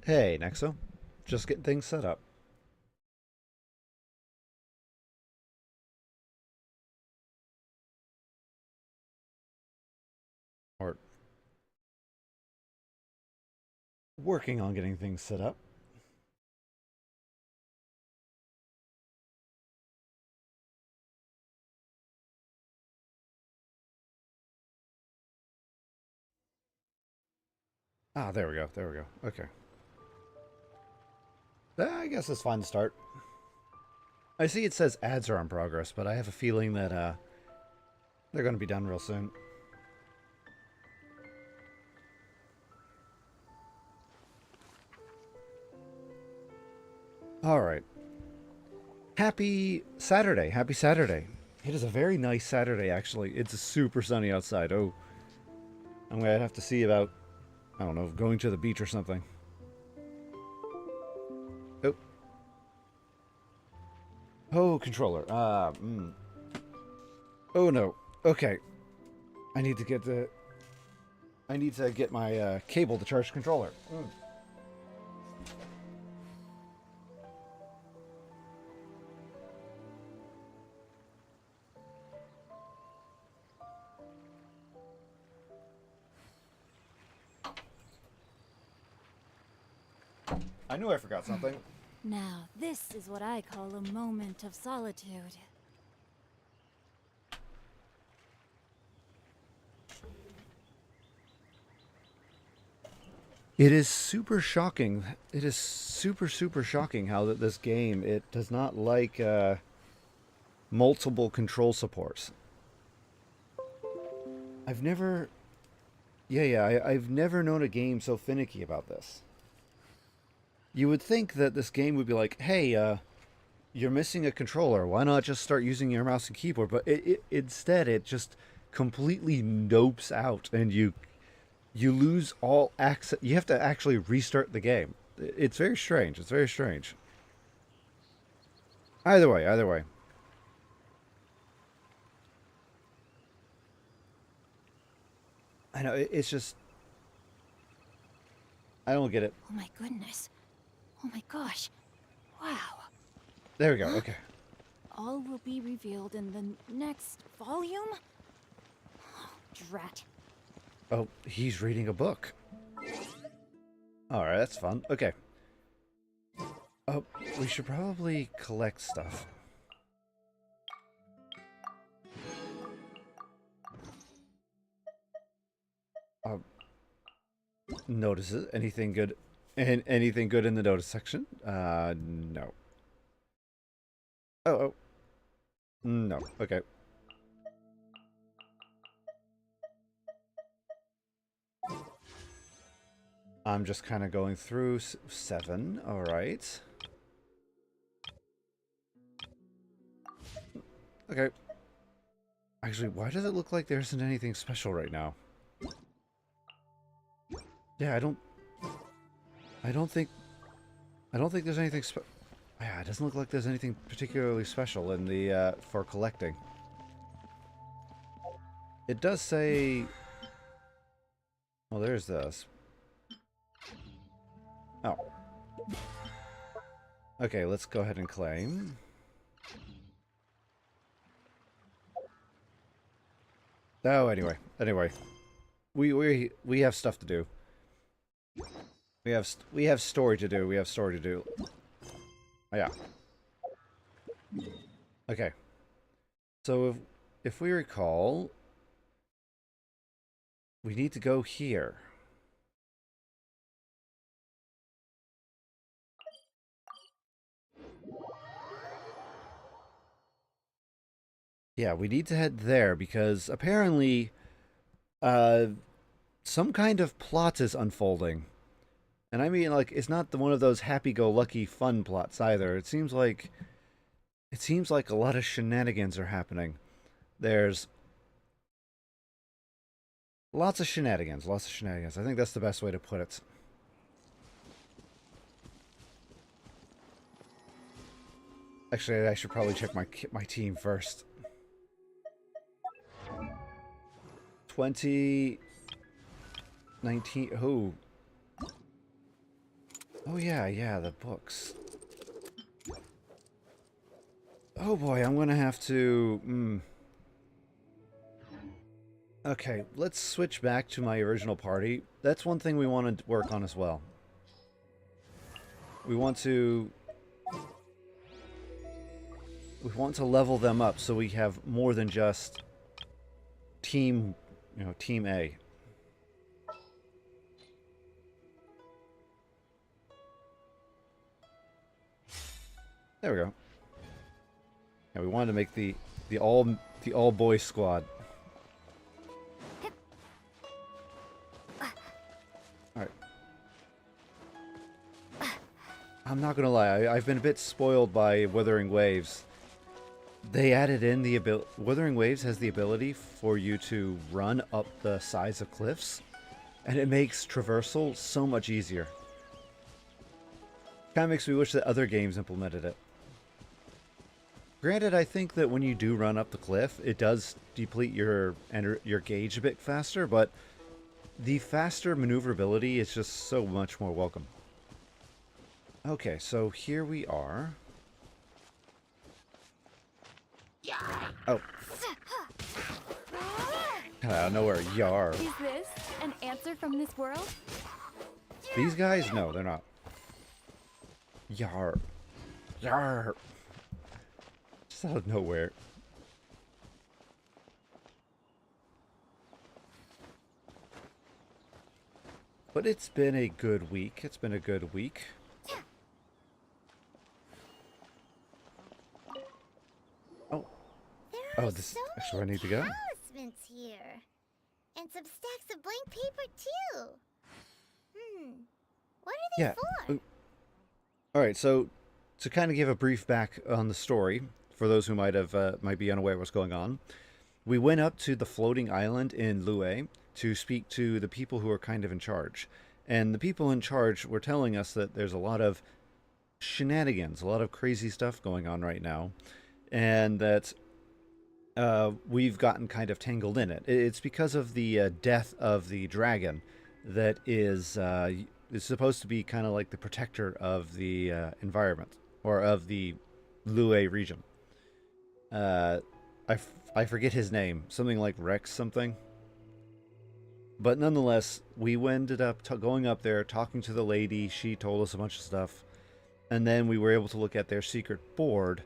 Hey, Nexo. Just getting things set up. Or working on getting things set up. Ah, there we go. There we go. Okay. I guess it's fine to start. I see it says ads are in progress, but I have a feeling that they're going to be done real soon. All right. Happy Saturday. Happy Saturday. It is a very nice Saturday, actually. It's super sunny outside. Oh, I'm going to have to see about, I don't know, going to the beach or something. Oh. Oh, controller. Oh, no. Okay. I need to get the... I need to get my cable to charge the controller. I knew I forgot something. Now, this is what I call a moment of solitude. It is super shocking. It is super shocking how that this game it does not like multiple control supports. I've never, I've never known a game so finicky about this. You would think that this game would be like, hey, you're missing a controller. Why not just start using your mouse and keyboard? But instead, it just completely nopes out, and you lose all access. You have to actually restart the game. It's very strange. It's very strange. Either way. I know it's just I don't get it. Oh my goodness. Oh my gosh. Wow. There we go. Okay. All will be revealed in the next volume? Oh, drat. Oh, he's reading a book. All right, that's fun. Okay. Oh, we should probably collect stuff. Uh, Notices anything good? And anything good in the notice section? No. Oh, no. Okay. I'm just kind of going through 7. All right. Okay. Actually, why does it look like there isn't anything special right now? Yeah, I don't think there's anything yeah, it doesn't look like there's anything particularly special in the for collecting. It does say, well, there's this. Oh. Okay, let's go ahead and claim. Oh, anyway. We have stuff to do. We have story to do. We have story to do. Oh, yeah. Okay. So if we recall, we need to go here. Yeah, we need to head there because apparently uh some kind of plot is unfolding. And I mean, like, it's not one of those happy-go-lucky fun plots either. It seems like a lot of shenanigans are happening. There's lots of shenanigans, lots of shenanigans. I think that's the best way to put it. Actually, I should probably check my team first. 2019. Oh, Oh yeah, the books. Oh boy, I'm gonna have to... Okay, let's switch back to my original party. That's one thing we want to work on as well. We want to... We want to level them up so we have more than just team, team A. There we go. Yeah, we wanted to make the all boys squad. All right. I'm not gonna lie, I've been a bit spoiled by Wuthering Waves. They added in the ability. Wuthering Waves has the ability for you to run up the sides of cliffs, and it makes traversal so much easier. Kind of makes me wish that other games implemented it. Granted, I think that when you do run up the cliff, it does deplete your gauge a bit faster, but the faster maneuverability is just so much more welcome. Okay, so here we are. Oh. Out of nowhere, yar. Is this an answer from this world? These guys? No, they're not. Yar. Yar. Just out of nowhere. But it's been a good week. It's been a good week. Oh, this is actually where I need to go. Talismans here. And some stacks of blank paper too. What are they for? Alright, so to kind of give a brief back on the story, for those who might be unaware of what's going on, we went up to the floating island in Lue to speak to the people who are kind of in charge. And the people in charge were telling us that there's a lot of shenanigans, a lot of crazy stuff going on right now, and that we've gotten kind of tangled in it. It's because of the death of the dragon that is supposed to be kind of like the protector of the environment, or of the Lue region. I forget his name, something like Rex something. But nonetheless, we ended up going up there, talking to the lady. She told us a bunch of stuff. And then we were able to look at their secret board.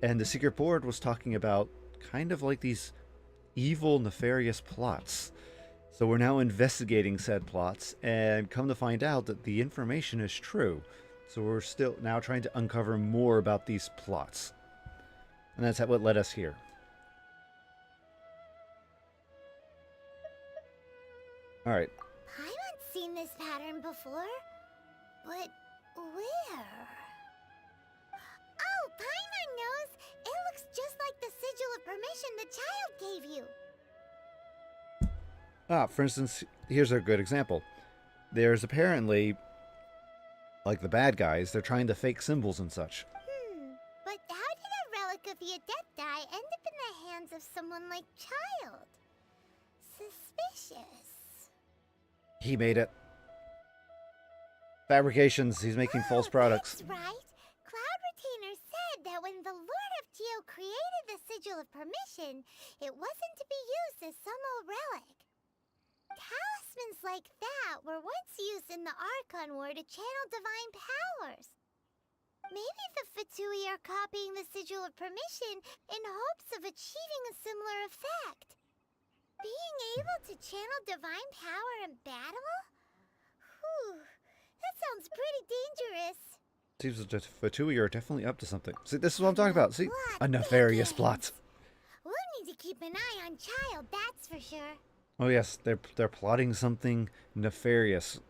And the secret board was talking about kind of like these evil, nefarious plots. So we're now investigating said plots, and come to find out that the information is true. So we're still now trying to uncover more about these plots. And that's what led us here. Alright. Paimon's seen this pattern before, but where? Oh, Paimon knows! It looks just like the sigil of permission the child gave you. For instance, here's a good example. There's apparently, like the bad guys, they're trying to fake symbols and such. But how did a relic of the Adepti end up in the hands of someone like Child? Suspicious. He made it. Fabrications, he's making false products. That's right. Cloud Retainer said that when the Lord of Geo created the Sigil of Permission, it wasn't to be used as some old relic. Talismans like that were once used in the Archon War to channel divine powers. Maybe the Fatui are copying the Sigil of Permission in hopes of achieving a similar effect. Being able to channel divine power in battle? Whew, that sounds pretty dangerous. Seems that Fatui are definitely up to something. See, this is what I'm talking about. See, a nefarious plot. We'll need to keep an eye on Child, that's for sure. Oh yes, they're plotting something nefarious.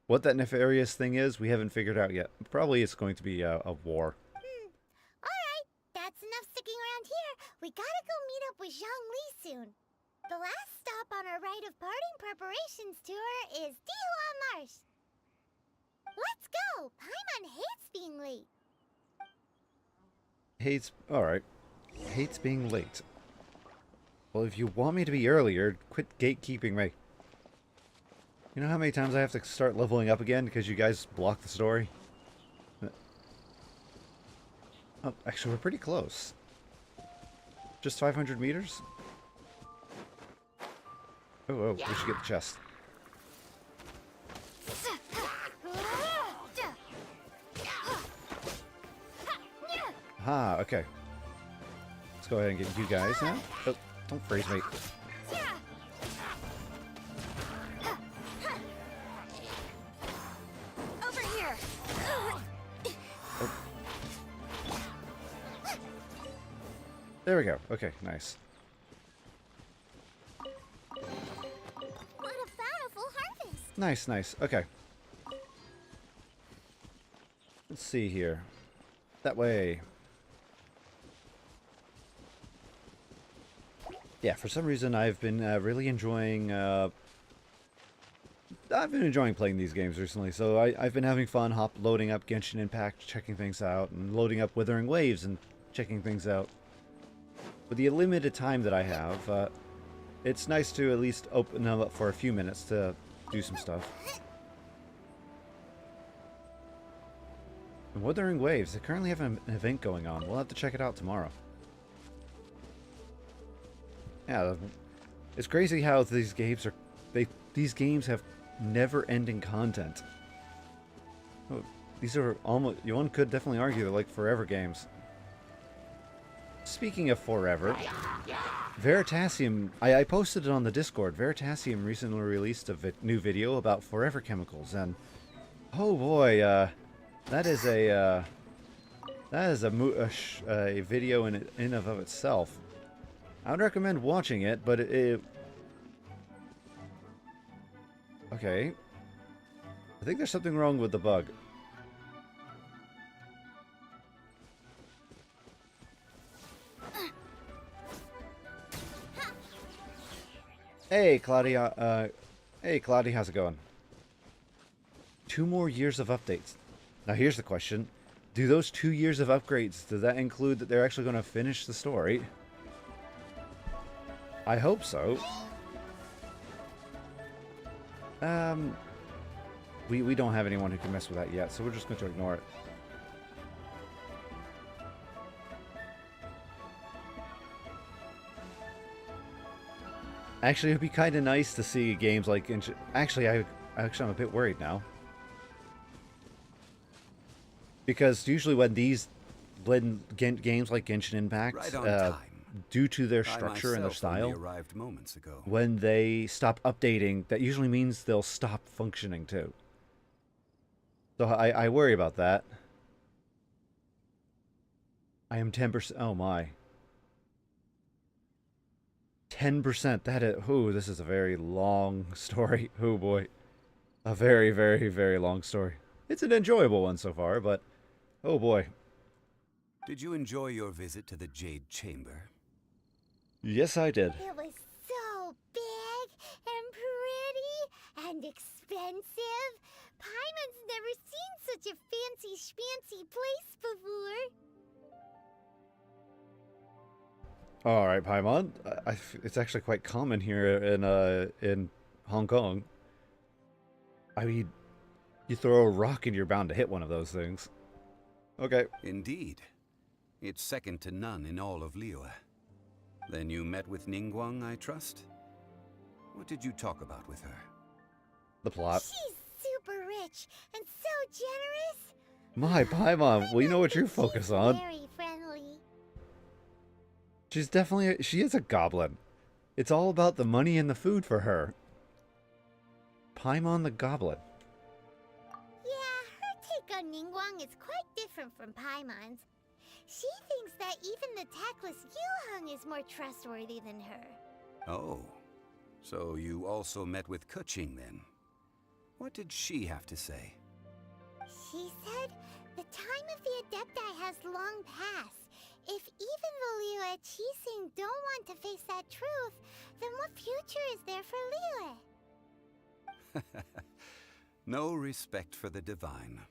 What that nefarious thing is, we haven't figured out yet. Probably it's going to be a war. Alright, that's enough sticking around here. We gotta go meet up with Zhongli soon. The last stop on our rite of parting preparations tour is Dihua Marsh. Let's go! Paimon hates being late. Hates, alright. Hates being late. Well, if you want me to be earlier, quit gatekeeping me. You know how many times I have to start leveling up again because you guys block the story? Oh, actually, we're pretty close. Just 500 meters? Oh, we should get the chest. Ah, okay. Let's go ahead and get you guys now. Oh, don't freeze me. Over here. There we go. Okay, nice. What a bountiful harvest! Nice, nice. Okay. Let's see here. That way. Yeah, for some reason I've been really enjoying... I've been enjoying playing these games recently, so I've been having fun loading up Genshin Impact, checking things out, and loading up Withering Waves and checking things out. With the limited time that I have, it's nice to at least open them up for a few minutes to do some stuff. And Withering Waves, they currently have an event going on. We'll have to check it out tomorrow. Yeah, it's crazy how these games are... These games have never-ending content. Oh, these are almost... One could definitely argue they're like forever games. Speaking of forever, Veritasium... I posted it on the Discord. Veritasium recently released a new video about forever chemicals, and... Oh boy, that is a... that is a video in and of itself. I would recommend watching it, but okay. I think there's something wrong with the bug. Hey, Claudia. Hey, Claudia, how's it going? 2 more years of updates. Now, here's the question. Do those 2 years of upgrades, does that include that they're actually going to finish the story? I hope so. We don't have anyone who can mess with that yet, so we're just going to ignore it. Actually, it'd be kind of nice to see games like Genshin. Actually, I'm a bit worried now, because usually when games like Genshin Impact, Right on time. due to their structure and their style, arrived moments ago. when they stop updating, that usually means they'll stop functioning too. So I worry about that. I am 10%. Oh my. 10%. That is. Ooh, this is a very long story. Oh boy. A very, very, very long story. It's an enjoyable one so far, but oh boy. Did you enjoy your visit to the Jade Chamber? Yes, I did. It was so big and pretty and expensive. Paimon's never seen such a fancy schmancy place before. All right, Paimon. It's actually quite common here in Hong Kong. I mean, you throw a rock and you're bound to hit one of those things. Okay. Indeed. It's second to none in all of Liyue. Then you met with Ningguang, I trust? What did you talk about with her? The plot. She's super rich and so generous. My Paimon, we know what you focus on. Very friendly. She is a goblin. It's all about the money and the food for her. Paimon the goblin. Yeah, her take on Ningguang is quite different from Paimon's. She thinks that even the tactless Yuheng is more trustworthy than her. Oh. So you also met with Keqing then? What did she have to say? She said the time of the Adepti has long passed. If even the Liyue Qixing don't want to face that truth, then what future is there for Liyue? No respect for the divine.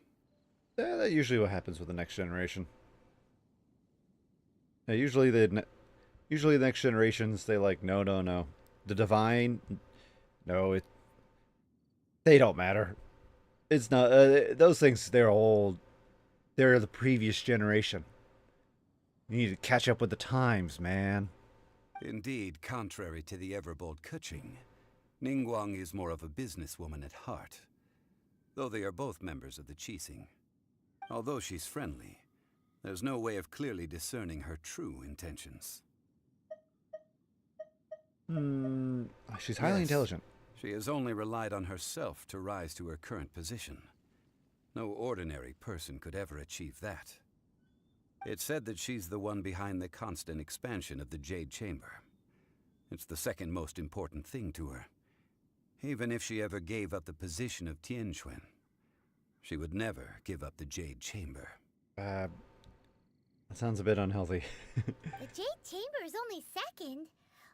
Yeah, that's usually what happens with the next generation. Yeah, usually the next generations, they like, no. The divine, no, They don't matter. It's not those things. They're old. They're the previous generation. You need to catch up with the times, man. Indeed, contrary to the ever-bold Kuching, Ningguang is more of a businesswoman at heart, though they are both members of the Qixing. Although she's friendly, there's no way of clearly discerning her true intentions. She's highly Yes, intelligent. she has only relied on herself to rise to her current position. No ordinary person could ever achieve that. It's said that she's the one behind the constant expansion of the Jade Chamber. It's the second most important thing to her. Even if she ever gave up the position of Tianquan, she would never give up the Jade Chamber. That sounds a bit unhealthy. The Jade Chamber is only second.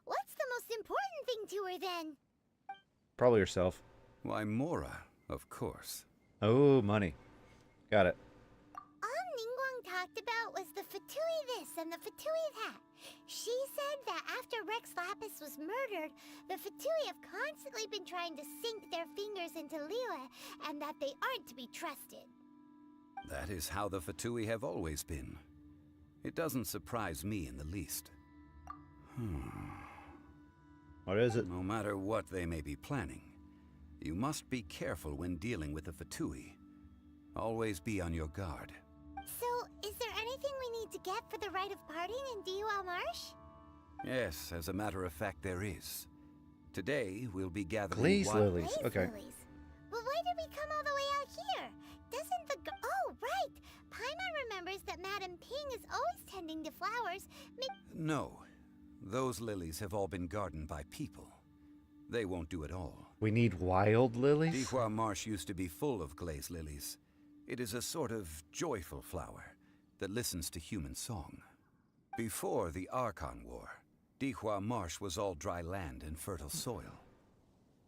What's the most important thing to her then? Probably herself. Why, Mora, of course. Oh, money. Got it. All Ningguang talked about was the Fatui this and the Fatui that. She said that after Rex Lapis was murdered, the Fatui have constantly been trying to sink their fingers into Liyue, and that they aren't to be trusted. That is how the Fatui have always been. It doesn't surprise me in the least. What is it? No matter what they may be planning, you must be careful when dealing with the Fatui. Always be on your guard. So, is there anything we need to get for the rite of parting in Diwa Marsh? Yes, as a matter of fact, there is. Today, we'll be gathering Glaze wild- lilies. Glaze Okay. lilies. But why did we come all the way out here? Doesn't the oh, right! Paimon remembers that Madame Ping is always tending to flowers. No. Those lilies have all been gardened by people. They won't do it all. We need wild lilies? Dihua Marsh used to be full of glaze lilies. It is a sort of joyful flower that listens to human song. Before the Archon War, Dihua Marsh was all dry land and fertile soil.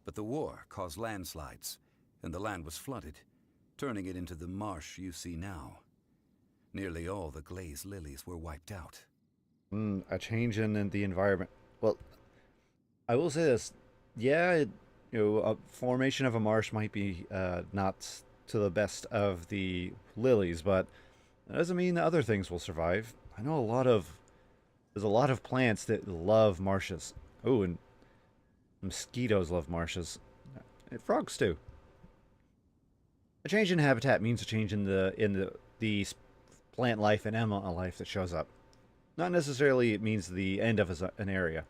But the war caused landslides, and the land was flooded, turning it into the marsh you see now. Nearly all the glaze lilies were wiped out. A change in the environment. Well, I will say this. Yeah, a formation of a marsh might be not to the best of the lilies, but that doesn't mean the other things will survive. I know there's a lot of plants that love marshes. Oh, and mosquitoes love marshes. And frogs too. A change in habitat means a change in the plant life and animal life that shows up. Not necessarily it means the end of an area.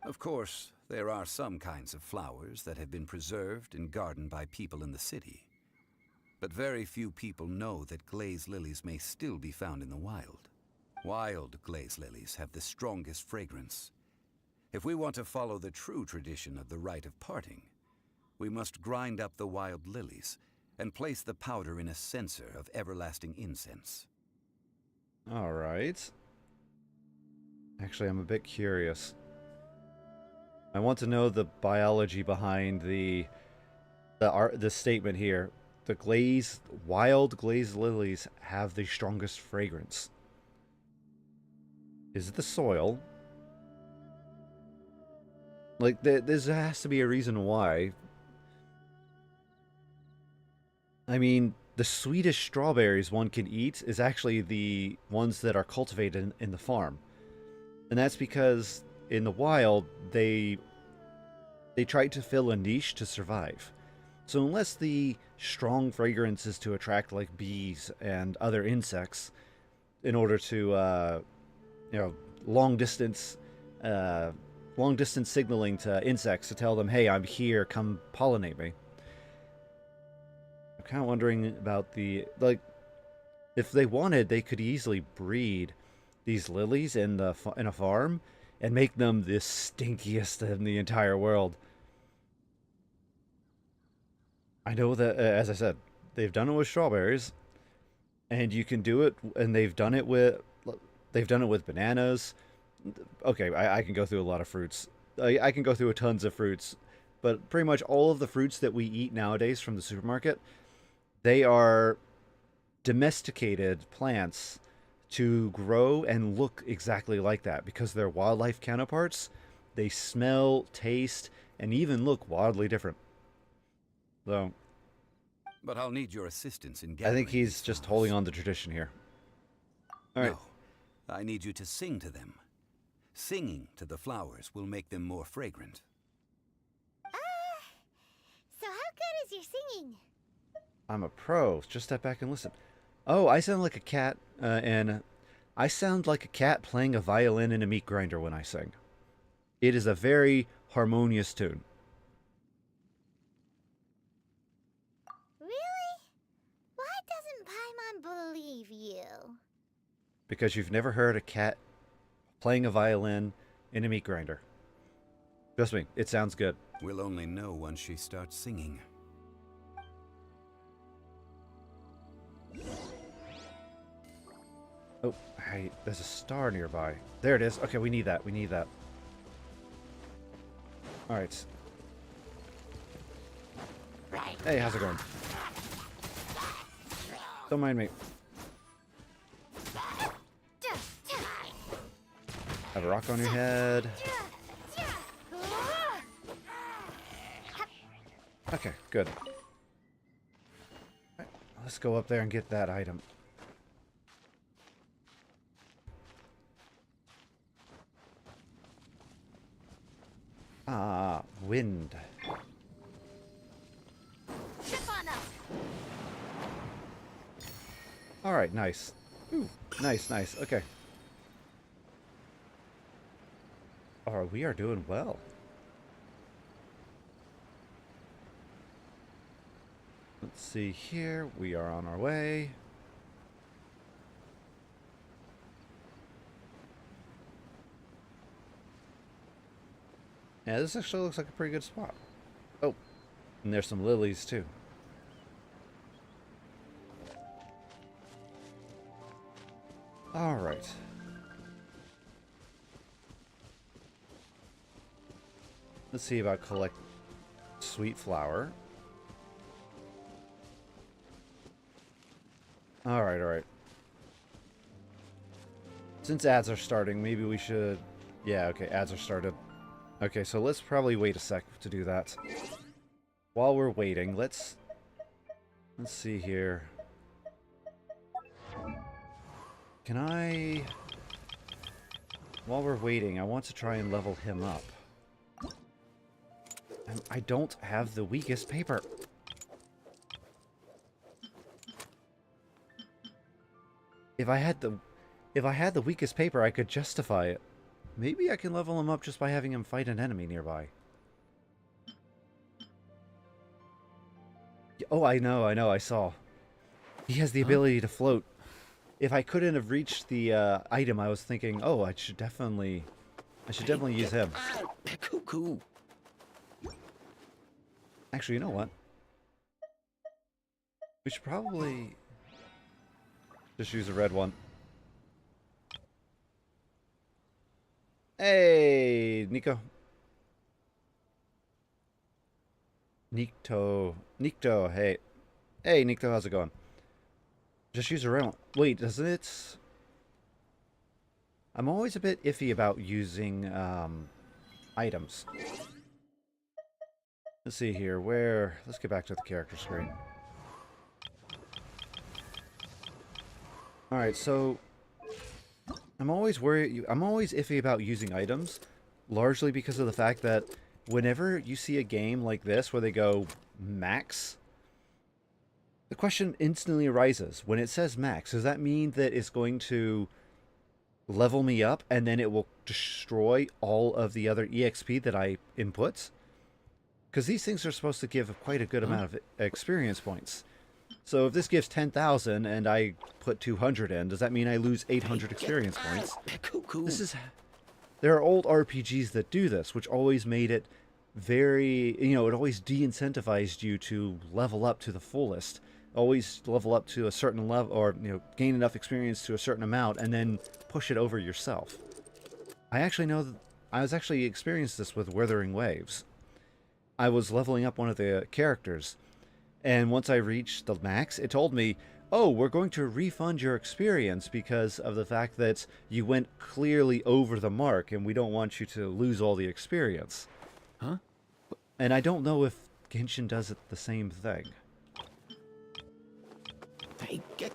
Of course, there are some kinds of flowers that have been preserved and gardened by people in the city. But very few people know that glaze lilies may still be found in the wild. Wild glaze lilies have the strongest fragrance. If we want to follow the true tradition of the rite of parting, we must grind up the wild lilies and place the powder in a censer of everlasting incense. All right. Actually, I'm a bit curious. I want to know the biology behind the statement here. The wild glazed lilies have the strongest fragrance. Is it the soil? Like, there has to be a reason why. I mean, the sweetest strawberries one can eat is actually the ones that are cultivated in the farm. And that's because in the wild, they tried to fill a niche to survive. So unless the strong fragrance is to attract like bees and other insects in order to, long distance signaling to insects to tell them, hey, I'm here, come pollinate me. I'm kind of wondering about if they wanted, they could easily breed these lilies in a farm and make them the stinkiest in the entire world. I know that, as I said, they've done it with strawberries, and you can do it, and they've done it with bananas. Okay, I can go through a lot of fruits. I can go through tons of fruits, but pretty much all of the fruits that we eat nowadays from the supermarket, they are domesticated plants to grow and look exactly like that because they're wildlife counterparts. They smell, taste, and even look wildly different. So But I'll need your assistance in I gathering think he's these just flowers. holding on to tradition here. All right. No, I need you to sing to them. Singing to the flowers will make them more fragrant. So how good is your singing? I'm a pro. Just step back and listen. Oh, I sound like a cat, and I sound like a cat playing a violin in a meat grinder when I sing. It is a very harmonious tune. Really? Why doesn't Paimon believe you? Because you've never heard a cat playing a violin in a meat grinder. Trust me, it sounds good. We'll only know once she starts singing. Oh, hey, there's a star nearby. There it is. Okay, we need that. We need that. All right. Hey, how's it going? Don't mind me. Have a rock on your head. Okay, good. Right, let's go up there and get that item. Ah, wind. All right, nice. Ooh, nice, nice. Okay. All right, we are doing well. Let's see here. We are on our way. Yeah, this actually looks like a pretty good spot. Oh, and there's some lilies too. All right. Let's see about collect sweet flower. All right, all right. Since ads are starting, maybe we should... Yeah, okay, ads are started. Okay, so let's probably wait a sec to do that. While we're waiting, let's see here. Can I... While we're waiting, I want to try and level him up. I don't have the weakest paper. If I had the weakest paper, I could justify it. Maybe I can level him up just by having him fight an enemy nearby. Oh, I know, I saw. He has the ability to float. If I couldn't have reached the item, I was thinking, oh, I should definitely use him. Cuckoo. Actually, you know what? We should probably just use a red one. Hey, Nico. Nikto, hey. Hey, Nikto, how's it going? Just use a red one. Wait, doesn't it... I'm always a bit iffy about using items. Let's see here, let's get back to the character screen. Alright, so... I'm always iffy about using items, largely because of the fact that whenever you see a game like this where they go max, the question instantly arises. When it says max, does that mean that it's going to level me up and then it will destroy all of the other EXP that I input? Because these things are supposed to give quite a good amount of experience points. So if this gives 10,000 and I put 200 in, does that mean I lose 800 experience points? There are old RPGs that do this, which always made it very, it always de-incentivized you to level up to the fullest. Always level up to a certain level, or, gain enough experience to a certain amount, and then push it over yourself. I actually know that I was actually experienced this with Withering Waves. I was leveling up one of the characters, and once I reached the max, it told me, oh, we're going to refund your experience because of the fact that you went clearly over the mark, and we don't want you to lose all the experience. Huh? And I don't know if Genshin does it the same thing. Hey, get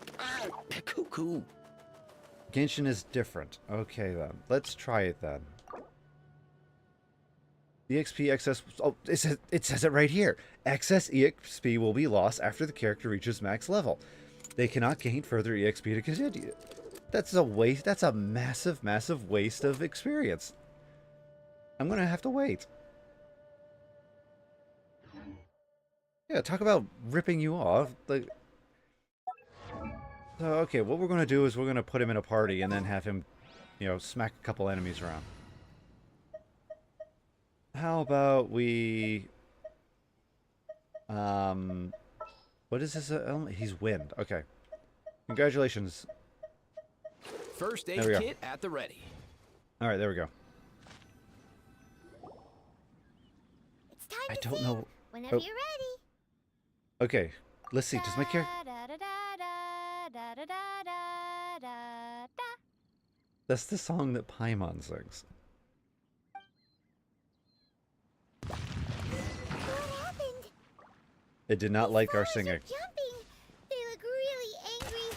cuckoo. Genshin is different. Okay then. Let's try it then. EXP excess... Oh, it says it right here. Excess EXP will be lost after the character reaches max level. They cannot gain further EXP to continue. That's a waste. That's a massive, massive waste of experience. I'm going to have to wait. Yeah, talk about ripping you off. Like... So, okay, what we're going to do is we're going to put him in a party and then have him, you know, smack a couple enemies around. How about we... What is his element? He's wind. Okay. Congratulations. First aid kit at the ready. Alright, there we go. It's time I to don't sing. know... Whenever Oh. you're ready. Okay, let's see. Does my character... That's the song that Paimon sings. What happened? It did not like our Flowers are singing. jumping. They look really angry.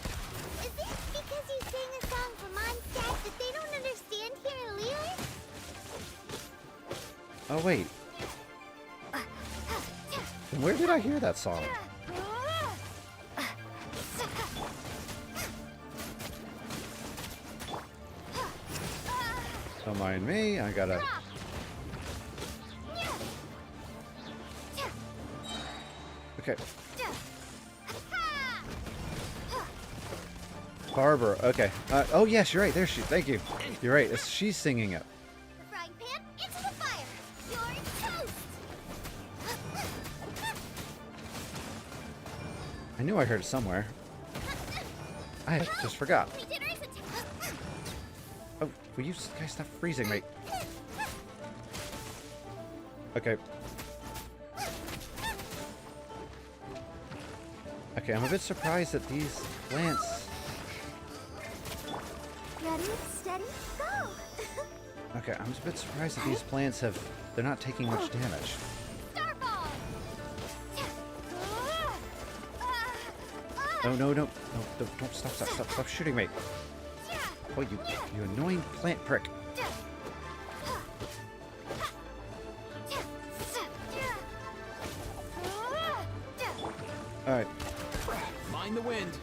Is this because you sang a song for Mondstadt that they don't understand here in Liyue? Oh, wait. Then where did I hear that song? Don't mind me. I gotta... Okay. Barbara. Okay. Oh, yes, you're right. There she... Thank you. You're right. She's singing it. The frying pan into the fire. You're toast. I knew I heard it somewhere. I just forgot. We did arithmetic. Oh, will you guys stop freezing me? Okay. Okay, I'm a bit surprised that these plants... Ready, steady, go. Okay, I'm a bit surprised that these plants have... They're not taking much damage. Starball. No, no, no. No, don't stop shooting me. Oh, you annoying plant prick. Alright. Mind the wind.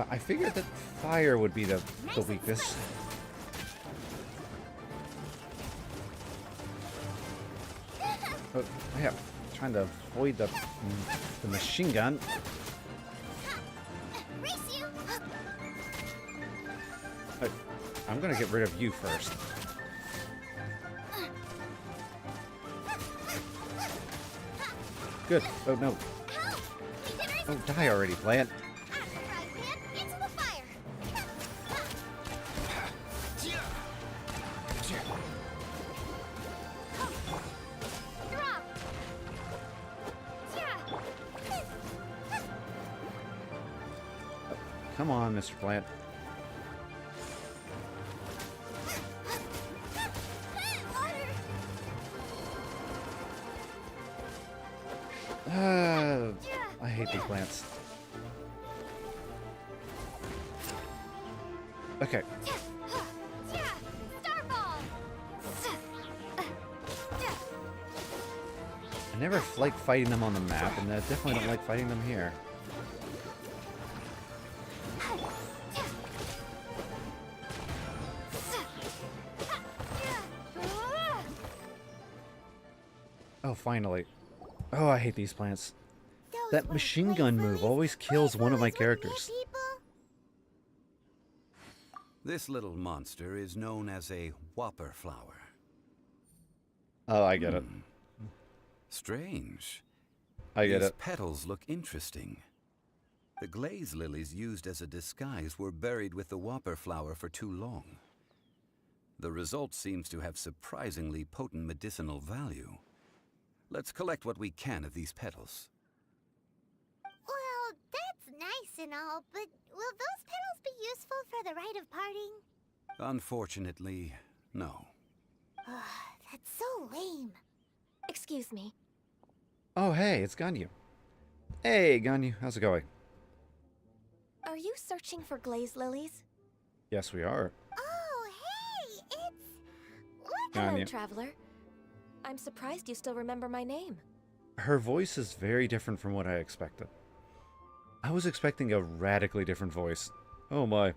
I figured that fire would be the weakness. Oh, yeah. Trying to avoid the machine gun. Race you. I'm gonna get rid of you first. Good. Oh no. Oh, die already, plant. Frying pan into the fire. Drop. Come on, Mr. Plant. I hate these plants. Okay. Starball. I never like fighting them on the map, and I definitely don't like fighting them here. Oh, finally. Oh, I hate these plants. That machine gun move always kills one of my characters. This little monster is known as a whopper flower. Oh, I get it. Strange. I get These it. petals look interesting. The glaze lilies used as a disguise were buried with the whopper flower for too long. The result seems to have surprisingly potent medicinal value. Let's collect what we can of these petals. Well, that's nice and all, but will those petals be useful for the rite of parting? Unfortunately, No. That's so lame. Excuse me. Oh, hey, it's Ganyu. Hey, Ganyu, how's it going? Are you searching for glaze lilies? Yes, we are. Oh, hey, it's... What? Hello, Ganyu. traveler. I'm surprised you still remember my name. Her voice is very different from what I expected. I was expecting a radically different voice. Oh my.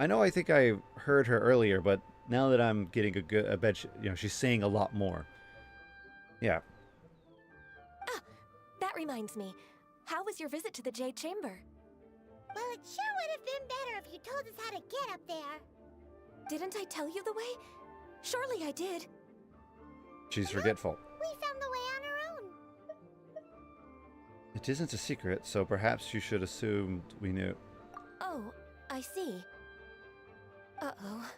I think I heard her earlier, but now that I'm getting I bet, she's saying a lot more. Yeah. Ah, that reminds me. How was your visit to the Jade Chamber? Well, it sure would have been better if you told us how to get up there. Didn't I tell you the way? Surely I did. She's forgetful. We found the way on our own. It isn't a secret, so perhaps you should assume we knew. Oh, I see. Uh-oh.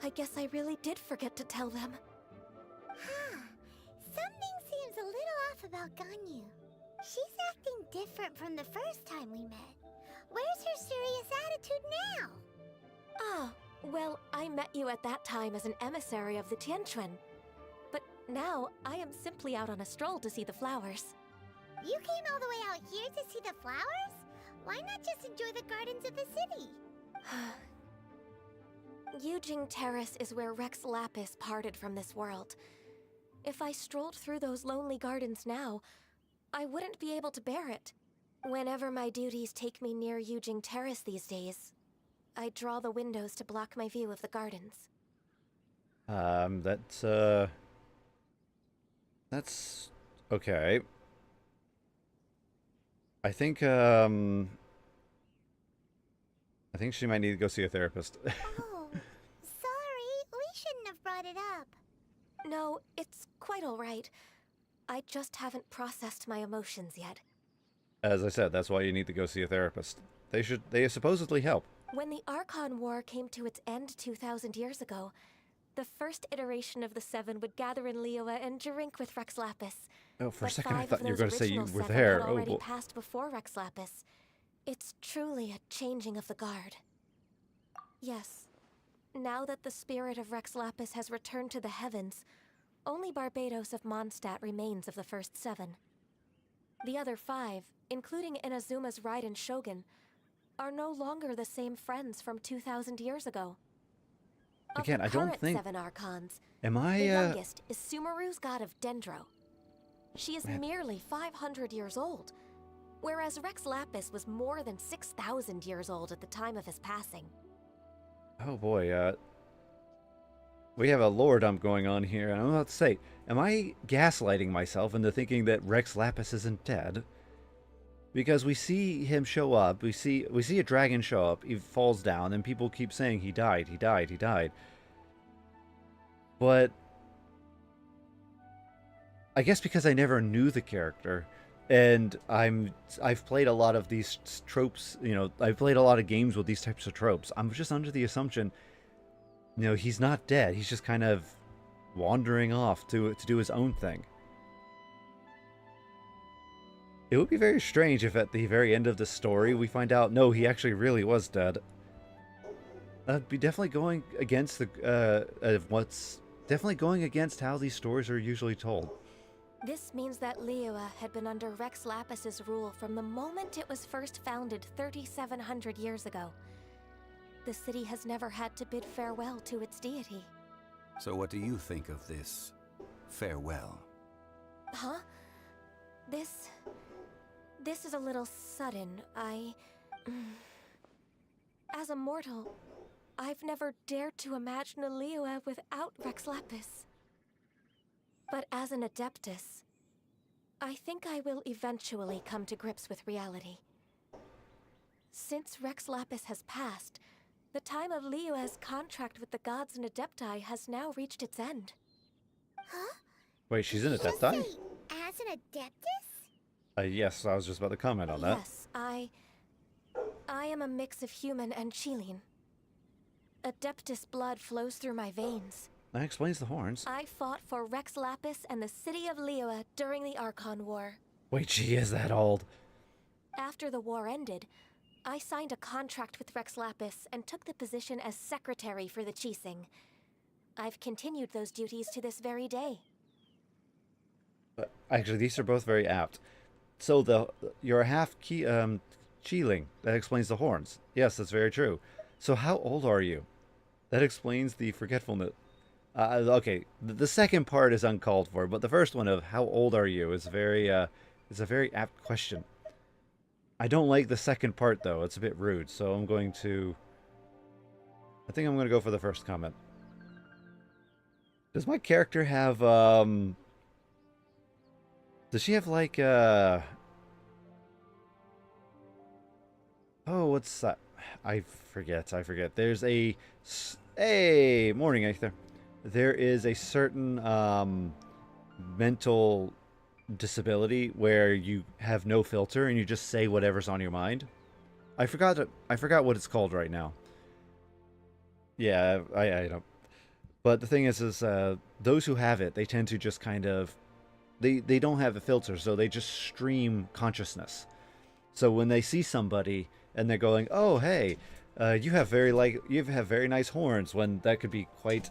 I guess I really did forget to tell them. Huh. Something seems a little off about Ganyu. She's acting different from the first time we met. Where's her serious attitude now? Ah, well, I met you at that time as an emissary of the Tianquan. But now, I am simply out on a stroll to see the flowers. You came all the way out here to see the flowers? Why not just enjoy the gardens of the city? Yujing Terrace is where Rex Lapis parted from this world. If I strolled through those lonely gardens now, I wouldn't be able to bear it. Whenever my duties take me near Yujing Terrace these days, I draw the windows to block my view of the gardens. That's okay. I think she might need to go see a therapist. Oh, sorry. We shouldn't have brought it up. No, it's quite all right. I just haven't processed my emotions yet. As I said, that's why you need to go see a therapist. They supposedly help. When the Archon War came to its end 2,000 years ago, the first iteration of the Seven would gather in Liyue and drink with Rex Lapis. Oh, for a But second I 5 thought of you were those going to say you original were 7 there. had Oh, already boy. passed before Rex Lapis. It's truly a changing of the guard. Yes. Now that the spirit of Rex Lapis has returned to the heavens, only Barbados of Mondstadt remains of the first 7. The other 5, including Inazuma's Raiden Shogun, are no longer the same friends from 2,000 years ago. Of Again, the I don't current think- 7 Archons, Am I, the youngest is Sumeru's god of Dendro. She is Man. merely 500 years old, whereas Rex Lapis was more than 6,000 years old at the time of his passing. Oh boy, we have a lore dump going on here, and I'm about to say, am I gaslighting myself into thinking that Rex Lapis isn't dead? Because we see him show up, we see a dragon show up, he falls down, and people keep saying he died, he died, he died. But I guess because I never knew the character, and I've played a lot of these tropes, I've played a lot of games with these types of tropes. I'm just under the assumption, he's not dead. He's just kind of wandering off to do his own thing. It would be very strange if at the very end of the story we find out, no, he actually really was dead. That'd be definitely going against definitely going against how these stories are usually told. This means that Liyue had been under Rex Lapis's rule from the moment it was first founded 3,700 years ago. The city has never had to bid farewell to its deity. So what do you think of this farewell? Huh? This is a little sudden. As a mortal, I've never dared to imagine a Liyue without Rex Lapis. But as an Adeptus, I think I will eventually come to grips with reality. Since Rex Lapis has passed, the time of Liyue's contract with the gods and Adepti has now reached its end. Huh? Wait, she's in a Did you death die? say as an Adeptus? Yes, I was just about to comment on that. Yes, I am a mix of human and Chilean. Adeptus blood flows through my veins. That explains the horns. I fought for Rex Lapis and the city of Liyue during the Archon War. Wait, she is that old. After the war ended, I signed a contract with Rex Lapis and took the position as secretary for the Qixing. I've continued those duties to this very day. Actually, these are both very apt. So you're a half Cheeling. That explains the horns. Yes, that's very true. So how old are you? That explains the forgetfulness. Okay, the second part is uncalled for, but the first one of how old are you is is a very apt question. I don't like the second part though; it's a bit rude. So I think I'm going to go for the first comment. Does my character have Does she have like Oh, what's that? I forget. There's a hey, morning, Aether. There is a certain mental disability where you have no filter and you just say whatever's on your mind. I forgot what it's called right now. Yeah, I don't. But the thing is those who have it, they tend to just kind of they don't have a filter, so they just stream consciousness. So when they see somebody and they're going, "Oh, hey, you have very nice horns," when that could be quite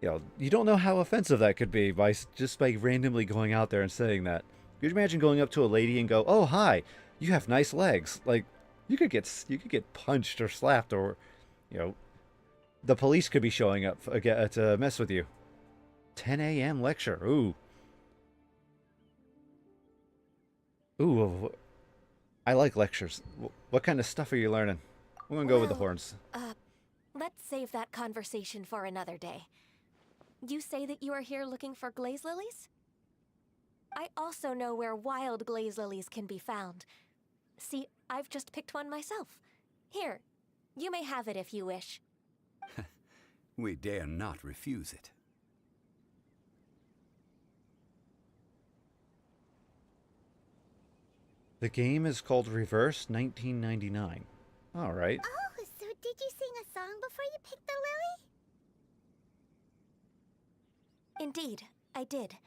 you don't know how offensive that could be just by randomly going out there and saying that. Could you imagine going up to a lady and go, "Oh, hi, you have nice legs"? Like you could get punched or slapped, or the police could be showing up to mess with you. 10 a.m. lecture. Ooh. Ooh, I like lectures. What kind of stuff are you learning? I'm gonna go with the horns. Let's save that conversation for another day. You say that you are here looking for glaze lilies? I also know where wild glaze lilies can be found. See, I've just picked one myself. Here, you may have it if you wish. We dare not refuse it. The game is called Reverse 1999. All right. Oh, so did you sing a song before you picked the lily? Indeed, I did.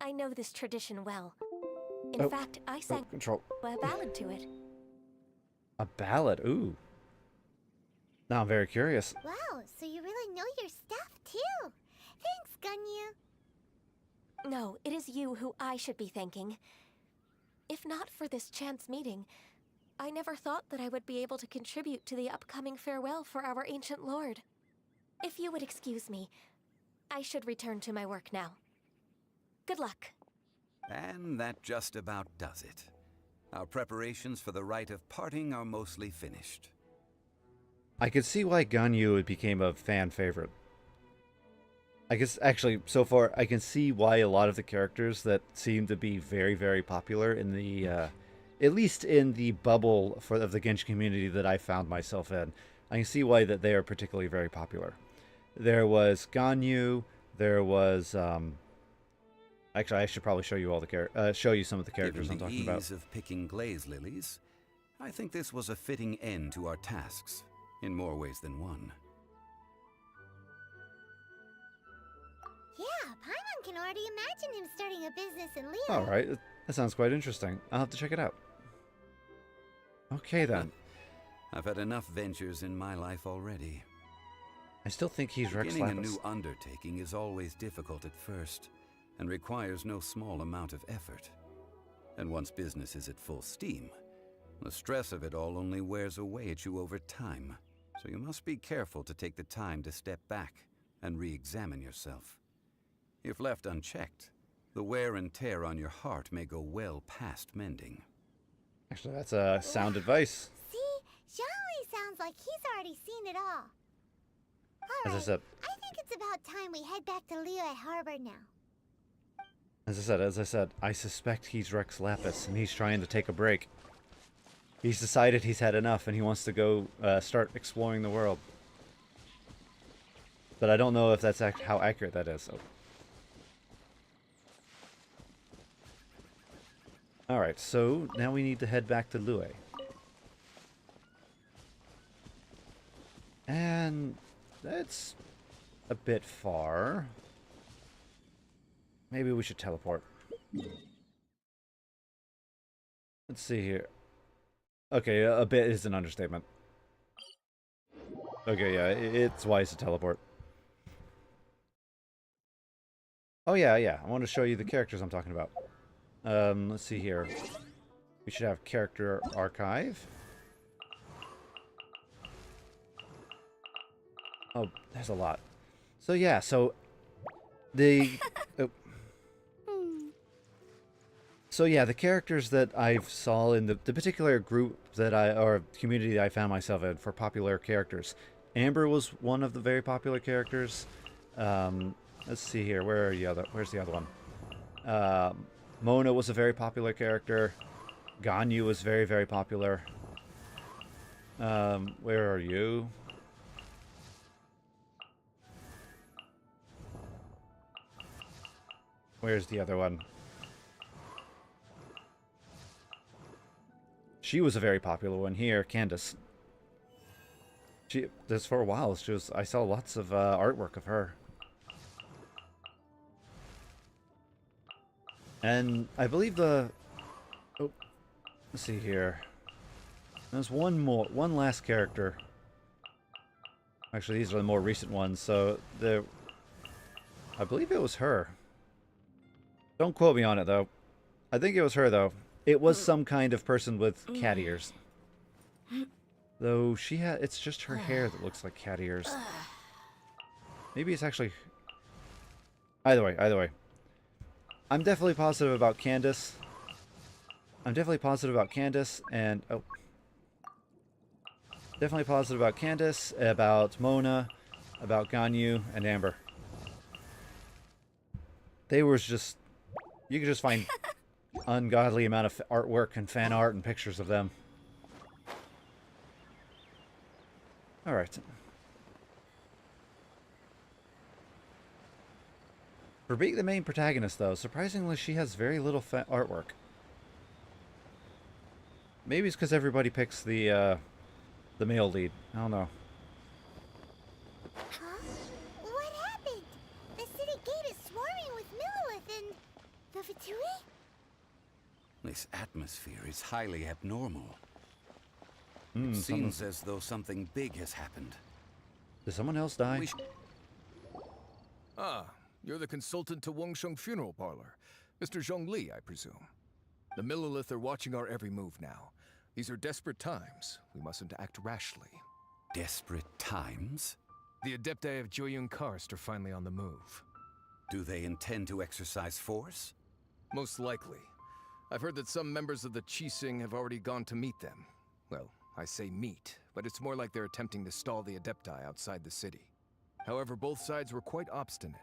I know this tradition well. In fact, I sang a ballad to it. A ballad? Ooh. Now I'm very curious. Wow, so you really know your stuff too. Thanks, Gunyu. No, it is you who I should be thanking. If not for this chance meeting, I never thought that I would be able to contribute to the upcoming farewell for our ancient lord. If you would excuse me, I should return to my work now. Good luck. And that just about does it. Our preparations for the rite of parting are mostly finished. I could see why Ganyu became a fan favorite. I guess, actually, so far, I can see why a lot of the characters that seem to be very, very popular in the, at least in the bubble of the Genshin community that I found myself in, I can see why that they are particularly very popular. There was Ganyu, there was, actually, I should probably show you show you some of the characters I'm talking about. Given the ease of picking glaze lilies, I think this was a fitting end to our tasks, in more ways than one. Yeah, Paimon can already imagine him starting a business in Leo. All right, that sounds quite interesting. I'll have to check it out. Okay, then. I've had enough ventures in my life already. I still think he's Rex Beginning a Lapis. new undertaking is always difficult at first, and requires no small amount of effort. And once business is at full steam, the stress of it all only wears away at you over time. So you must be careful to take the time to step back and re-examine yourself. If left unchecked, the wear and tear on your heart may go well past mending. Actually, that's sound advice. See? Zhongli sounds like he's already seen it all. As I Alright, said, I think it's about time we head back to Liyue Harbor now. as I said, I suspect he's Rex Lapis, and he's trying to take a break. He's decided he's had enough, and he wants to go start exploring the world. But I don't know if that's how accurate that is. So. Alright, so now we need to head back to Liyue. And that's a bit far. Maybe we should teleport. Let's see here. Okay, a bit is an understatement. Okay, yeah, it's wise to teleport. Oh yeah, yeah. I want to show you the characters I'm talking about. Let's see here. We should have character archive. Oh, there's a lot. So yeah, so the oh. So yeah, the characters that I saw in the particular group that or community that I found myself in for popular characters. Amber was one of the very popular characters. Let's see here. Where's the other one? Mona was a very popular character. Ganyu was very, very popular. Where are you? Where's the other one? She was a very popular one here, Candace. This for a while. I saw lots of artwork of her. And I believe let's see here. There's one last character. Actually, these are the more recent ones, so I believe it was her. Don't quote me on it, though. I think it was her, though. It was some kind of person with cat ears. Though it's just her hair that looks like cat ears. Maybe it's actually... Either way. I'm definitely positive about Candace. And... Definitely positive about Candace, about Mona, about Ganyu, and Amber. They were just... You could just find ungodly amount of artwork and fan art and pictures of them. Alright. For being the main protagonist, though, surprisingly she has very little artwork. Maybe it's because everybody picks the male lead. I don't know. Huh? What happened? The city gate is swarming with Millilith and the Fatui? This atmosphere is highly abnormal. It seems as though something big has happened. Did someone else die? Ah, you're the consultant to Wangsheng Funeral Parlor. Mr. Zhongli, I presume. The Millilith are watching our every move now. These are desperate times. We mustn't act rashly. Desperate times? The Adepti of Joyun Karst are finally on the move. Do they intend to exercise force? Most likely. I've heard that some members of the Qixing have already gone to meet them. Well, I say meet, but it's more like they're attempting to stall the Adepti outside the city. However, both sides were quite obstinate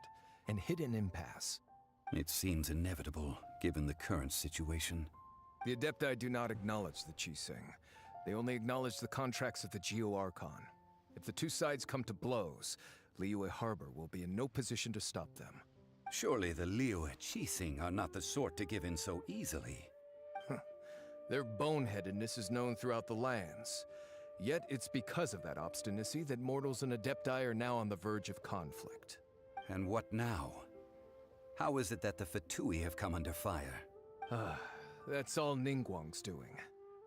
and hit an impasse. It seems inevitable, given the current situation. The Adepti do not acknowledge the Qixing. They only acknowledge the contracts of the Geo-Archon. If the two sides come to blows, Liyue Harbor will be in no position to stop them. Surely the Liyue Qixing are not the sort to give in so easily. Their boneheadedness is known throughout the lands. Yet it's because of that obstinacy that mortals and Adepti are now on the verge of conflict. And what now? How is it that the Fatui have come under fire? That's all Ningguang's doing.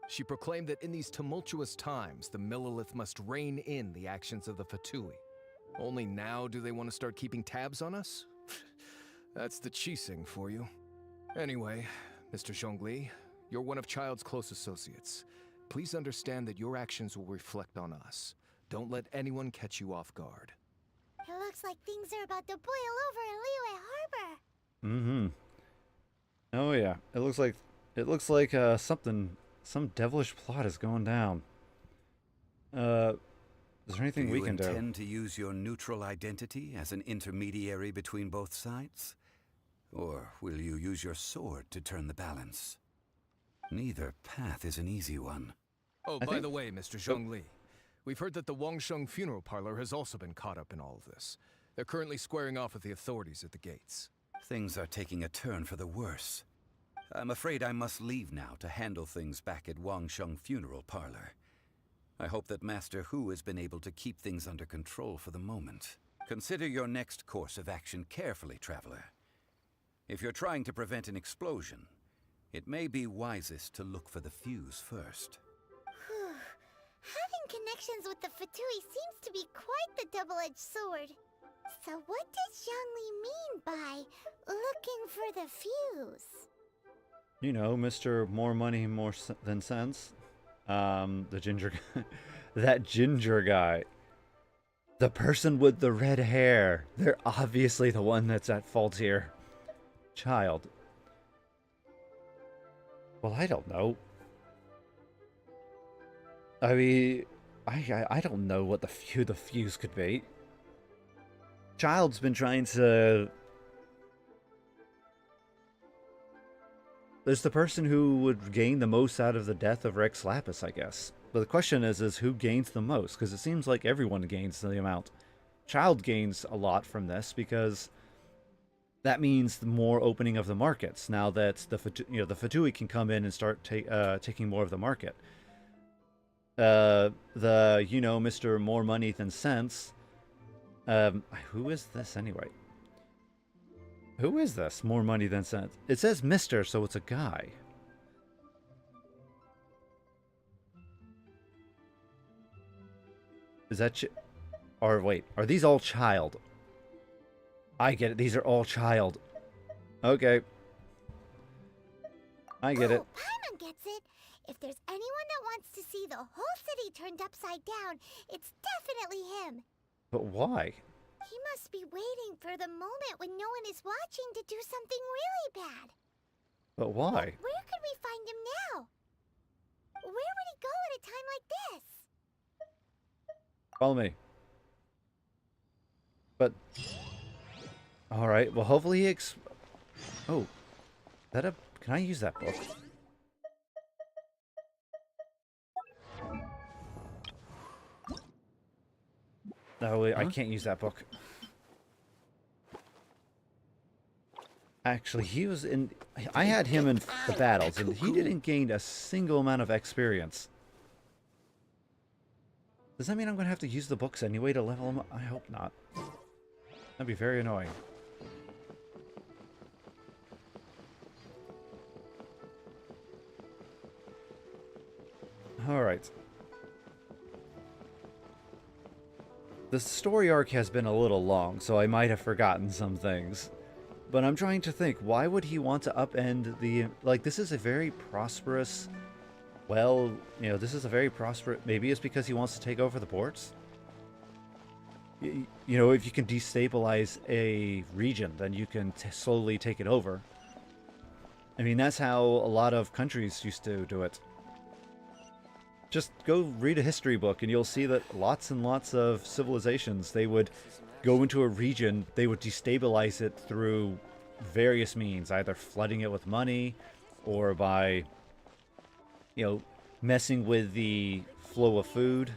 She proclaimed that in these tumultuous times, the Millilith must rein in the actions of the Fatui. Only now do they want to start keeping tabs on us? That's the Qixing for you. Anyway, Mr. Zhongli, you're one of Child's close associates. Please understand that your actions will reflect on us. Don't let anyone catch you off guard. It looks like things are about to boil over in Liyue Harbor. Mm-hmm. Oh yeah. It looks like some devilish plot is going down. Is there anything we can do? Do you intend to use your neutral identity as an intermediary between both sides? Or will you use your sword to turn the balance? Neither path is an easy one. Oh, by the way, Mr. Zhongli, we've heard that the Wangsheng Funeral Parlor has also been caught up in all of this. They're currently squaring off with the authorities at the gates. Things are taking a turn for the worse. I'm afraid I must leave now to handle things back at Wangsheng Funeral Parlor. I hope that Master Hu has been able to keep things under control for the moment. Consider your next course of action carefully, Traveler. If you're trying to prevent an explosion, it may be wisest to look for the fuse first. Having connections with the Fatui seems to be quite the double-edged sword. So what does Zhongli mean by looking for the fuse? You know, Mr. More Money, Than Sense. The ginger guy. That ginger guy. The person with the red hair. They're obviously the one that's at fault here. Child. Well, I don't know. I mean, I don't know what who the fuse could be. Child's been trying to... There's the person who would gain the most out of the death of Rex Lapis, I guess. But the question is who gains the most? Because it seems like everyone gains the amount. Child gains a lot from this because that means the more opening of the markets. Now that the Fatui can come in and start taking more of the market. Mr. More Money Than Sense. Who is this anyway? Who is this? More Money Than Sense. It says Mr., so it's a guy. Is that or wait, are these all child? I get it. These are all child. Okay. I get it. Paimon gets it. If there's anyone that wants to see the whole city turned upside down, it's definitely him. But why? He must be waiting for the moment when no one is watching to do something really bad. But why? But where could we find him now? Where would he go at a time like this? Follow me. But... Alright, well hopefully he Oh. Can I use that book? No, I can't use that book. Actually, he was in... I had him in the battles, and he didn't gain a single amount of experience. Does that mean I'm going to have to use the books anyway to level him up? I hope not. That'd be very annoying. Alright. The story arc has been a little long, so I might have forgotten some things. But I'm trying to think, why would he want to upend the... Like, this is a very prosperous... Well, this is a very prosperous... Maybe it's because he wants to take over the ports? If you can destabilize a region, then you can slowly take it over. I mean, that's how a lot of countries used to do it. Just go read a history book and you'll see that lots and lots of civilizations, they would go into a region, they would destabilize it through various means, either flooding it with money or by, messing with the flow of food,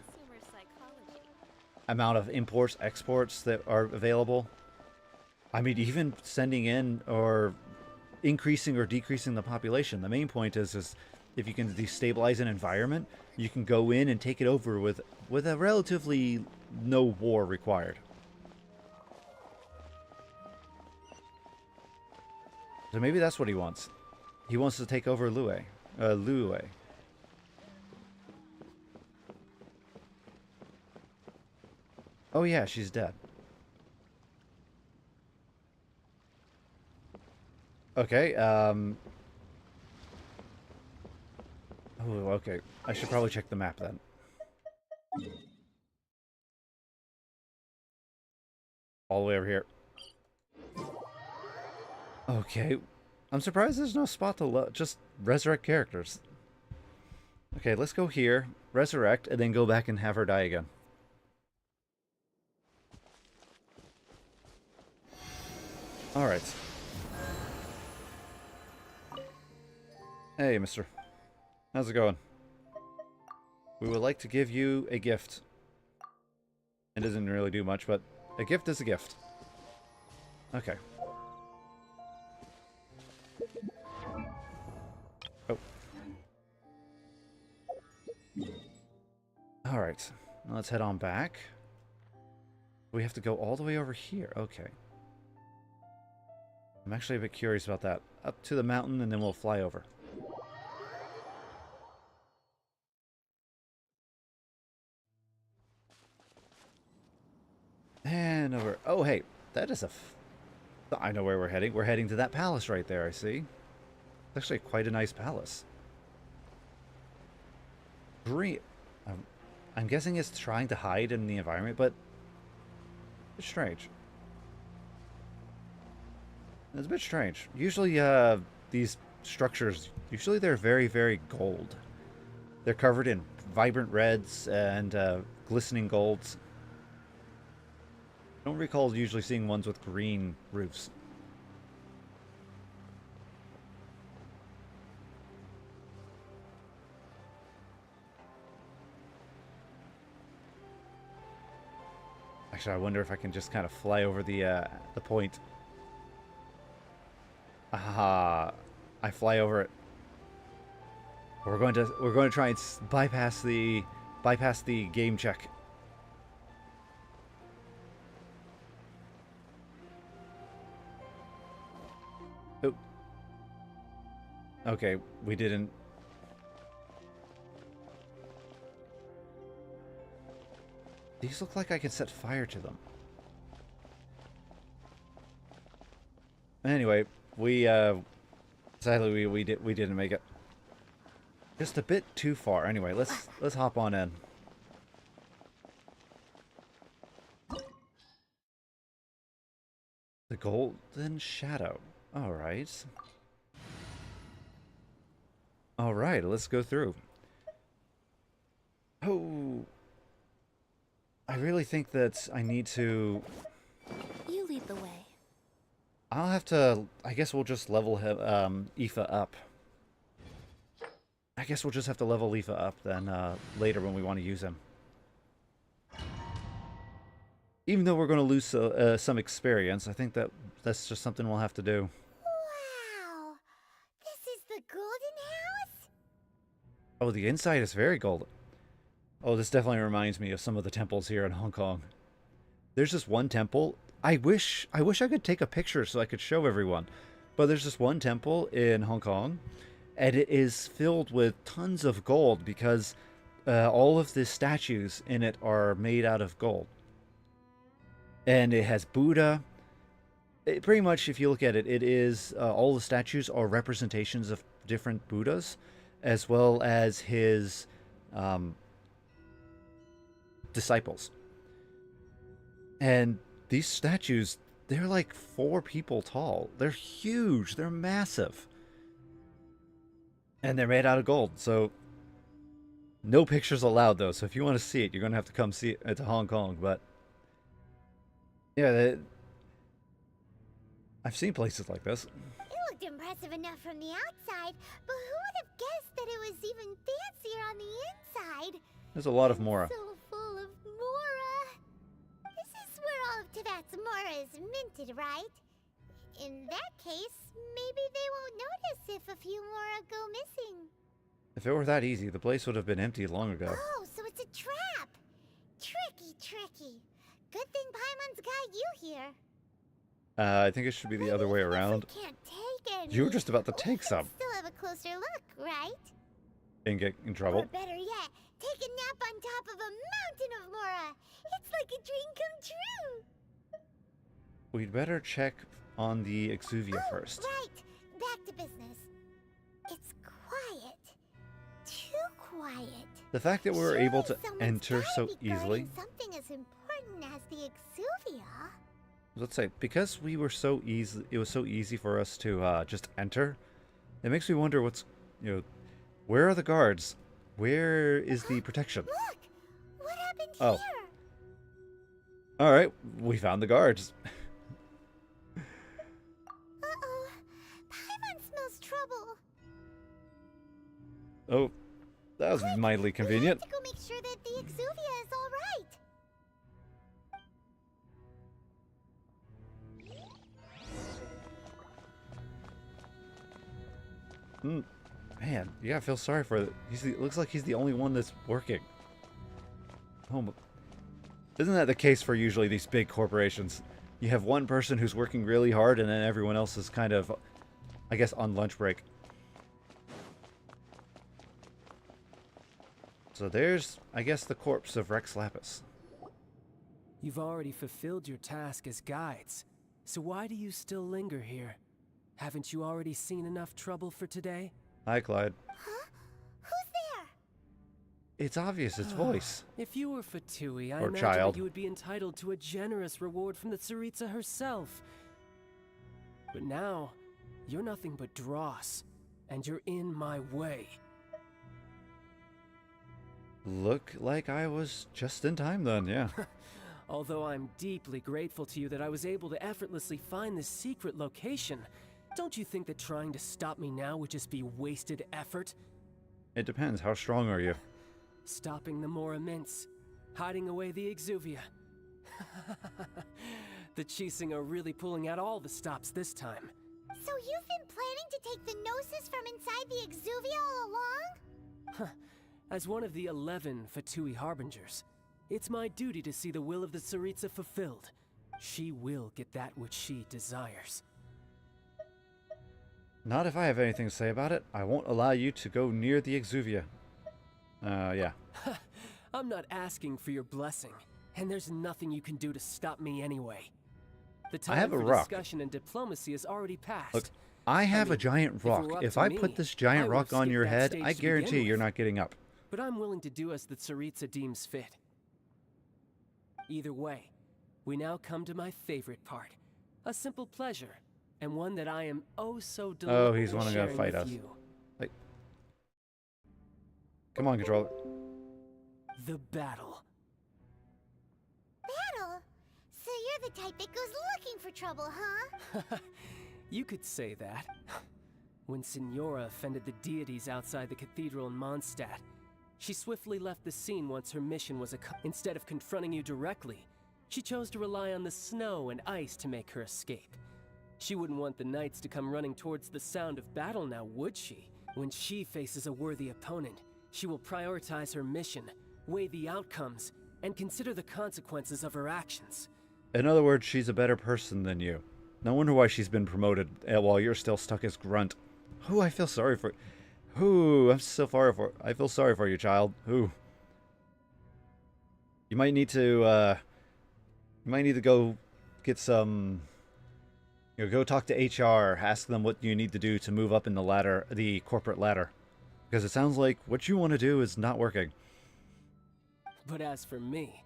amount of imports, exports that are available. I mean, even sending in or increasing or decreasing the population. The main point is if you can destabilize an environment, you can go in and take it over with a relatively no war required. So maybe that's what he wants. He wants to take over Liyue. Oh yeah, she's dead. Okay, Oh, okay. I should probably check the map then. All the way over here. Okay. I'm surprised there's no spot to just resurrect characters. Okay, let's go here, resurrect, and then go back and have her die again. Alright. Hey, mister. How's it going? We would like to give you a gift. It doesn't really do much, but a gift is a gift. Okay. Oh. Alright. Let's head on back. We have to go all the way over here. Okay. I'm actually a bit curious about that. Up to the mountain and then we'll fly over. And over. Oh, hey, that is a. I know where we're heading. We're heading to that palace right there. I see. It's actually quite a nice palace. Green. I'm guessing it's trying to hide in the environment, but it's strange. It's a bit strange. Usually, these structures, usually they're very, very gold. They're covered in vibrant reds and glistening golds. I don't recall usually seeing ones with green roofs. Actually, I wonder if I can just kind of fly over the point. Aha! I fly over it. We're going to try and bypass the game check. Oh. Okay, we didn't. These look like I can set fire to them. Anyway, sadly we didn't make it. Just a bit too far. Anyway, let's hop on in. The Golden Shadow. All right. All right, let's go through. Oh, I really think that I need to. You lead the way. I'll have to. I guess we'll just level him, Aoife up. I guess we'll just have to level Aoife up then later when we want to use him. Even though we're going to lose some experience, I think that's just something we'll have to do. Wow! This is the Golden House? Oh, the inside is very golden. Oh, this definitely reminds me of some of the temples here in Hong Kong. There's this one temple. I wish I could take a picture so I could show everyone. But there's this one temple in Hong Kong, and it is filled with tons of gold because all of the statues in it are made out of gold. And it has Buddha. Pretty much, if you look at it, it is all the statues are representations of different Buddhas, as well as his disciples. And these statues, they're like 4 people tall. They're huge. They're massive. And they're made out of gold. So no pictures allowed, though. So if you want to see it, you're going to have to come see it to Hong Kong. But yeah, I've seen places like this. It looked impressive enough from the outside, but who would have guessed that it was even fancier on the inside? There's a lot of Mora. So full of Mora. This is where all of Tibet's Mora is minted, right? In that case, maybe they won't notice if a few Mora go missing. If it were that easy, the place would have been empty long ago. Oh, so it's a trap. Tricky. Good thing Paimon's got you here. I think it should be the other way around. Can't take any. You were just about to take some. Still have a closer look, right? And get in trouble. Or better yet, take a nap on top of a mountain of Mora. It's like a dream come true. We'd better check on the Exuvia first. Right. Back to business. It's quiet. Too quiet. The fact that we were able to Surely someone's enter gotta so be easily. guarding something as important as the Exuvia. Let's say, because we were so easy, it was so easy for us to just enter. It makes me wonder what's, where are the guards? Where is the protection? Look! What happened Oh. here? All right, we found the guards. Uh-oh. Paimon smells trouble. Oh, that was mildly convenient. We have to go make sure that the Exuvia is all right. Man, yeah, I feel sorry for it. It looks like he's the only one that's working. Oh, isn't that the case for usually these big corporations? You have one person who's working really hard, and then everyone else is kind of, I guess, on lunch break. So there's, I guess, the corpse of Rex Lapis. You've already fulfilled your task as guides, so why do you still linger here? Haven't you already seen enough trouble for today? Hi, Clyde. Huh? Who's there? It's obvious, it's voice. If you were Fatui, I Or imagine child. that you would be entitled to a generous reward from the Tsaritsa herself. But now, you're nothing but dross, and you're in my way. Look like I was just in time then, yeah. Although I'm deeply grateful to you that I was able to effortlessly find this secret location, don't you think that trying to stop me now would just be wasted effort? It depends. How strong are you? Stopping the more immense, hiding away the exuvia. The Chising are really pulling out all the stops this time. So you've been planning to take the Gnosis from inside the exuvia all along? As one of the 11 Fatui Harbingers, it's my duty to see the will of the Tsaritsa fulfilled. She will get that which she desires. Not if I have anything to say about it. I won't allow you to go near the exuvia. Yeah. I'm not asking for your blessing, and there's nothing you can do to stop me anyway. The time have a for rock. discussion and diplomacy has already passed. Look, I have a mean, giant if it rock. were up If to I me, put this I giant would rock have on your skipped that head, stage I to begin guarantee you're with. not getting up. But I'm willing to do as the Tsaritsa deems fit. Either way, we now come to my favorite part. A simple pleasure, and one that I am oh so delighted Oh, he's wanting to sharing fight with us. you. Like, come on, controller. The battle. Battle? So you're the type that goes looking for trouble, huh? You could say that. When Signora offended the deities outside the cathedral in Mondstadt, she swiftly left the scene once her mission was instead of confronting you directly, she chose to rely on the snow and ice to make her escape. She wouldn't want the knights to come running towards the sound of battle now, would she? When she faces a worthy opponent, she will prioritize her mission, weigh the outcomes, and consider the consequences of her actions. In other words, she's a better person than you. No wonder why she's been promoted while you're still stuck as Grunt. Ooh, I feel sorry for... Ooh, I'm so sorry for... I feel sorry for you, child. Ooh. You might need to, go get some... You know, go talk to HR, ask them what you need to do to move up in the ladder, the corporate ladder. Because it sounds like what you want to do is not working. But as for me,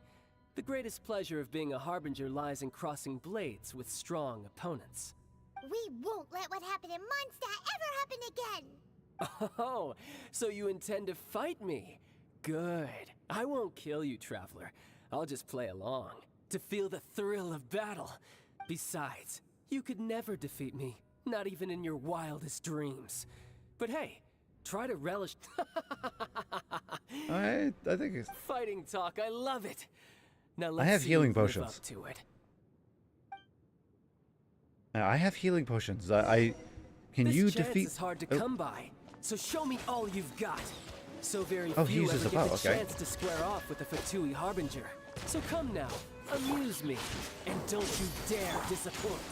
the greatest pleasure of being a Harbinger lies in crossing blades with strong opponents. We won't let what happened in Mondstadt ever happen again! Oh, so you intend to fight me? Good. I won't kill you, Traveler. I'll just play along, to feel the thrill of battle. Besides, you could never defeat me, not even in your wildest dreams. But hey, try to relish... I think it's... Fighting talk, I love it. Now let's I have see healing you live potions. up to it. I have healing potions. Can This you chance defeat... is hard to Oh. come by, so show me all you've got. So very Oh, he few uses ever a bow, get the okay. chance to square off with a Fatui Harbinger. So come now, amuse me, and don't you dare disappoint.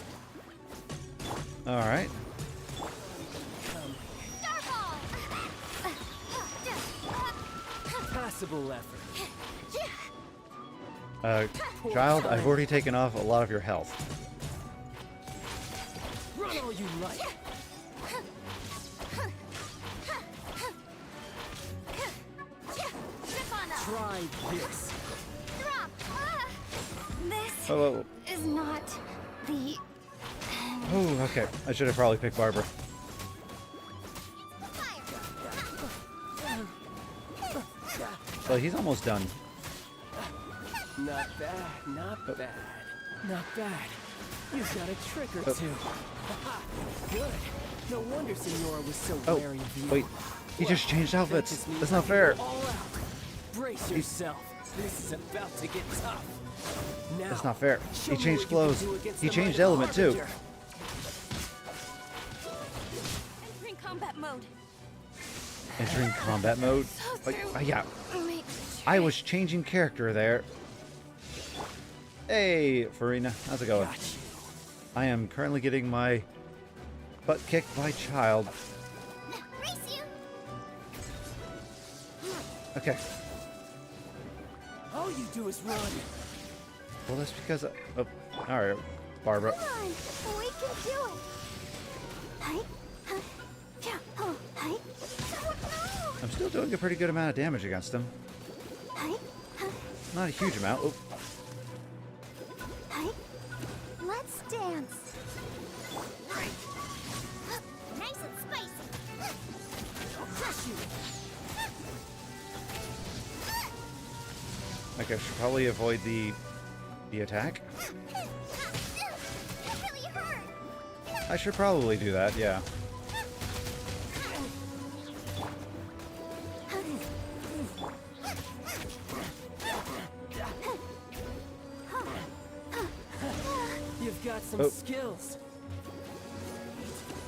Alright. Passable effort. Child, I've already taken off a lot of your health. Run all you like. Try this. This Oh, is not the... oh, okay. I should have probably picked Barbara. Well, he's almost done. Not bad, not bad, not bad. You've got a trick or two. Good. No wonder Signora was so Oh, wary of you. wait. He Well, just changed that outfits. just means That's not I fair. can go all out. Brace yourself. This is about to get tough. Now, That's not fair. show He me changed what you can clothes. do against He the changed mighty element too. Harbinger. Entering combat mode. Entering combat mode. Yeah. Make I was changing character there. Hey, Farina. How's it going? Got you. I am currently getting my butt kicked by child. Race you! Okay. All you do is run. Well, that's because... oh, alright, Barbara. Come on, we can do it. Hi. Oh, hi. Oh, no. I'm still doing a pretty good amount of damage against him. Hi. Not a huge amount. Oh, Hi. Let's dance. Nice and spicy. I'll crush you. okay, I should probably avoid the attack. That really hurt. I should probably do that, yeah. You've got some Oh. skills.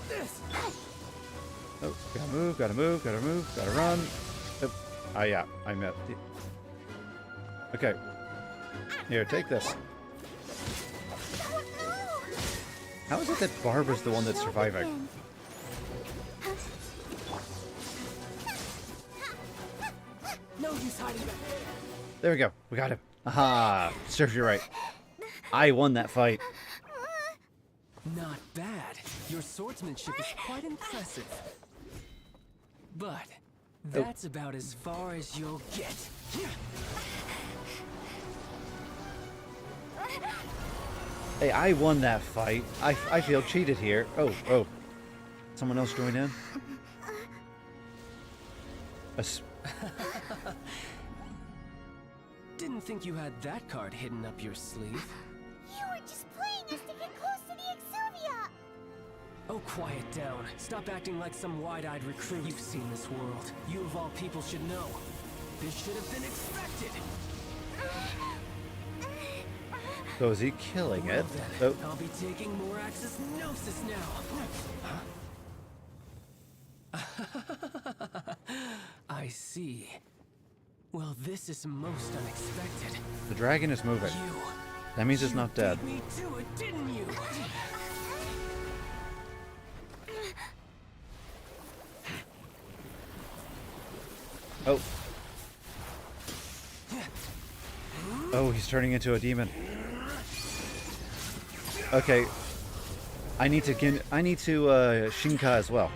This. Oh, gotta move, gotta move, gotta move, gotta run. Oh, ah, yeah, I met. Okay. Here, take this. How is it that Barbara's the one that's surviving? No use hiding back. There we go. We got him. Aha! Serves you right. I won that fight. Not bad. Your swordsmanship is quite impressive. But that's about as far as you'll get. Hey, I won that fight. I feel cheated here. Oh. Someone else join in? Didn't think you had that card hidden up your sleeve. You were just playing us to get close to the Exuvia. Oh, quiet down. Stop acting like some wide-eyed recruit. You've seen this world. You of all people should know. This should have been expected. So is he killing it? Then, Oh, I'll be taking more Axis Gnosis now. I see. Well, this is most unexpected. the dragon is moving. You. That means it's not dead. beat me to it, didn't you? Oh. Oh, he's turning into a demon. Okay. I need to Shinka as well.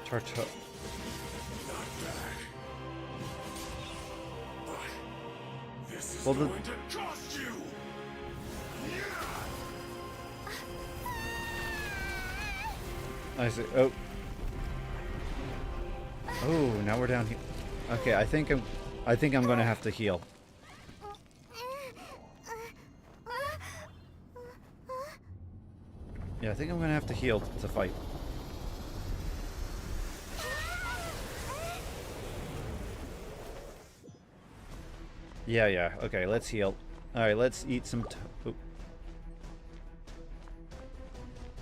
Tarto. Well, the... I see. Oh. Oh, now we're down here. Okay, I think I'm gonna have to heal. Yeah, I think I'm gonna have to heal to fight. Yeah. Okay, let's heal. Alright, let's eat some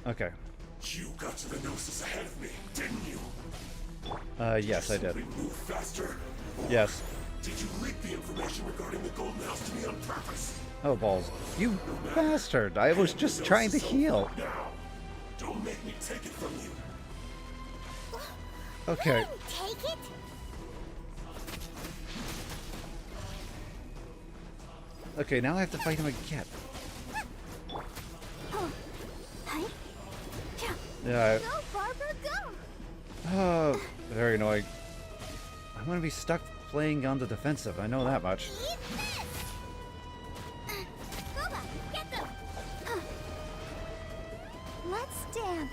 Okay. You got to the Gnosis ahead of me, didn't you? Yes, I did. Move faster? Yes. Did you leak the information regarding the Golden House to me on purpose? Oh, balls. You bastard! I was just trying to heal. Now, don't make me take it from you. Okay. Take it? Okay, now I have to fight him again. Yeah. Go, Barbara, go! Oh, very annoying. I'm gonna be stuck playing on the defensive. I know that much. Eat this! Boba, get them! Let's dance.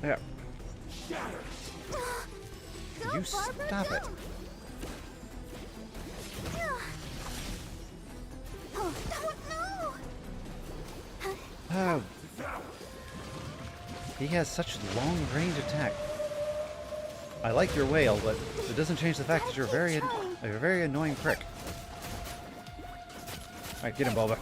Yeah. Go, You Barbara, stop go! it. Oh, no! Oh. He has such long range attack. I like your wail, but it doesn't change the fact that you're a very annoying prick. Alright, get him, Boba.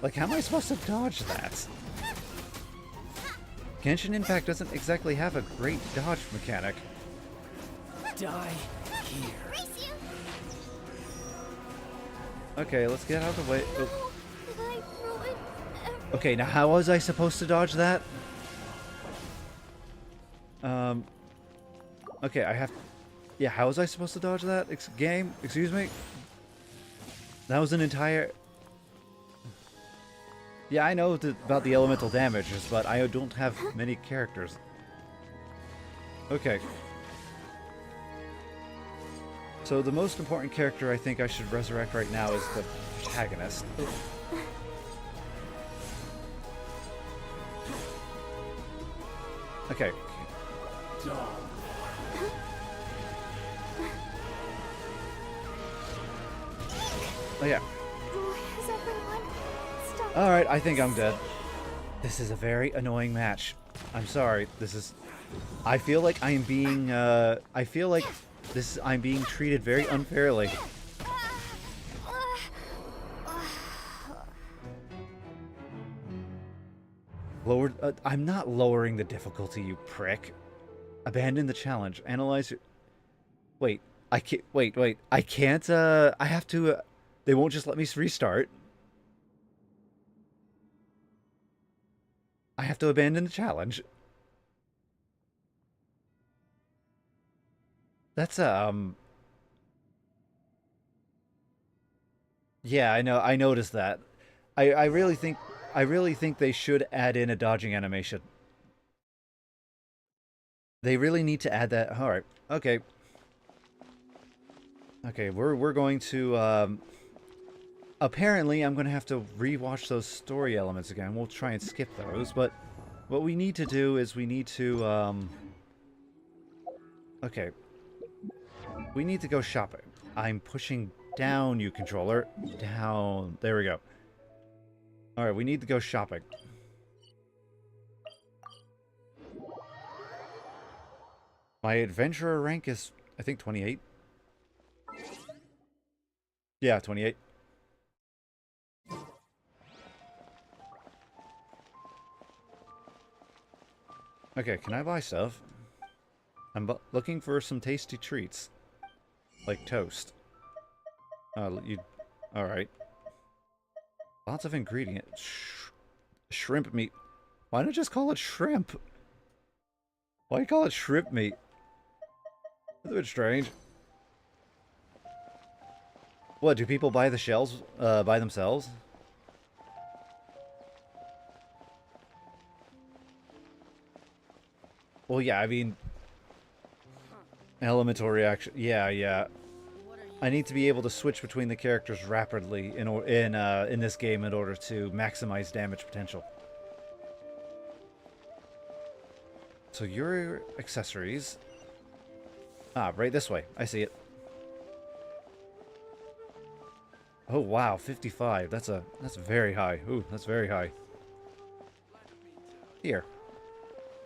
Like, how am I supposed to dodge that? Genshin Impact doesn't exactly have a great dodge mechanic. Die here. Race you! Okay, let's get out of the way. Oh. Did I ruin everything? Okay, now how was I supposed to dodge that? Okay, I have... Yeah, how was I supposed to dodge that? Game? Excuse me? That was an entire... Yeah, I know about the elemental damages, but I don't have many characters. Okay. So the most important character I think I should resurrect right now is the protagonist. Okay. Oh yeah. Has everyone stopped? Alright, I think I'm dead. This is a very annoying match. I'm sorry. This is... I feel like I am being, I feel like I'm being treated very unfairly. Lowered... I'm not lowering the difficulty, you prick. Abandon the challenge. Analyze your... Wait. I can't... Wait. I can't, I have to... They won't just let me restart. I have to abandon the challenge. That's, Yeah, I know. I noticed that. I really think they should add in a dodging animation. They really need to add that. All right. Okay. Okay, we're going to apparently I'm going to have to rewatch those story elements again. We'll try and skip those, but what we need to do is we need to okay. We need to go shopping. I'm pushing down, you controller. Down. There we go. Alright, we need to go shopping. My adventurer rank is, I think, 28. Yeah, 28. Okay, can I buy stuff? I'm looking for some tasty treats. Like toast. Alright. Lots of ingredients. Shrimp meat. Why not just call it shrimp? Why call it shrimp meat? That's a bit strange. What, do people buy the shells by themselves? Well, yeah, I mean... Elemental reaction. Yeah. I need to be able to switch between the characters rapidly in this game in order to maximize damage potential. So your accessories... Ah, right this way. I see it. Oh wow, 55. That's very high. Ooh, that's very high. Here.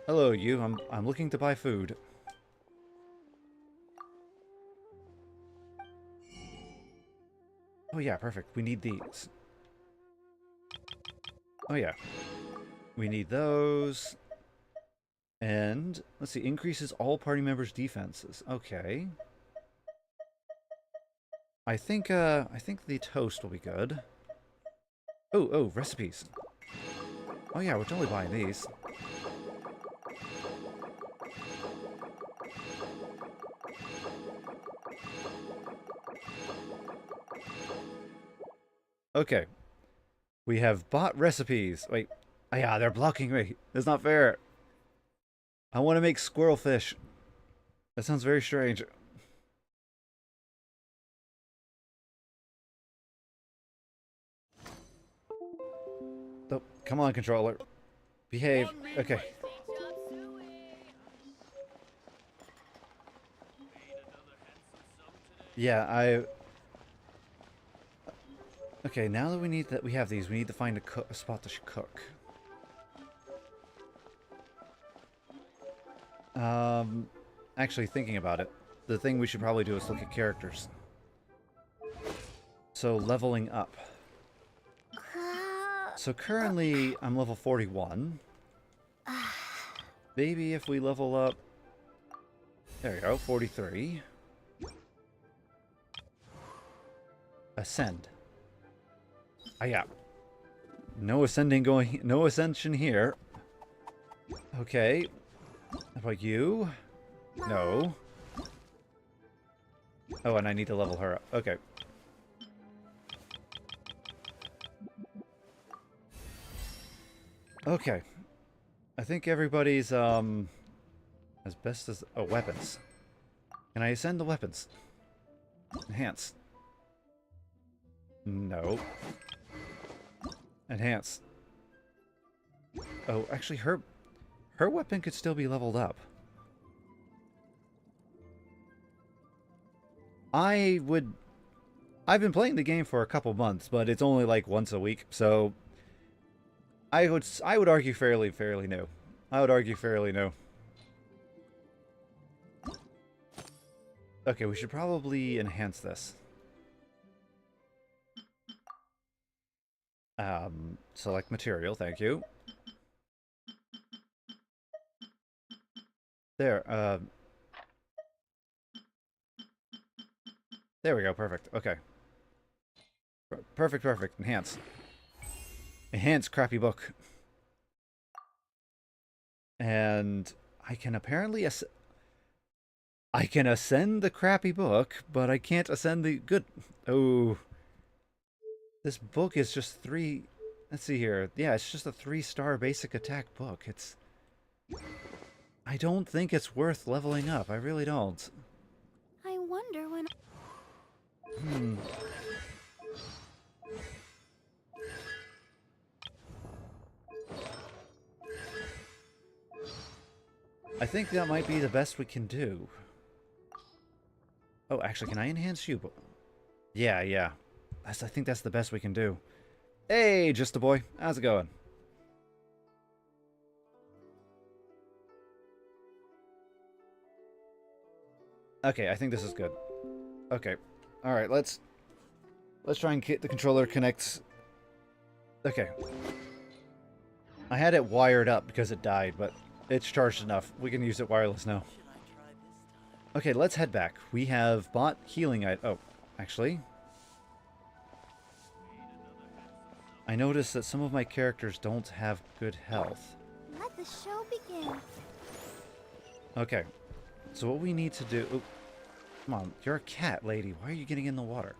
Hello, you. I'm looking to buy food. Oh yeah, perfect. We need these. Oh yeah. We need those. And let's see, increases all party members' defenses. Okay. I think the toast will be good. Oh, recipes. Oh yeah, we're totally buying these. Okay. We have bought recipes. Wait. Oh, yeah, they're blocking me. That's not fair. I want to make squirrel fish. That sounds very strange. Oh, come on, controller. Behave. Okay. Yeah, Okay, now that we have these, we need to find a spot to cook. Actually, thinking about it, the thing we should probably do is look at characters. So, leveling up. So currently, I'm level 41. Maybe if we level up... There we go, 43. Ascend. Ah, yeah. No ascending going. No ascension here. Okay. How about you? No. Oh, and I need to level her up. Okay. Okay. I think everybody's, as best as... Oh, weapons. Can I ascend the weapons? Enhance. No. Enhance. Oh, actually, her weapon could still be leveled up. I've been playing the game for a couple months, but it's only like once a week, so I would argue fairly new. I would argue fairly new. Okay, we should probably enhance this. Select material, thank you. There, there we go, perfect. Okay. Perfect, perfect. Enhance. Enhance crappy book. And I can apparently I can ascend the crappy book, but I can't ascend the good... Oh. This book is just 3... Let's see here. Yeah, it's just a 3-star basic attack book. It's... I don't think it's worth leveling up. I really don't. I wonder when... I think that might be the best we can do. Oh, actually, can I enhance you? Yeah, yeah. I think that's the best we can do. Hey, just a boy. How's it going? Okay, I think this is good. Okay. Alright, let's try and get the controller connect. Okay. I had it wired up because it died, but it's charged enough. We can use it wireless now. Okay, let's head back. We have bought healing oh, actually. I noticed that some of my characters don't have good health. Let the show begin. Okay. So what we need to do... Oh, come on, you're a cat, lady. Why are you getting in the water?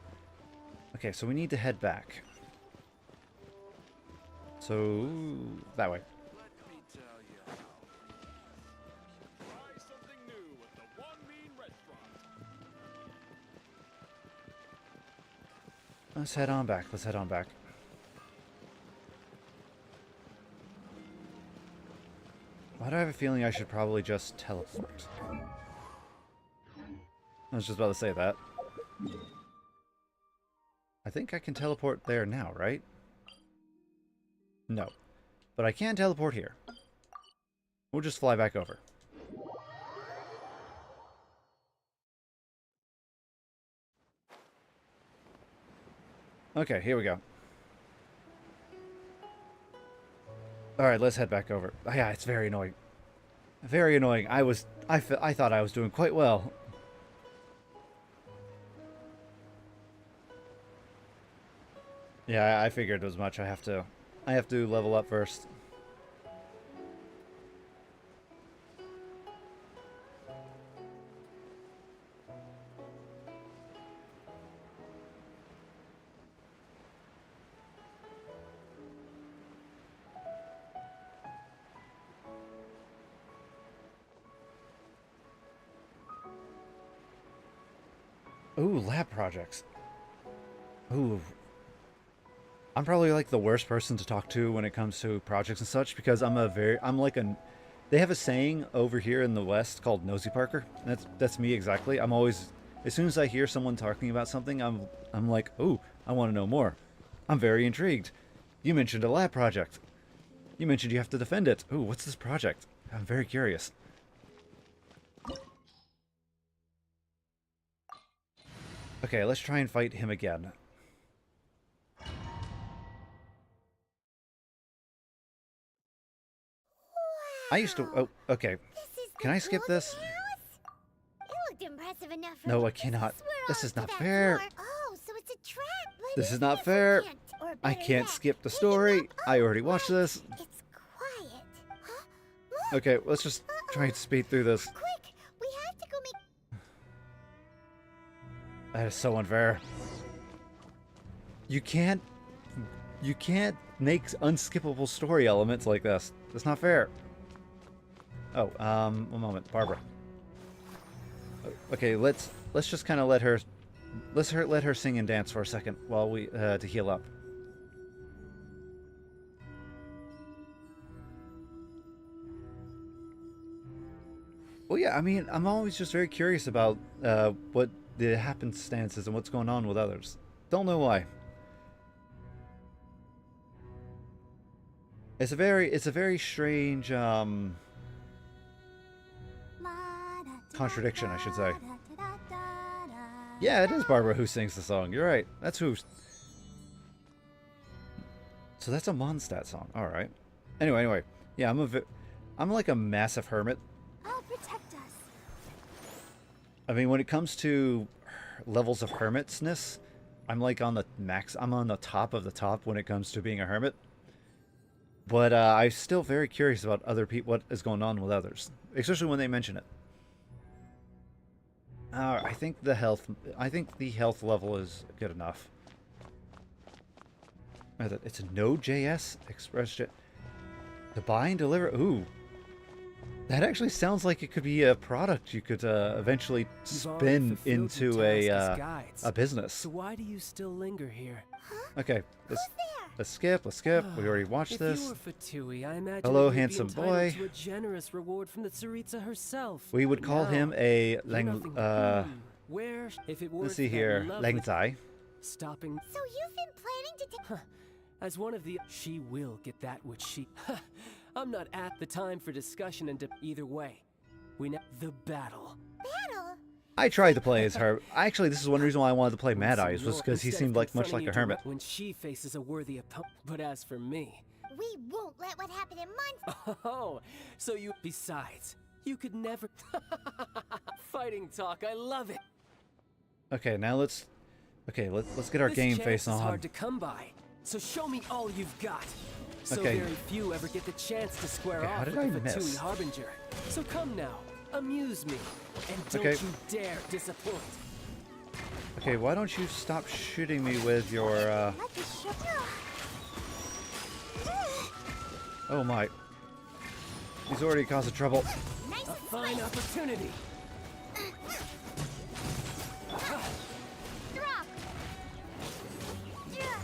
Okay, so we need to head back. So... that way. Let's head on back. Let's head on back. Why do I have a feeling I should probably just teleport? I was just about to say that. I think I can teleport there now, right? No. But I can teleport here. We'll just fly back over. Okay, here we go. Alright, let's head back over. Oh, yeah, it's very annoying. Very annoying. I thought I was doing quite well. Yeah, I figured as much. I have to level up first. Ooh, lab projects. Ooh. I'm probably like the worst person to talk to when it comes to projects and such because I'm like they have a saying over here in the West called Nosy Parker. That's me exactly. I'm always, as soon as I hear someone talking about something, I'm like, ooh, I want to know more. I'm very intrigued. You mentioned a lab project. You mentioned you have to defend it. Ooh, what's this project? I'm very curious. Okay, let's try and fight him again. I used to... Oh, okay. Can I skip this? It looked impressive enough for No, me. I cannot. This is not To that fair. floor. Oh, so it's a trap. This is not fair. I can't skip the story. I already watched this. It's quiet. Huh? Look! Okay, let's just try and speed through this. Quick! We have to go make... That is so unfair. You can't make unskippable story elements like this. That's not fair. Oh, one moment, Barbara. Okay, let's just kind of let her sing and dance for a second while we to heal up. Well, yeah, I mean, I'm always just very curious about what the happenstances and what's going on with others. Don't know why. It's a very strange contradiction, I should say. Yeah, it is Barbara who sings the song. You're right. That's who. So that's a Mondstadt song. All right. Anyway. Yeah, I'm like a massive hermit. I'll protect us. I mean, when it comes to levels of hermitsness, I'm like on the max. I'm on the top of the top when it comes to being a hermit. But I'm still very curious about other people, what is going on with others, especially when they mention it. I think the health level is good enough. It's a Node.js Express. To buy and deliver. Ooh, that actually sounds like it could be a product you could eventually spin into a business. So why do you still linger here? Okay, let's skip. We already watched this. If you were Fatui, I imagine Hello, you'd be handsome entitled boy. to a generous reward from the Tsaritsa herself. We would call him a Where, if it let's see here, Lengzai. Stopping. So you've been planning to take... As one of the... She will get that which she... I'm not at the time for discussion and either way. We know the battle. Battle? I tried to play as her. Actually, this is one reason why I wanted to play Mad Eyes, was because he seemed like much like a hermit. When she faces a worthy opponent. But as for me... We won't let what happened in Monster... Oh, so you... Besides, you could never... Fighting talk, I love it. Okay, now let's get our game face on. This hard to come by, so show me all you've got. So Okay. very few ever get the chance to square Okay, how off did with I the miss? Fatui Harbinger. So come now, amuse me, and don't Okay. you dare disappoint. Okay, why don't you stop shooting me with your Let the show... Oh my. He's already causing trouble. Nice A and fine spicy. opportunity. Drop!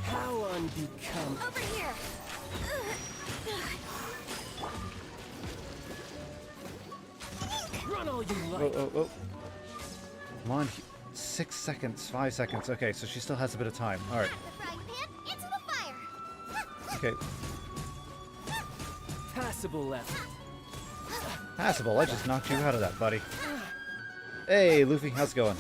How unbecoming. Over here! Run all you Oh, like. oh. Come on. 6 seconds, 5 seconds. Okay, so she still has a bit of time. All right. The frying pan into the fire! Okay. Passable left. Passable. I just knocked you out of that, buddy. Hey, Luffy. How's it going?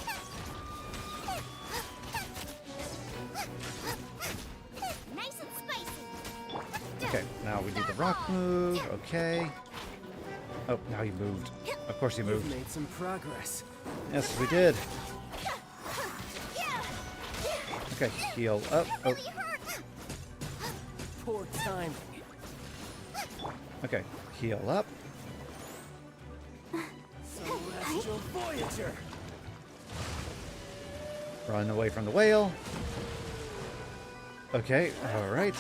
Nice and spicy! Okay, now we do the rock move. Okay. Oh, now he moved. Of course he You've moved. made some progress. Yes, we did. Okay, heal up. Oh, Really hurt! Poor timing. okay, heal up. Celestial Voyager. Run away from the whale. Okay, all right.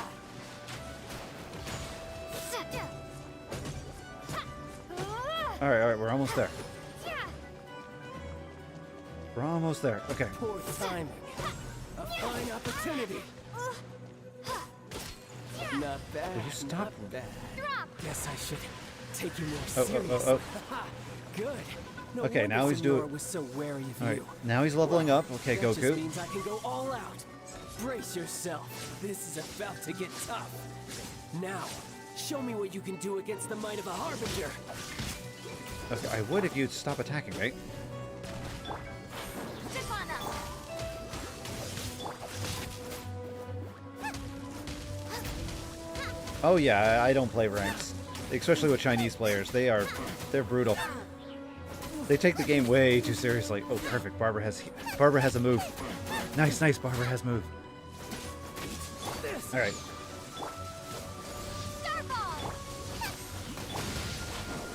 All right, we're almost there. We're almost there. Okay. Poor timing. A fine opportunity. Not bad. Will you stop? Not bad. Drop! Guess I should take you more Oh, seriously. oh. Good. No Okay, wonder now he's Senora doing- was so wary of All right, you. now he's leveling up. Okay, That Goku. just means I can go all out. Brace yourself. This is about to get tough. Now, show me what you can do against the might of a Harbinger. Okay, I would if you'd stop attacking me. Zip on up! Oh yeah, I don't play ranks, especially with Chinese players. They're brutal. They take the game way too seriously. Oh, perfect. Barbara has a move. Nice. Barbara has move. All right. Starball!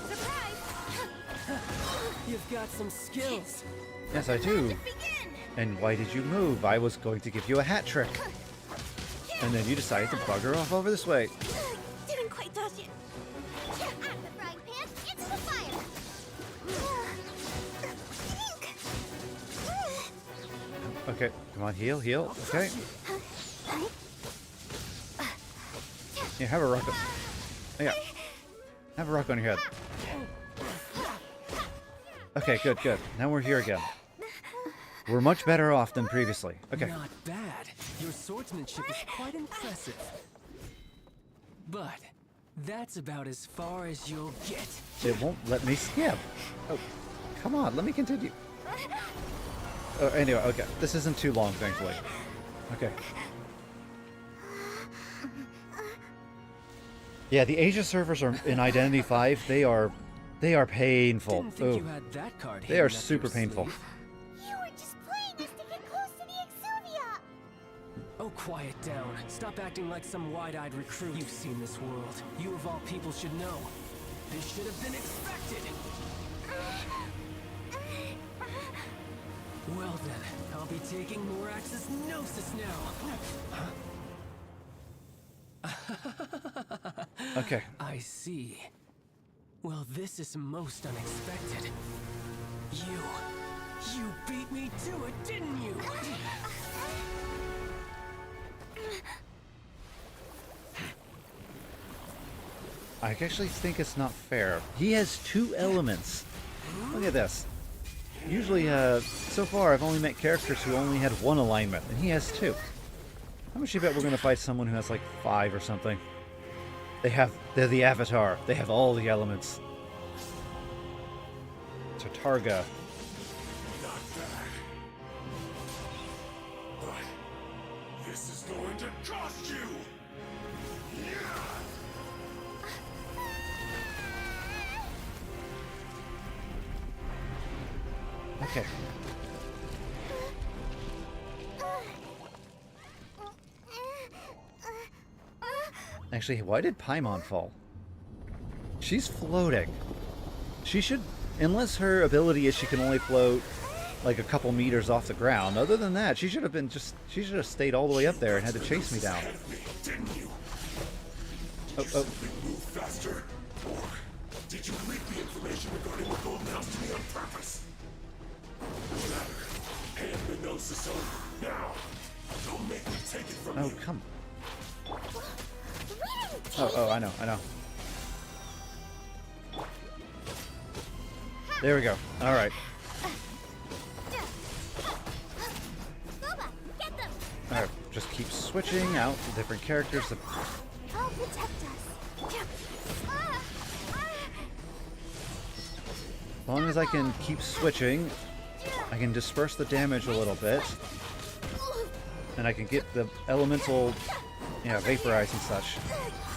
Surprise! You've got some skills. Yes, I do. Begin! And why did you move? I was going to give you a hat trick. And then you decided to bugger off over this way. Didn't quite dodge it. Out of the frying pan, into the fire. Okay, come on, heal, heal. Okay. Yeah, have a rocket. Yeah. Have a rock on your head. Okay, good, good. Now we're here again. We're much better off than previously. Okay. Not bad. Your swordsmanship is quite impressive. But that's about as far as you'll get. It won't let me skip. Oh, come on, let me continue. Anyway, okay. This isn't too long, thankfully. Okay. Yeah, the Asia servers are in Identity 5. They are painful. Didn't think you had that card They are hidden up super your painful. sleeve. You were just playing us to get close to the Exuvia. Oh, quiet down. Stop acting like some wide-eyed recruit. You've seen this world. You of all people should know. This should have been expected. Well then, I'll be taking Morax's Gnosis now. Okay. I see. Well, this is most unexpected. You beat me to it, didn't you? I actually think it's not fair. He has 2 elements. Look at this. Usually, so far I've only met characters who only had 1 alignment, and he has 2. How much you bet we're gonna fight someone who has like 5 or something? They're the Avatar. They have all the elements. Tartarga. Not bad. But this is going to cost you! Okay. Actually, why did Paimon fall? She's floating. She should, unless her ability is she can only float like a couple meters off the ground. Other than that, she should have stayed all the way up there and had to chase me down. Didn't you? Oh, oh. Move faster, or did you leak the information regarding the golden house to me on purpose? Hand the gnosis over now. Don't make me take it from Oh, you. come. Oh, I know. There we go. All right. Get them. All right. Just keep switching out the different characters. I'll protect us. As long as I can keep switching, I can disperse the damage a little bit, and I can get the elemental, vaporize and such.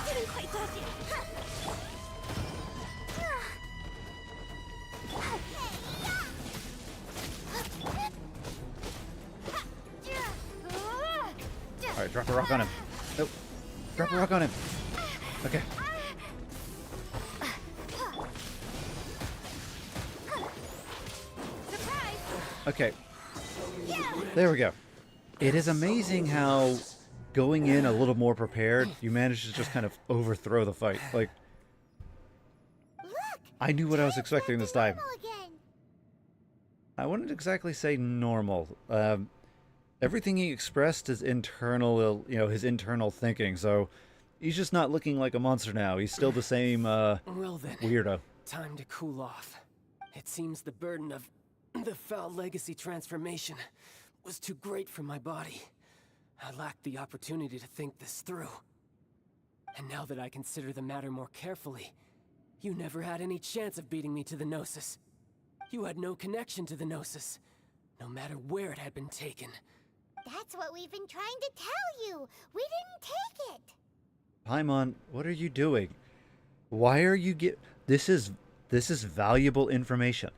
Didn't quite dodge it. All right, drop a rock on him. Nope. Drop a rock on him. Okay. Okay. There we go. It is amazing how going in a little more prepared, you manage to just kind of overthrow the fight. Like, I knew what I was expecting this time. I wouldn't exactly say normal. Everything he expressed is internal, his internal thinking. So he's just not looking like a monster now. He's still the same Well then, weirdo. time to cool off. It seems the burden of the foul legacy transformation was too great for my body. I lacked the opportunity to think this through. And now that I consider the matter more carefully, you never had any chance of beating me to the Gnosis. You had no connection to the Gnosis, no matter where it had been taken. That's what we've been trying to tell you. We didn't take it. Paimon, what are you doing? Why are you This is valuable information.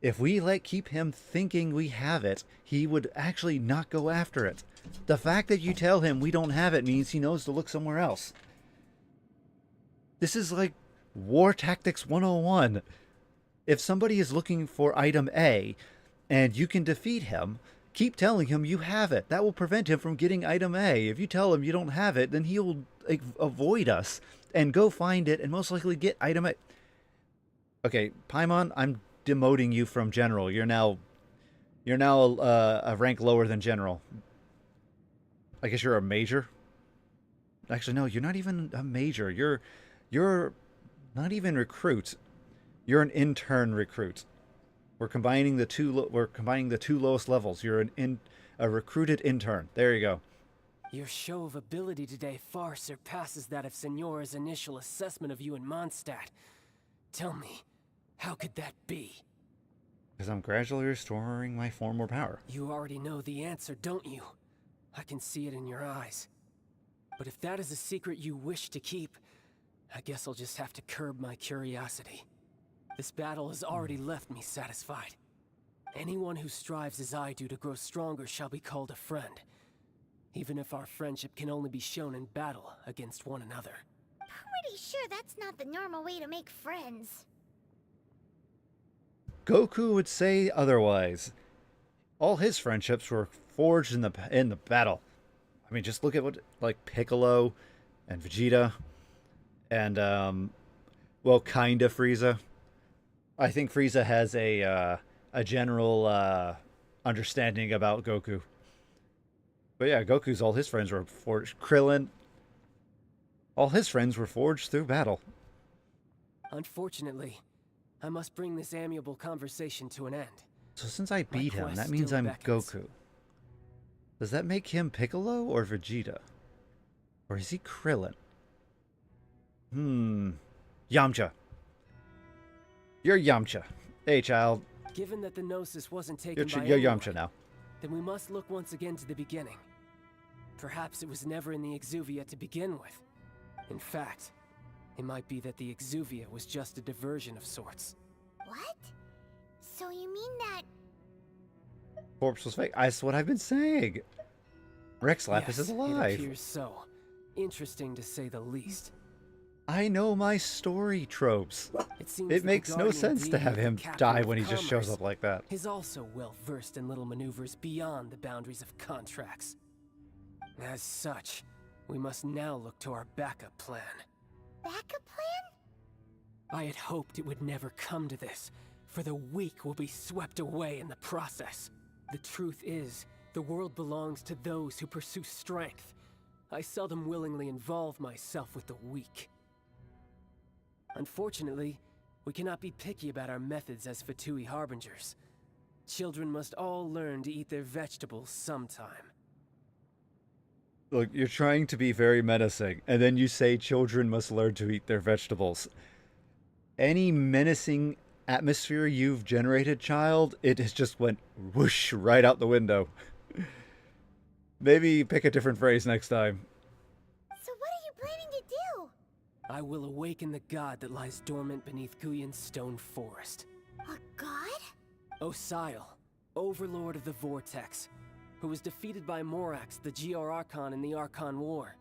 If we keep him thinking we have it, he would actually not go after it. The fact that you tell him we don't have it means he knows to look somewhere else. This is like War Tactics 101. If somebody is looking for item A and you can defeat him, keep telling him you have it. That will prevent him from getting item A. If you tell him you don't have it, then he'll avoid us and go find it and most likely get item A. Okay, Paimon, I'm demoting you from general. You're now a rank lower than general. I guess you're a major. Actually, no, you're not even a major. You're not even recruit. You're an intern recruit. We're combining the two lowest levels. You're a recruited intern. There you go. Your show of ability today far surpasses that of Signora's initial assessment of you in Mondstadt. Tell me, how could that be? Because I'm gradually restoring my former power. You already know the answer, don't you? I can see it in your eyes. But if that is a secret you wish to keep, I guess I'll just have to curb my curiosity. This battle has already left me satisfied. Anyone who strives as I do to grow stronger shall be called a friend, even if our friendship can only be shown in battle against one another. Pretty sure that's not the normal way to make friends. Goku would say otherwise. All his friendships were forged in the battle. I mean, just look at what Piccolo and Vegeta and kinda Frieza. I think Frieza has a general understanding about Goku. But yeah, Goku's all his friends were forged. Krillin, all his friends were forged through battle. Unfortunately, I must bring this amiable conversation to an end. So since I beat him, that means I'm Goku. Does that make him Piccolo or Vegeta? Or is he Krillin? Yamcha. You're Yamcha. Hey, child. Given that the Gnosis wasn't taken by You're anyone, Yamcha now. then we must look once again to the beginning. Perhaps it was never in the Exuvia to begin with. In fact, it might be that the Exuvia was just a diversion of sorts. What? So you mean that... Corpse was fake. That's what I've been saying. Rex Lapis Yes, is alive. It appears so. Interesting to say the least. I know my story tropes. It It makes no sense to have him die when he just shows up like that. Is also well versed in little maneuvers beyond the boundaries of contracts. As such, we must now look to our backup plan. Backup plan? I had hoped it would never come to this, for the weak will be swept away in the process. The truth is, the world belongs to those who pursue strength. I seldom willingly involve myself with the weak. Unfortunately, we cannot be picky about our methods as Fatui Harbingers. Children must all learn to eat their vegetables sometime. Look, you're trying to be very menacing, and then you say children must learn to eat their vegetables. Any menacing atmosphere you've generated, child, it has just went whoosh right out the window. Maybe pick a different phrase next time. So what are you planning to do? I will awaken the god that lies dormant beneath Guyon's stone forest. A god? Osial, overlord of the Vortex, who was defeated by Morax, the Geo-Archon in the Archon War,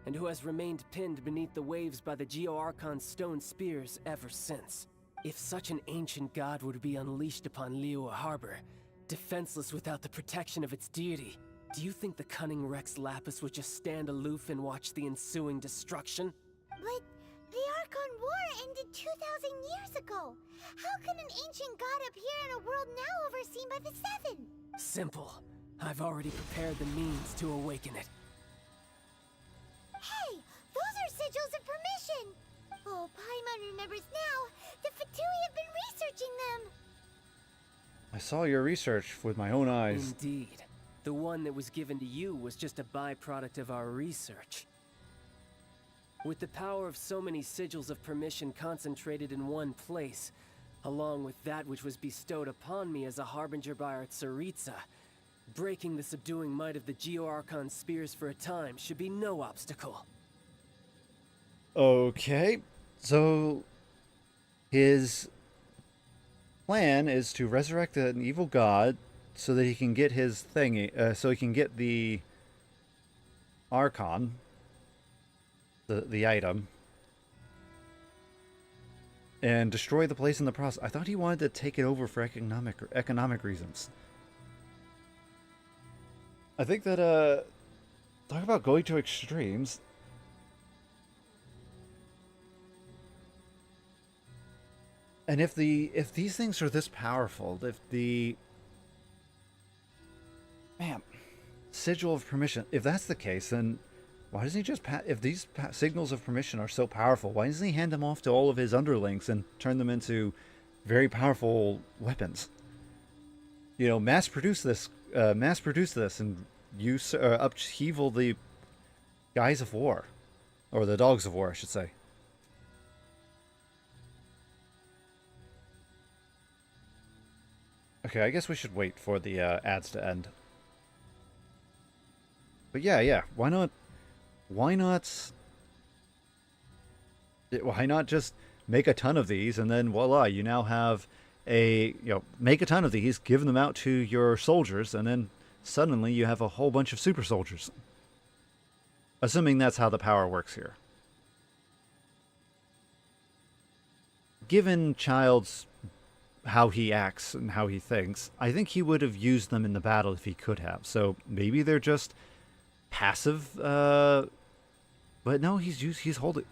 and who has remained pinned beneath the waves by the Geo-Archon's stone spears ever since. If such an ancient god were to be unleashed upon Liyue Harbor, defenseless without the protection of its deity, do you think the cunning Rex Lapis would just stand aloof and watch the ensuing destruction? But the Archon War ended 2,000 years ago. How can an ancient god appear in a world now overseen by the Seven? Simple. I've already prepared the means to awaken it. Hey, those are sigils of permission. Oh, Paimon remembers now. The Fatui have been researching them. I saw your research with my own eyes. Indeed. The one that was given to you was just a byproduct of our research. With the power of so many sigils of permission concentrated in one place, along with that which was bestowed upon me as a harbinger by our Tsaritsa, breaking the subduing might of the Geo-Archon spears for a time should be no obstacle. Okay, so his plan is to resurrect an evil god so that he can get his thing, so he can get the Archon, the item, and destroy the place in the process. I thought he wanted to take it over for economic reasons. I think that, talk about going to extremes. And if these things are this powerful, if the sigil of permission, if that's the case, then why doesn't he just if these signals of permission are so powerful, why doesn't he hand them off to all of his underlings and turn them into very powerful weapons? You know, mass produce this and use upheaval the guys of war, or the dogs of war, I should say. Okay, I guess we should wait for the ads to end. But yeah, why not just make a ton of these, and then voila, you now have make a ton of these, give them out to your soldiers, and then suddenly you have a whole bunch of super soldiers. Assuming that's how the power works here. Given Child's how he acts and how he thinks, I think he would have used them in the battle if he could have. So maybe they're just passive, but no, he's holding.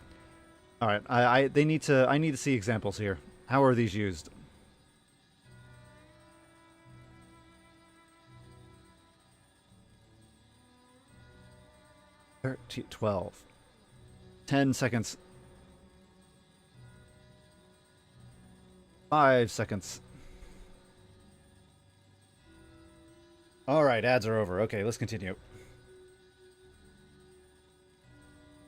All right, I need to see examples here. How are these used? 12. 10 seconds. 5 seconds. All right, ads are over. Okay, let's continue.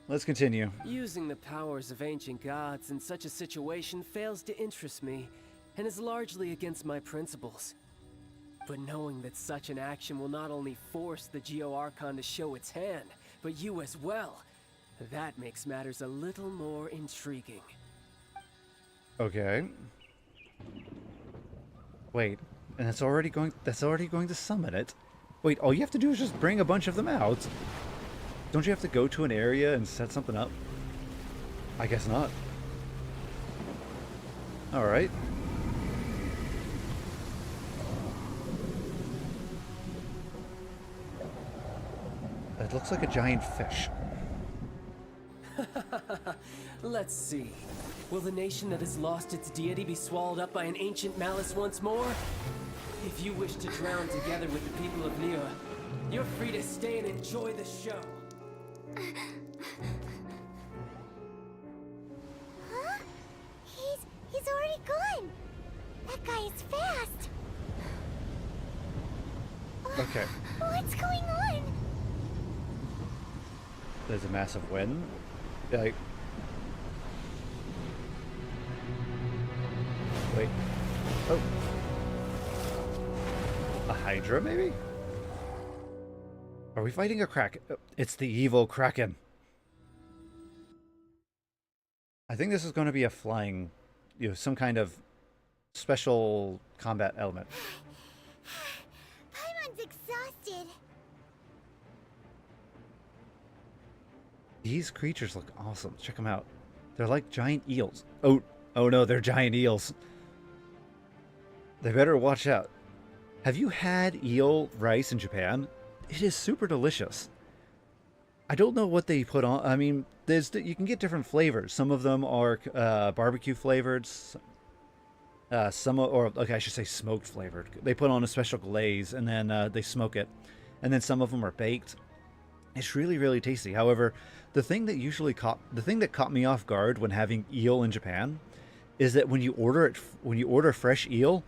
Let's continue. Using the powers of ancient gods in such a situation fails to interest me, and is largely against my principles. But knowing that such an action will not only force the Geo Archon to show its hand, but you as well, that makes matters a little more intriguing. Okay. Wait, and that's already going to summon it. Wait, all you have to do is just bring a bunch of them out. Don't you have to go to an area and set something up? I guess not. All right. It looks like a giant fish. Let's see. Will the nation that has lost its deity be swallowed up by an ancient malice once more? If you wish to drown together with the people of Neo, you're free to stay and enjoy the show. Huh? He's already gone. That guy is fast. Okay. What's going on? There's a massive wind. Like, wait. Oh. A Hydra, maybe? Are we fighting a Kraken? It's the evil Kraken. I think this is going to be a flying, some kind of special combat element. Paimon's exhausted. These creatures look awesome. Check them out. They're like giant eels. Oh no, they're giant eels. They better watch out. Have you had eel rice in Japan? It is super delicious. I don't know what they put on. I mean, you can get different flavors. Some of them are barbecue flavored. I should say smoked flavored. They put on a special glaze and then they smoke it. And then some of them are baked. It's really, really tasty. However, the thing that caught me off guard when having eel in Japan is that when you order fresh eel,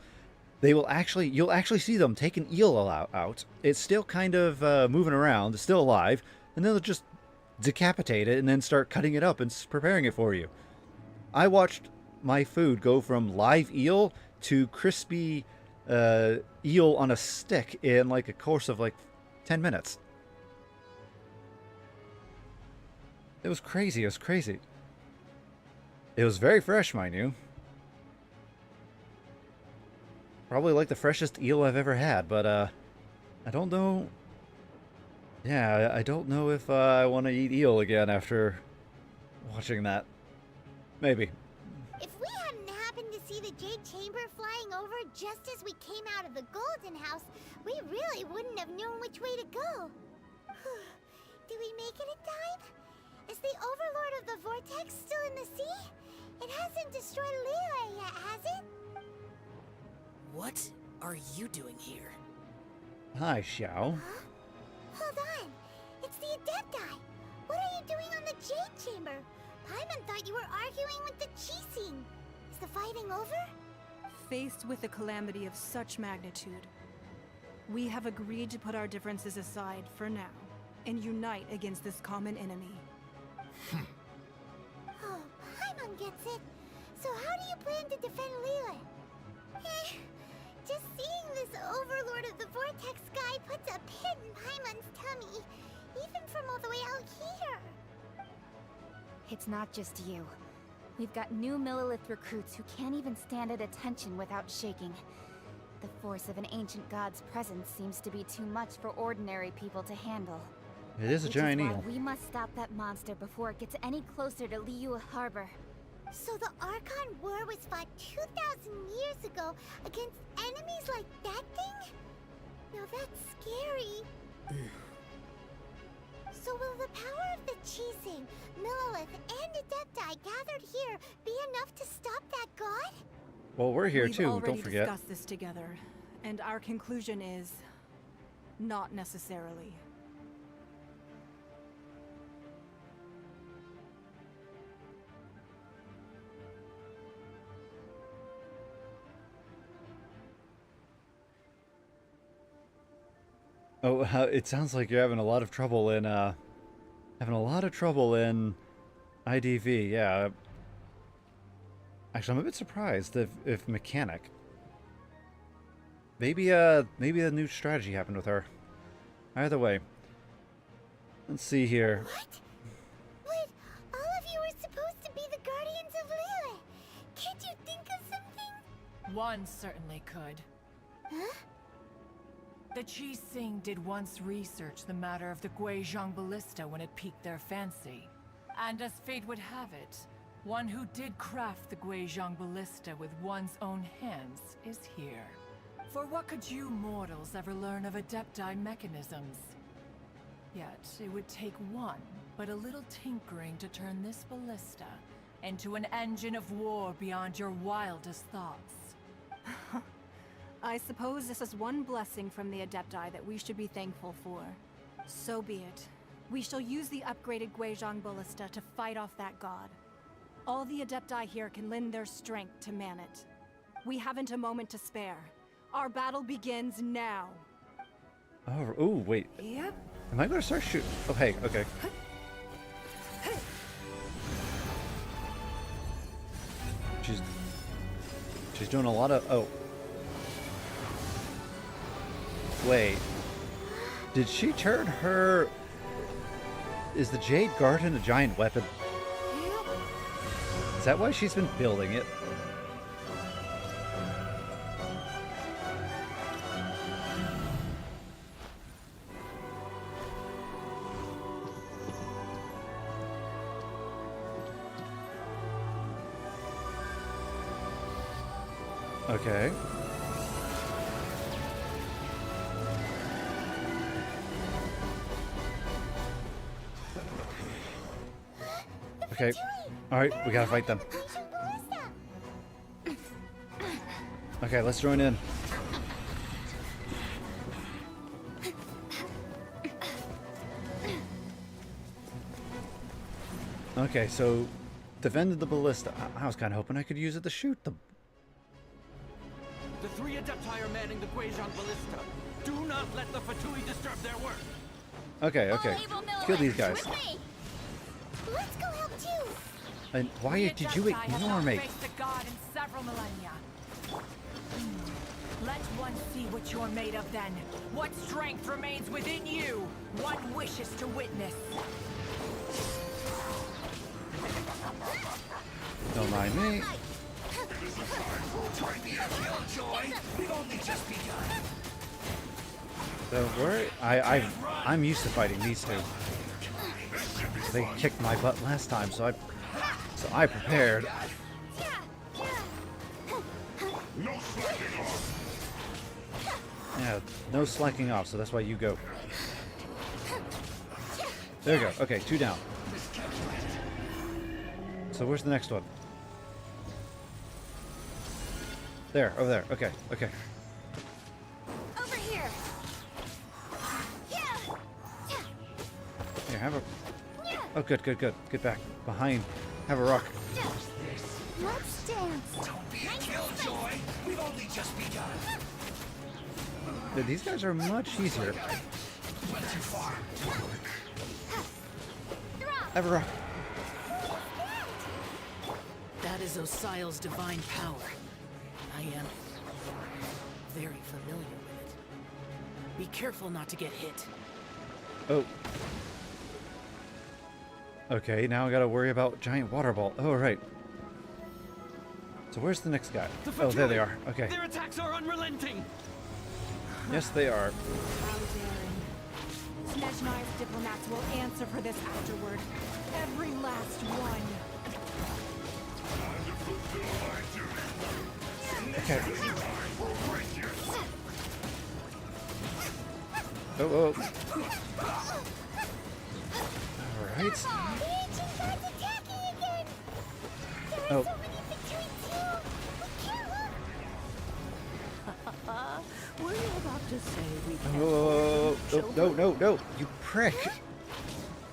you'll actually see them take an eel out. It's still kind of moving around. It's still alive, and then they'll just decapitate it and then start cutting it up and preparing it for you. I watched my food go from live eel to crispy eel on a stick in like a course of like 10 minutes. It was crazy. It was crazy. It was very fresh, mind you. Probably like the freshest eel I've ever had, but I don't know. Yeah, I don't know if I want to eat eel again after watching that. Maybe. If we hadn't happened to see the Jade Chamber flying over just as we came out of the Golden House, we really wouldn't have known which way to go. Did we make it in time? Is the Overlord of the Vortex still in the sea? It hasn't destroyed Liyue yet, has it? What are you doing here? Hi, Xiao. Huh? Hold on. It's the Adepti. What are you doing on the Jade Chamber? Paimon thought you were arguing with the Qixing. Is the fighting over? Faced with a calamity of such magnitude, we have agreed to put our differences aside for now and unite against this common enemy. Oh, Paimon gets it. So how do you plan to defend Liyue? Just seeing this Overlord of the Vortex guy puts a pit in Paimon's tummy, even from all the way out here. It's not just you. We've got new Millilith recruits who can't even stand at attention without shaking. The force of an ancient god's presence seems to be too much for ordinary people to handle. It is a giant Which is eel. why we must stop that monster before it gets any closer to Liyue Harbor. So the Archon War was fought 2,000 years ago against enemies like that thing? Now that's scary. So will the power of the Qixing, Millilith, and Adepti gathered here be enough to stop that god? Well, we're here We've too, already don't forget. discussed this together, and our conclusion is not necessarily. Oh, it sounds like you're having a lot of trouble in IDV. Yeah. Actually, I'm a bit surprised if mechanic. Maybe a new strategy happened with her. Either way, let's see here. What? But all of you were supposed to be the guardians of Liyue. Can't you think of something? One certainly could. Huh? The Qixing did once research the matter of the Guizhong Ballista when it piqued their fancy. And as fate would have it, one who did craft the Guizhong Ballista with one's own hands is here. For what could you mortals ever learn of Adepti mechanisms? Yet, it would take one, but a little tinkering to turn this ballista into an engine of war beyond your wildest thoughts. I suppose this is one blessing from the Adepti that we should be thankful for. So be it. We shall use the upgraded Guizhong Ballista to fight off that god. All the Adepti here can lend their strength to man it. We haven't a moment to spare. Our battle begins now. Oh, ooh, wait. Yep. Am I going to start shooting? Oh, hey, okay. She's doing a lot of... Oh. Wait. Did she turn her... Is the Jade Garden a giant weapon? Is that why she's been building it? Okay. Okay. Alright, we gotta fight them. Okay, let's join in. Okay, so defended the ballista. I was kind of hoping I could use it to shoot them. The three Adepti are manning the Guizhong Ballista. Do not let the Fatui disturb their work. Okay, okay. Kill these guys. Let's go help too. And why did you ignore me? The god in several millennia. Let one see what you're made of then. What strength remains within you. One wishes to witness. Don't mind me. So I'm used to fighting these two. They kicked my butt last time, so I prepared. Yeah, no slacking off, so that's why you go. There you go. Okay, 2 down. So where's the next one? There, over there. Okay, okay. Over here. Here, have a... Oh, good, good, good. Get back. Behind. Have a rock. Let's dance. Don't be a killjoy. We've only just begun. Dude, these guys are much easier. Went too far. Have a rock. That is Osial's divine power. I am very familiar with it. Be careful not to get hit. Oh. Okay, now I gotta worry about giant water ball. Oh, right. So where's the next guy? Oh, there they are. Okay. Their attacks are unrelenting. Yes, they are. How daring. Snezhnai's diplomats will answer for this afterward. Every last one. Okay. Oh, oh. Alright. The ancient god's attacking again. There are Oh. so many between two. We can't look. Were you about to say we can't Oh, hold no, no, no, you prick.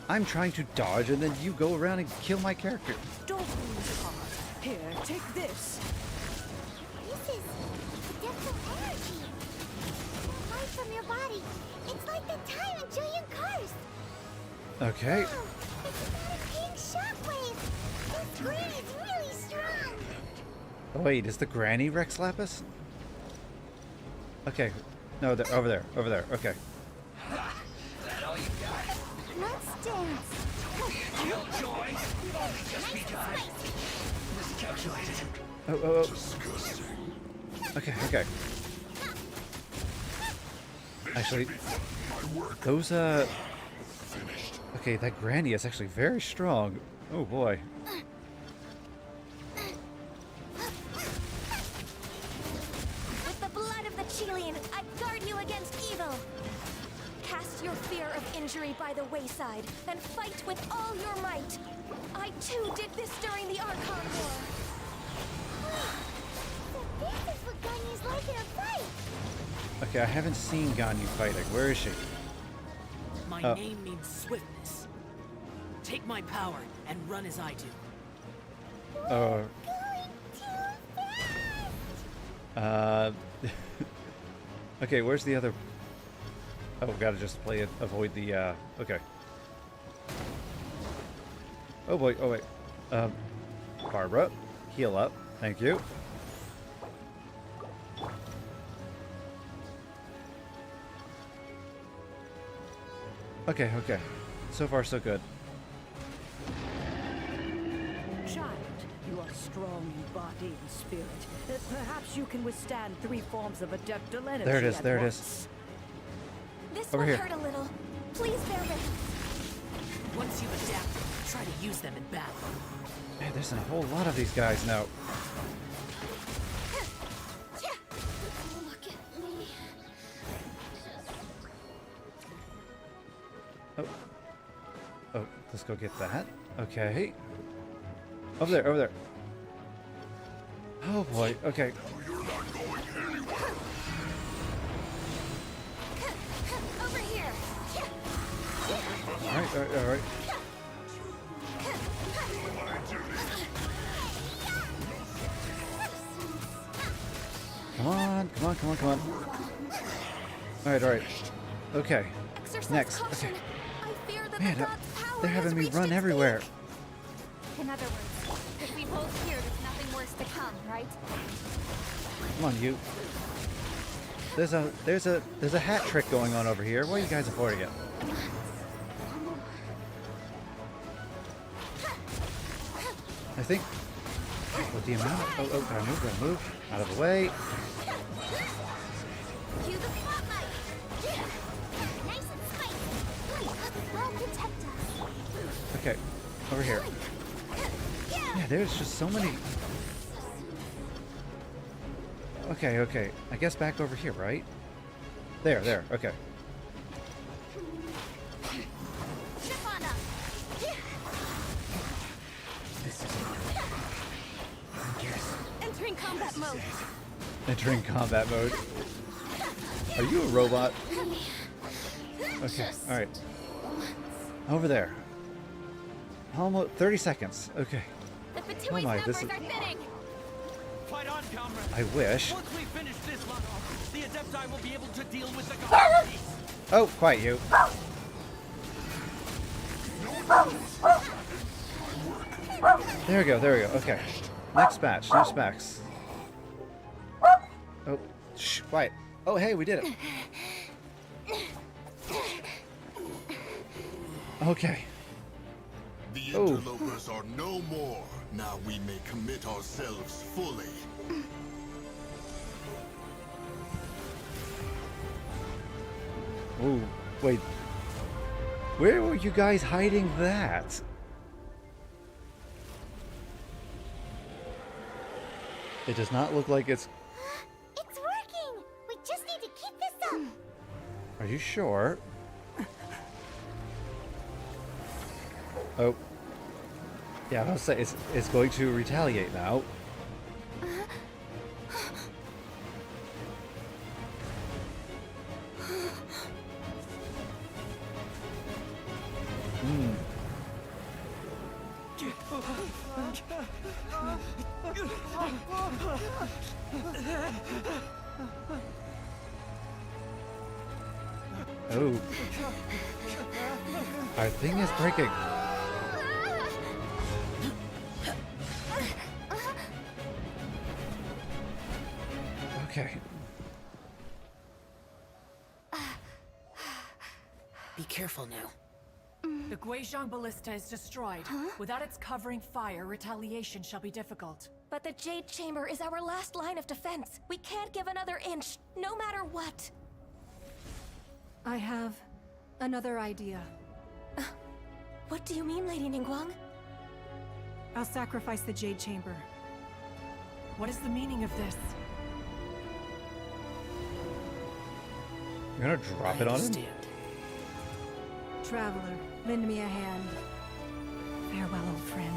I'm trying to dodge and then you go around and kill my character. Don't lose heart. Here, take this. This is the depth of energy. The light from your body. It's like the time in Julian Cars. Okay. Wow, it's about a pink shockwave. This green is really strong. Oh, wait, is the granny Rex Lapis? Okay. No, they're over there. Over there. Okay. Let's dance. Killjoy. We've only just begun. Miscalculated. Oh, oh, oh. Disgusting. Okay, okay. Actually, those, okay, that granny is actually very strong. Oh, boy. With the blood of the Chilean, I guard you against evil. Cast your fear of injury by the wayside and fight with all your might. I too did this during the Archon War. So this is what Ganyu's like in a fight. Okay, I haven't seen Ganyu fighting. Where is she? My Oh. name means swiftness. Take my power and run as I do. Oh. Going too fast. Okay, where's the other... Oh, gotta just play it, avoid the, okay. Oh boy, oh wait. Barbara, heal up. Thank you. Okay, okay. So far, so good. Child, you are strong in body and spirit. Perhaps you can withstand 3 forms of adeptal energy. There it is, at there it once. is. This Over will here. hurt a little. Please bear with us. Once you've adapted, try to use them in battle. Man, there's a whole lot of these guys now. Look at me. Oh. Oh, let's go get that. Okay. Over there, over there. Oh boy, okay. You're not going anywhere. Over here. Alright, alright, alright. Come on, come on, come on, come on. Alright, alright. Okay. Exercise Next. caution. Okay. I fear that Man, the god's power they're having has me reached run its everywhere. In other words, if we hold here, there's nothing worse to come, right? Come on, you. There's a hat trick going on over here. Why are you guys avoiding it? I think with the amount. Oh, gotta move, out of the way. Okay, over here. Yeah, there's just so many... Okay, okay. I guess back over here, right? There, okay. Entering combat mode. Entering combat mode. Are you a robot? Okay, alright. Over there. Almost 30 seconds. Okay. The Fatui Oh my, snappers this is... are thinning. Fight on, comrades. I wish. Once we finish this run off, the Adepti will be able to deal with the guards. Oh, quiet you. There we go, okay. Next batch. Oh, shh, quiet. Oh, hey, we did it. Okay. The interlopers are no more. Now we may commit ourselves fully. Ooh, wait. Where were you guys hiding that? It does not look like it's... It's working! We just need to keep this up! Are you sure? Oh. Yeah, I was saying, it's going to retaliate now. Oh. Our thing is breaking. Okay. Be careful now. The Guizhong Ballista is destroyed. Without its covering fire, retaliation shall be difficult. But the Jade Chamber is our last line of defense. We can't give another inch, no matter what. I have another idea. What do you mean, Lady Ningguang? I'll sacrifice the Jade Chamber. What is the meaning of this? You're gonna drop it on him? Traveler, lend me a hand. Farewell, old friend.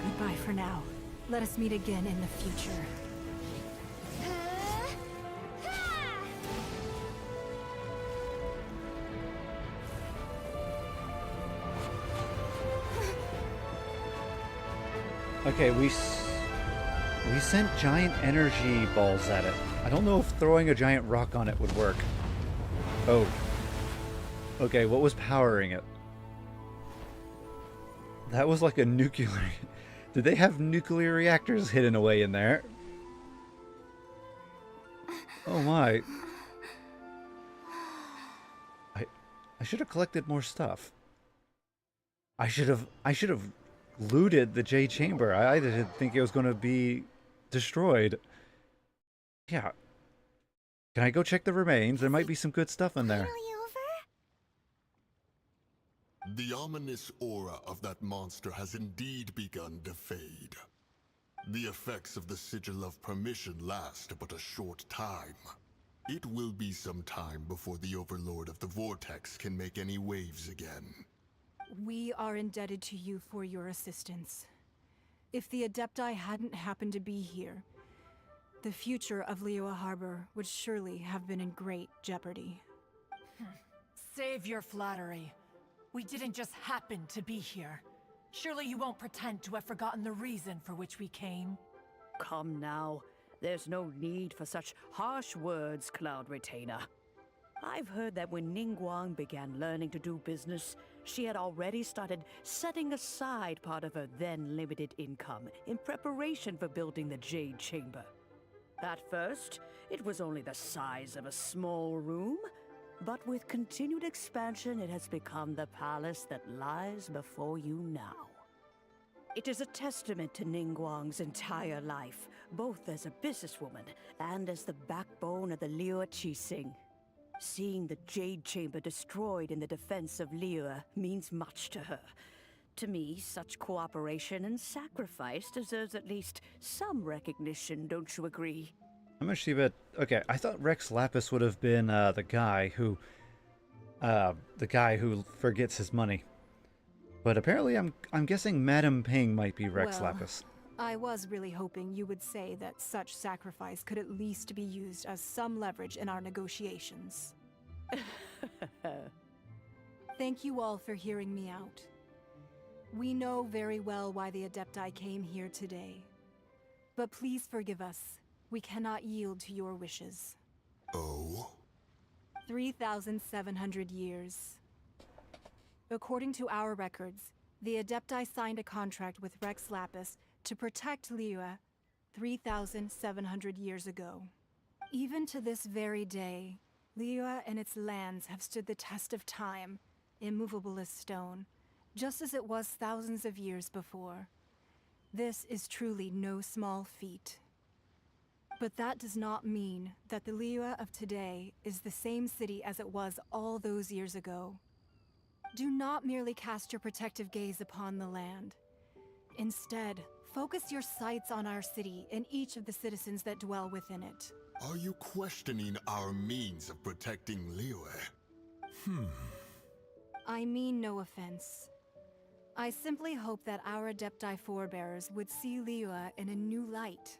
Goodbye for now. Let us meet again in the future. Okay, we sent giant energy balls at it. I don't know if throwing a giant rock on it would work. Oh. Okay, what was powering it? That was like a nuclear... Did they have nuclear reactors hidden away in there? Oh my. I should have collected more stuff. I should have looted the Jade Chamber. I didn't think it was going to be destroyed. Yeah. Can I go check the remains? There might be some good stuff in there. The ominous aura of that monster has indeed begun to fade. The effects of the Sigil of Permission last but a short time. It will be some time before the Overlord of the Vortex can make any waves again. We are indebted to you for your assistance. If the Adepti hadn't happened to be here, the future of Liyue Harbor would surely have been in great jeopardy. Save your flattery. We didn't just happen to be here. Surely you won't pretend to have forgotten the reason for which we came. Come now. There's no need for such harsh words, Cloud Retainer. I've heard that when Ningguang began learning to do business, she had already started setting aside part of her then limited income in preparation for building the Jade Chamber. At first, it was only the size of a small room, but with continued expansion, it has become the palace that lies before you now. It is a testament to Ningguang's entire life, both as a businesswoman and as the backbone of the Liyue Qixing. Seeing the Jade Chamber destroyed in the defense of Liyue means much to her. To me, such cooperation and sacrifice deserves at least some recognition, don't you agree? I'm actually a bit... Okay, I thought Rex Lapis would have been the guy who forgets his money. But apparently I'm guessing Madame Ping might be Rex Well, Lapis. I was really hoping you would say that such sacrifice could at least be used as some leverage in our negotiations. Thank you all for hearing me out. We know very well why the Adepti came here today. But please forgive us. We cannot yield to your wishes. Oh? 3,700 years. According to our records, the Adepti signed a contract with Rex Lapis to protect Liyue 3,700 years ago. Even to this very day, Liyue and its lands have stood the test of time, immovable as stone, just as it was thousands of years before. This is truly no small feat. But that does not mean that the Liyue of today is the same city as it was all those years ago. Do not merely cast your protective gaze upon the land. Instead, focus your sights on our city and each of the citizens that dwell within it. Are you questioning our means of protecting Liyue? I mean no offense. I simply hope that our Adepti forebears would see Liyue in a new light.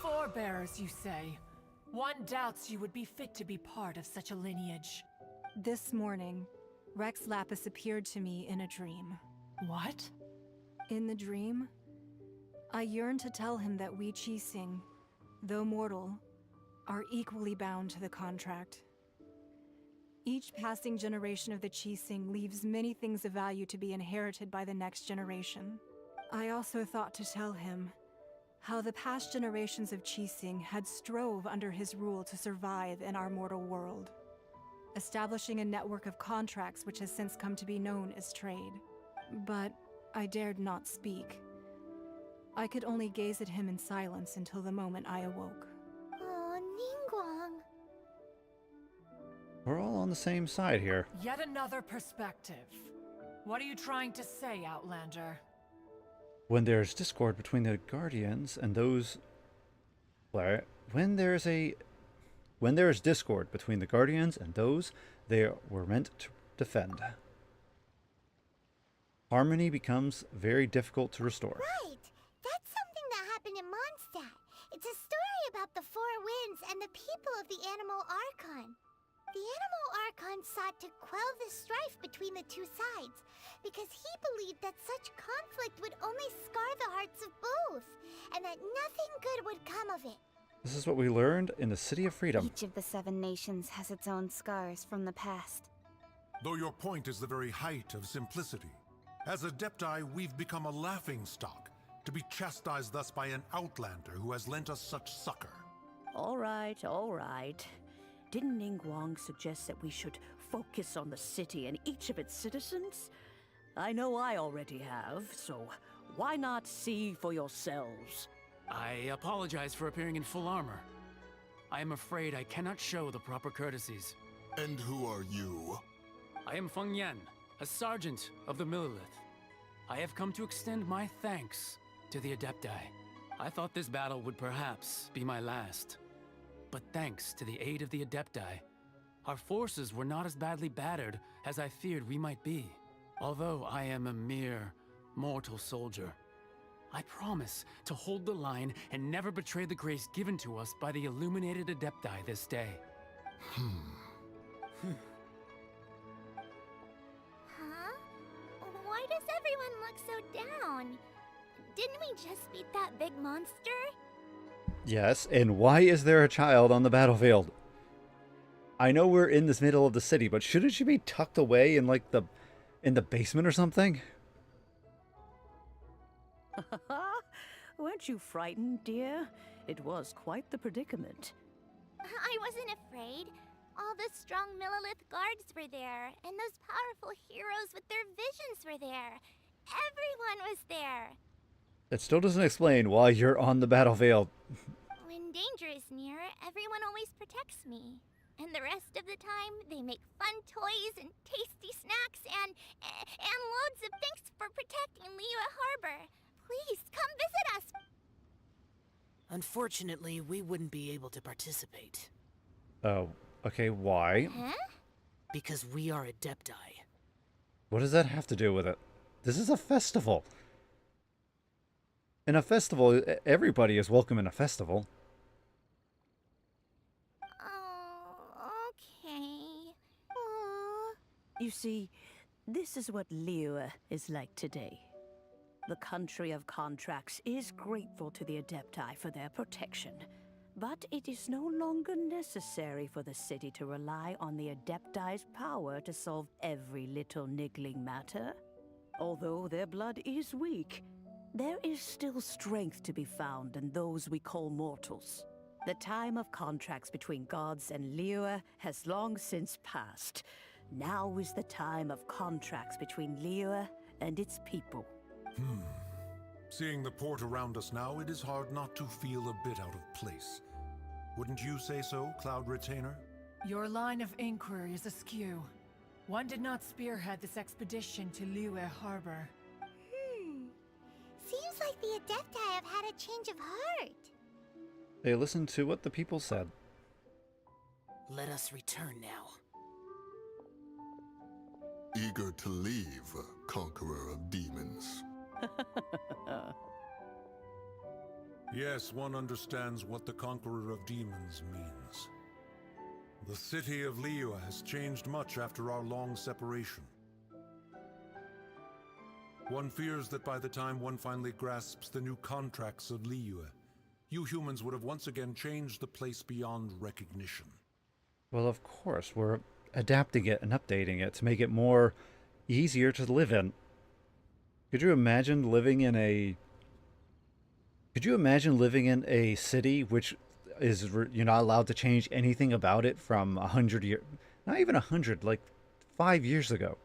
Forebearers, you say? One doubts you would be fit to be part of such a lineage. This morning, Rex Lapis appeared to me in a dream. What? In the dream, I yearned to tell him that we Qixing, though mortal, are equally bound to the contract. Each passing generation of the Qixing leaves many things of value to be inherited by the next generation. I also thought to tell him how the past generations of Qixing had strove under his rule to survive in our mortal world, establishing a network of contracts which has since come to be known as trade. But I dared not speak. I could only gaze at him in silence until the moment I awoke. Oh, Ningguang. We're all on the same side here. Yet another perspective. What are you trying to say, Outlander? When there's discord between the Guardians and those... When there is discord between the Guardians and those they were meant to defend, harmony becomes very difficult to restore. Right! That's something that happened in Mondstadt. It's a story about the Four Winds and the people of the Animal Archon. The Animal Archon sought to quell the strife between the two sides, because he believed that such conflict would only scar the hearts of both, and that nothing good would come of it. This is what we learned in the City of Freedom. Each of the 7 nations has its own scars from the past. Though your point is the very height of simplicity. As Adepti, we've become a laughingstock, to be chastised thus by an outlander who has lent us such succor. All right, all right. Didn't Ningguang suggest that we should focus on the city and each of its citizens? I know I already have, so why not see for yourselves? I apologize for appearing in full armor. I am afraid I cannot show the proper courtesies. And who are you? I am Feng Yan, a sergeant of the Millilith. I have come to extend my thanks to the Adepti. I thought this battle would perhaps be my last. But thanks to the aid of the Adepti, our forces were not as badly battered as I feared we might be. Although I am a mere mortal soldier, I promise to hold the line and never betray the grace given to us by the illuminated Adepti this day. Huh? Why does everyone look so down? Didn't we just beat that big monster? Yes, and why is there a child on the battlefield? I know we're in this middle of the city, but shouldn't she be tucked away in like in the basement or something? Weren't you frightened, dear? It was quite the predicament. I wasn't afraid. All the strong Millilith guards were there, and those powerful heroes with their visions were there. Everyone was there. It still doesn't explain why you're on the battlefield. When danger is near, everyone always protects me. And the rest of the time, they make fun toys and tasty snacks and loads of thanks for protecting Liyue Harbor. Please, come visit us! Unfortunately, we wouldn't be able to participate. Oh, okay, why? Huh? Because we are Adepti. What does that have to do with it? This is a festival. In a festival, everybody is welcome in a festival. Oh, okay. Aww. You see, this is what Liyue is like today. The country of contracts is grateful to the Adepti for their protection, but it is no longer necessary for the city to rely on the Adepti's power to solve every little niggling matter. Although their blood is weak, there is still strength to be found in those we call mortals. The time of contracts between gods and Liyue has long since passed. Now is the time of contracts between Liyue and its people. Seeing the port around us now, it is hard not to feel a bit out of place. Wouldn't you say so, Cloud Retainer? Your line of inquiry is askew. One did not spearhead this expedition to Liyue Harbor. Seems like the Adepti have had a change of heart. They listened to what the people said. Let us return now. Eager to leave, conqueror of demons. Yes, one understands what the Conqueror of Demons means. The city of Liyue has changed much after our long separation. One fears that by the time one finally grasps the new contracts of Liyue, you humans would have once again changed the place beyond recognition. Well, of course, we're adapting it and updating it to make it more easier to live in. Could you imagine living in a... Could you imagine living in a city which is you're not allowed to change anything about it from 100 years... Not even 100, like 5 years ago.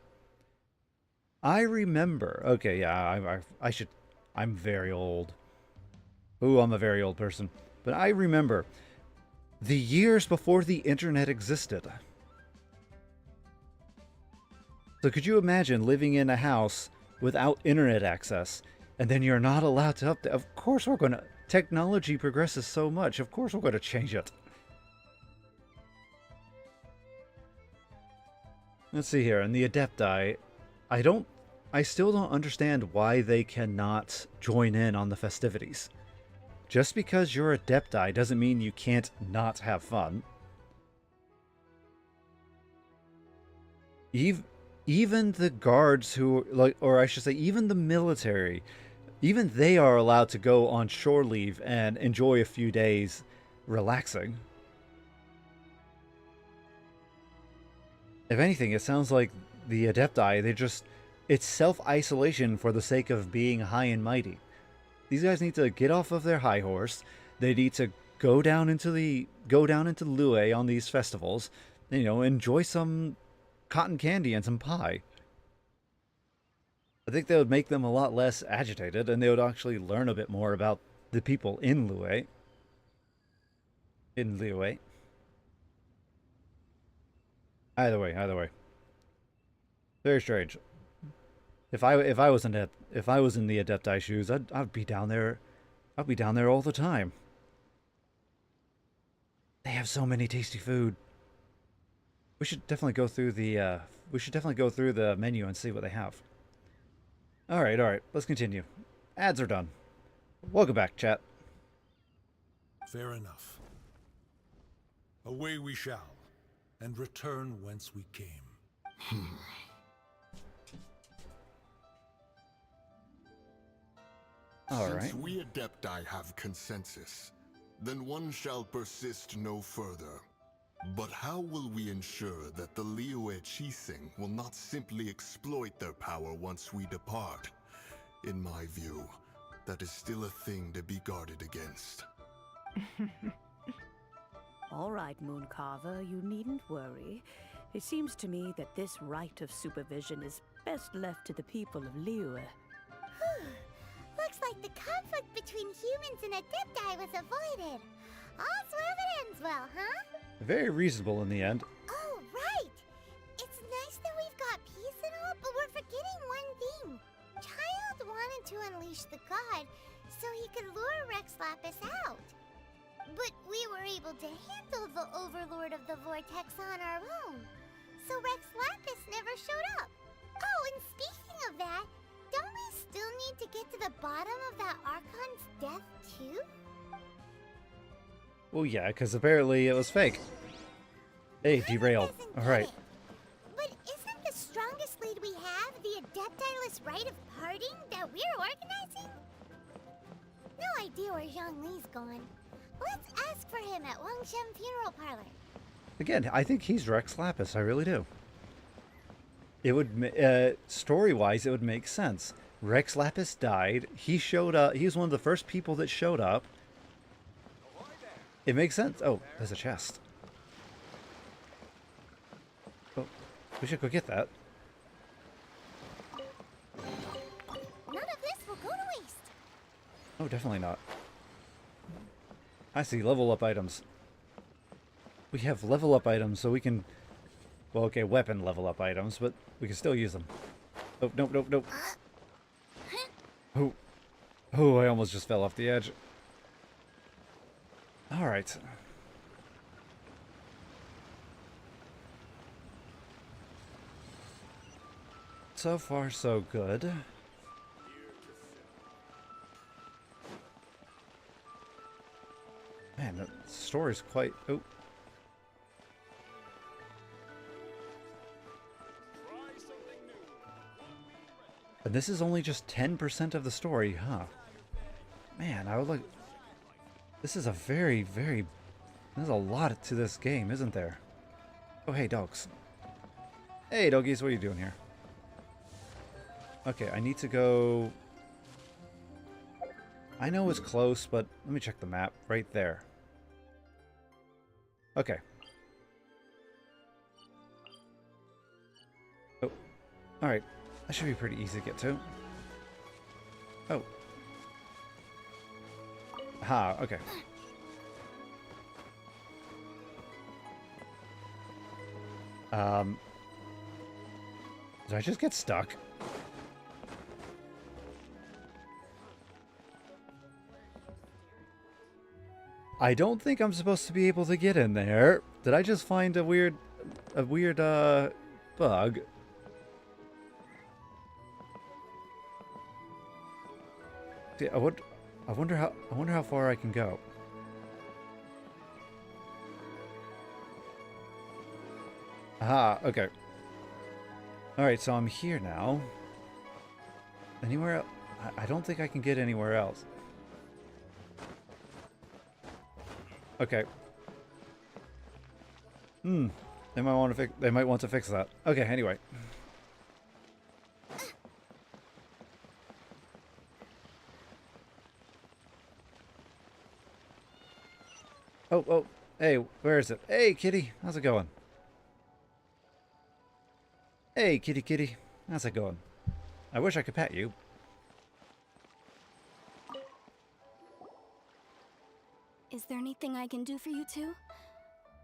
I remember... Okay, yeah, I should... I'm very old. Ooh, I'm a very old person. But I remember the years before the internet existed. So could you imagine living in a house without internet access, and then you're not allowed to update? Of course we're going to... Technology progresses so much, of course we're going to change it. Let's see here, and the Adepti, I still don't understand why they cannot join in on the festivities. Just because you're Adepti doesn't mean you can't not have fun. Even the guards who, like, or I should say, even the military, even they are allowed to go on shore leave and enjoy a few days relaxing. If anything, it sounds like the Adepti, it's self-isolation for the sake of being high and mighty. These guys need to get off of their high horse. They need to go down into Liyue on these festivals, and, enjoy some cotton candy and some pie. I think that would make them a lot less agitated, and they would actually learn a bit more about the people in Liyue. Either way. Very strange. If I was in the Adepti shoes, I'd be down there. I'd be down there all the time. They have so many tasty food. We should definitely go through the menu and see what they have. All right. Let's continue. Ads are done. Welcome back, chat. Fair enough. Away we shall, and return whence we came. Since we Adepti have consensus, then one shall persist no further. But how will we ensure that the Liyue Qixing will not simply exploit their power once we depart? In my view, that is still a thing to be guarded against. All right, Mooncarver, you needn't worry. It seems to me that this right of supervision is best left to the people of Liyue. Looks like the conflict between humans and Adepti was avoided. All's well that ends well, huh? Very reasonable in the end. Oh, right! It's nice that we've got peace and all, but we're forgetting one thing. Child wanted to unleash the god so he could lure Rex Lapis out. But we were able to handle the Overlord of the Vortex on our own. So Rex Lapis never showed up. Oh, and speaking of that, don't we still need to get to the bottom of that Archon's death too? Well, yeah, because apparently it was fake. Hey, derailed. Alright. But isn't the strongest lead we have the Adeptiless Rite of Parting that we're organizing? No idea where Zhongli's gone. Let's ask for him at Wangshen Funeral Parlor. Again, I think he's Rex Lapis. I really do. It would, story-wise, it would make sense. Rex Lapis died. He showed up. He was one of the first people that showed up. It makes sense. Oh, there's a chest. Oh, we should go get that. None of this will go to waste. Oh, definitely not. I see level up items. We have level up items, so we can... Well, okay, weapon level up items, but we can still use them. Oh, nope, nope, nope. Oh, oh, I almost just fell off the edge. Alright. So far, so good. Man, the story's quite... Oh. And this is only just 10% of the story, huh? Man, I would like... This is a very, very... There's a lot to this game, isn't there? Oh, hey, dogs. Hey, doggies, what are you doing here? Okay, I need to go... I know it's close, but let me check the map. Right there. Okay. Oh, alright. That should be pretty easy to get to. Oh. Ha, okay. Did I just get stuck? I don't think I'm supposed to be able to get in there. Did I just find a weird bug? See, I wonder how far I can go. Aha, okay. Alright, so I'm here now. Anywhere else? I don't think I can get anywhere else. Okay. They might want to fix that. Okay, anyway. Oh, hey, where is it? Hey, kitty, how's it going? Hey, kitty, how's it going? I wish I could pet you. Is there anything I can do for you two?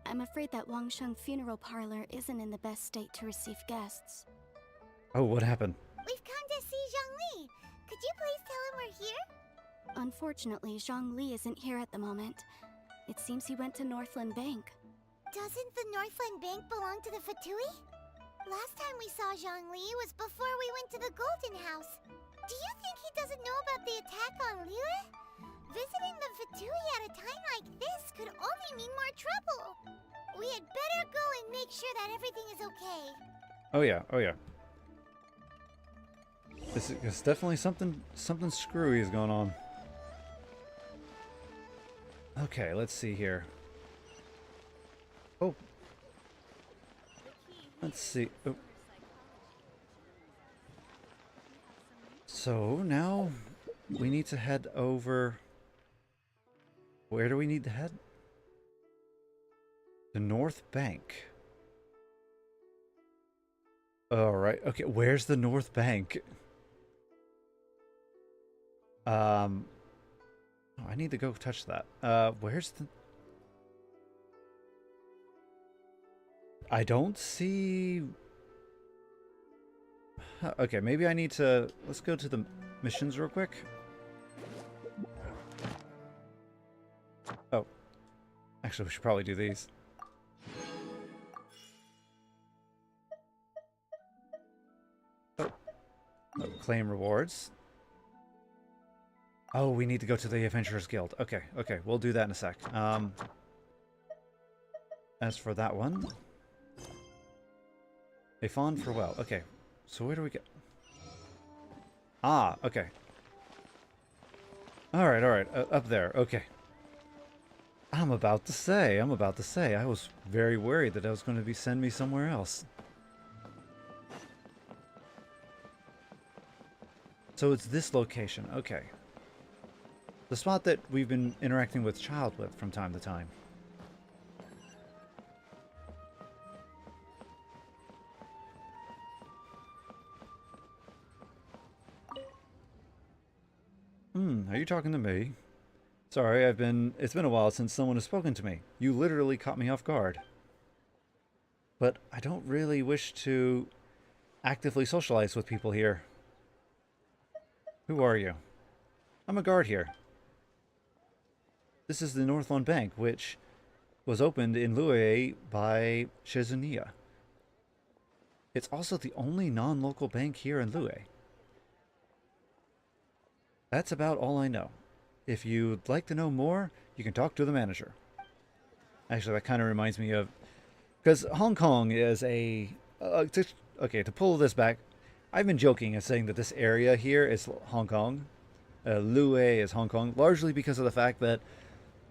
I'm afraid that Wangshen Funeral Parlor isn't in the best state to receive guests. Oh, what happened? We've come to see Zhongli. Could you please tell him we're here? Unfortunately, Zhongli isn't here at the moment. It seems he went to Northland Bank. Doesn't the Northland Bank belong to the Fatui? Last time we saw Zhongli was before we went to the Golden House. Do you think he doesn't know about the attack on Liyue? Visiting the Fatui at a time like this could only mean more trouble. We had better go and make sure that everything is okay. Oh yeah. This is definitely something screwy is going on. Okay, let's see here. Oh. Let's see. Oh. So now we need to head over. Where do we need to head? The North Bank. Alright, okay, where's the North Bank? Oh, I need to go touch that. Where's the... I don't see... Okay, maybe I need to... Let's go to the missions real quick. Oh. Actually, we should probably do these. Oh. Oh, claim rewards. Oh, we need to go to the Adventurers Guild. Okay, okay, we'll do that in a sec. As for that one... A fond farewell. Okay, so where do we go? Ah, okay. Alright, alright, up there, okay. I'm about to say, I was very worried that I was going to be send me somewhere else. So it's this location, okay. The spot that we've been interacting with Child with from time to time. Are you talking to me? Sorry, it's been a while since someone has spoken to me. You literally caught me off guard. But I don't really wish to actively socialize with people here. Who are you? I'm a guard here. This is the Northland Bank, which was opened in Lue by Shizunia. It's also the only non-local bank here in Lue. That's about all I know. If you'd like to know more, you can talk to the manager. Actually, that kind of reminds me of... Because Hong Kong is a... okay, to pull this back, I've been joking and saying that this area here is Hong Kong. Lue is Hong Kong, largely because of the fact that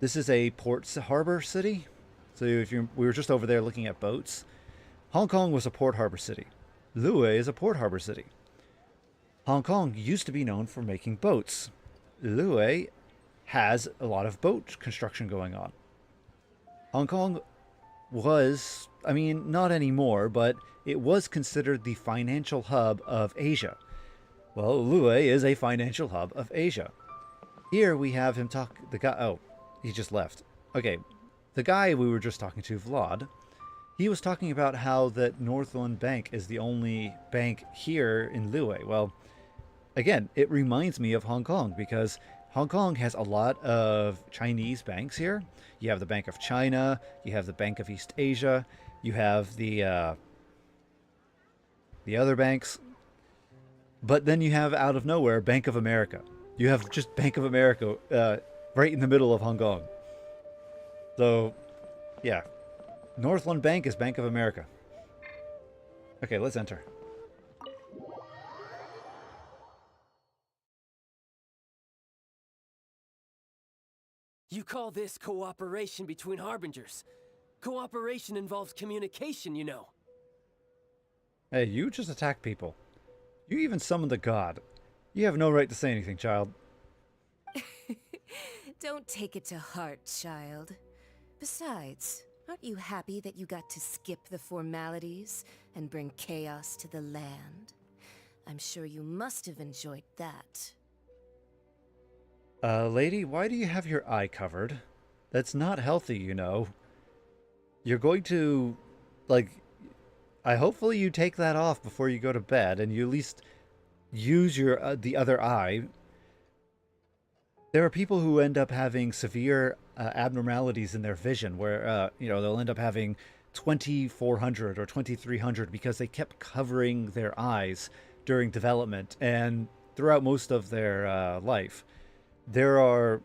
this is a port harbor city. So if we were just over there looking at boats. Hong Kong was a port harbor city. Lue is a port harbor city. Hong Kong used to be known for making boats. Lue has a lot of boat construction going on. Hong Kong was, I mean, not anymore, but it was considered the financial hub of Asia. Well, Lue is a financial hub of Asia. Here we have him talk, the guy, oh, he just left. Okay, the guy we were just talking to, Vlad, he was talking about how that Northland Bank is the only bank here in Lue. Well, again, it reminds me of Hong Kong because Hong Kong has a lot of Chinese banks here. You have the Bank of China, you have the Bank of East Asia, you have the other banks. But then you have, out of nowhere, Bank of America. You have just Bank of America right in the middle of Hong Kong. So, yeah. Northland Bank is Bank of America. Okay, let's enter. You call this cooperation between Harbingers. Cooperation involves communication, you know. Hey, you just attack people. You even summoned a god. You have no right to say anything, child. Don't take it to heart, child. Besides, aren't you happy that you got to skip the formalities and bring chaos to the land? I'm sure you must have enjoyed that. Lady, why do you have your eye covered? That's not healthy, you know. You're going to, like, hopefully you take that off before you go to bed, and you at least use your the other eye. There are people who end up having severe abnormalities in their vision, where you know, they'll end up having 2400 or 2300 because they kept covering their eyes during development and throughout most of their life. There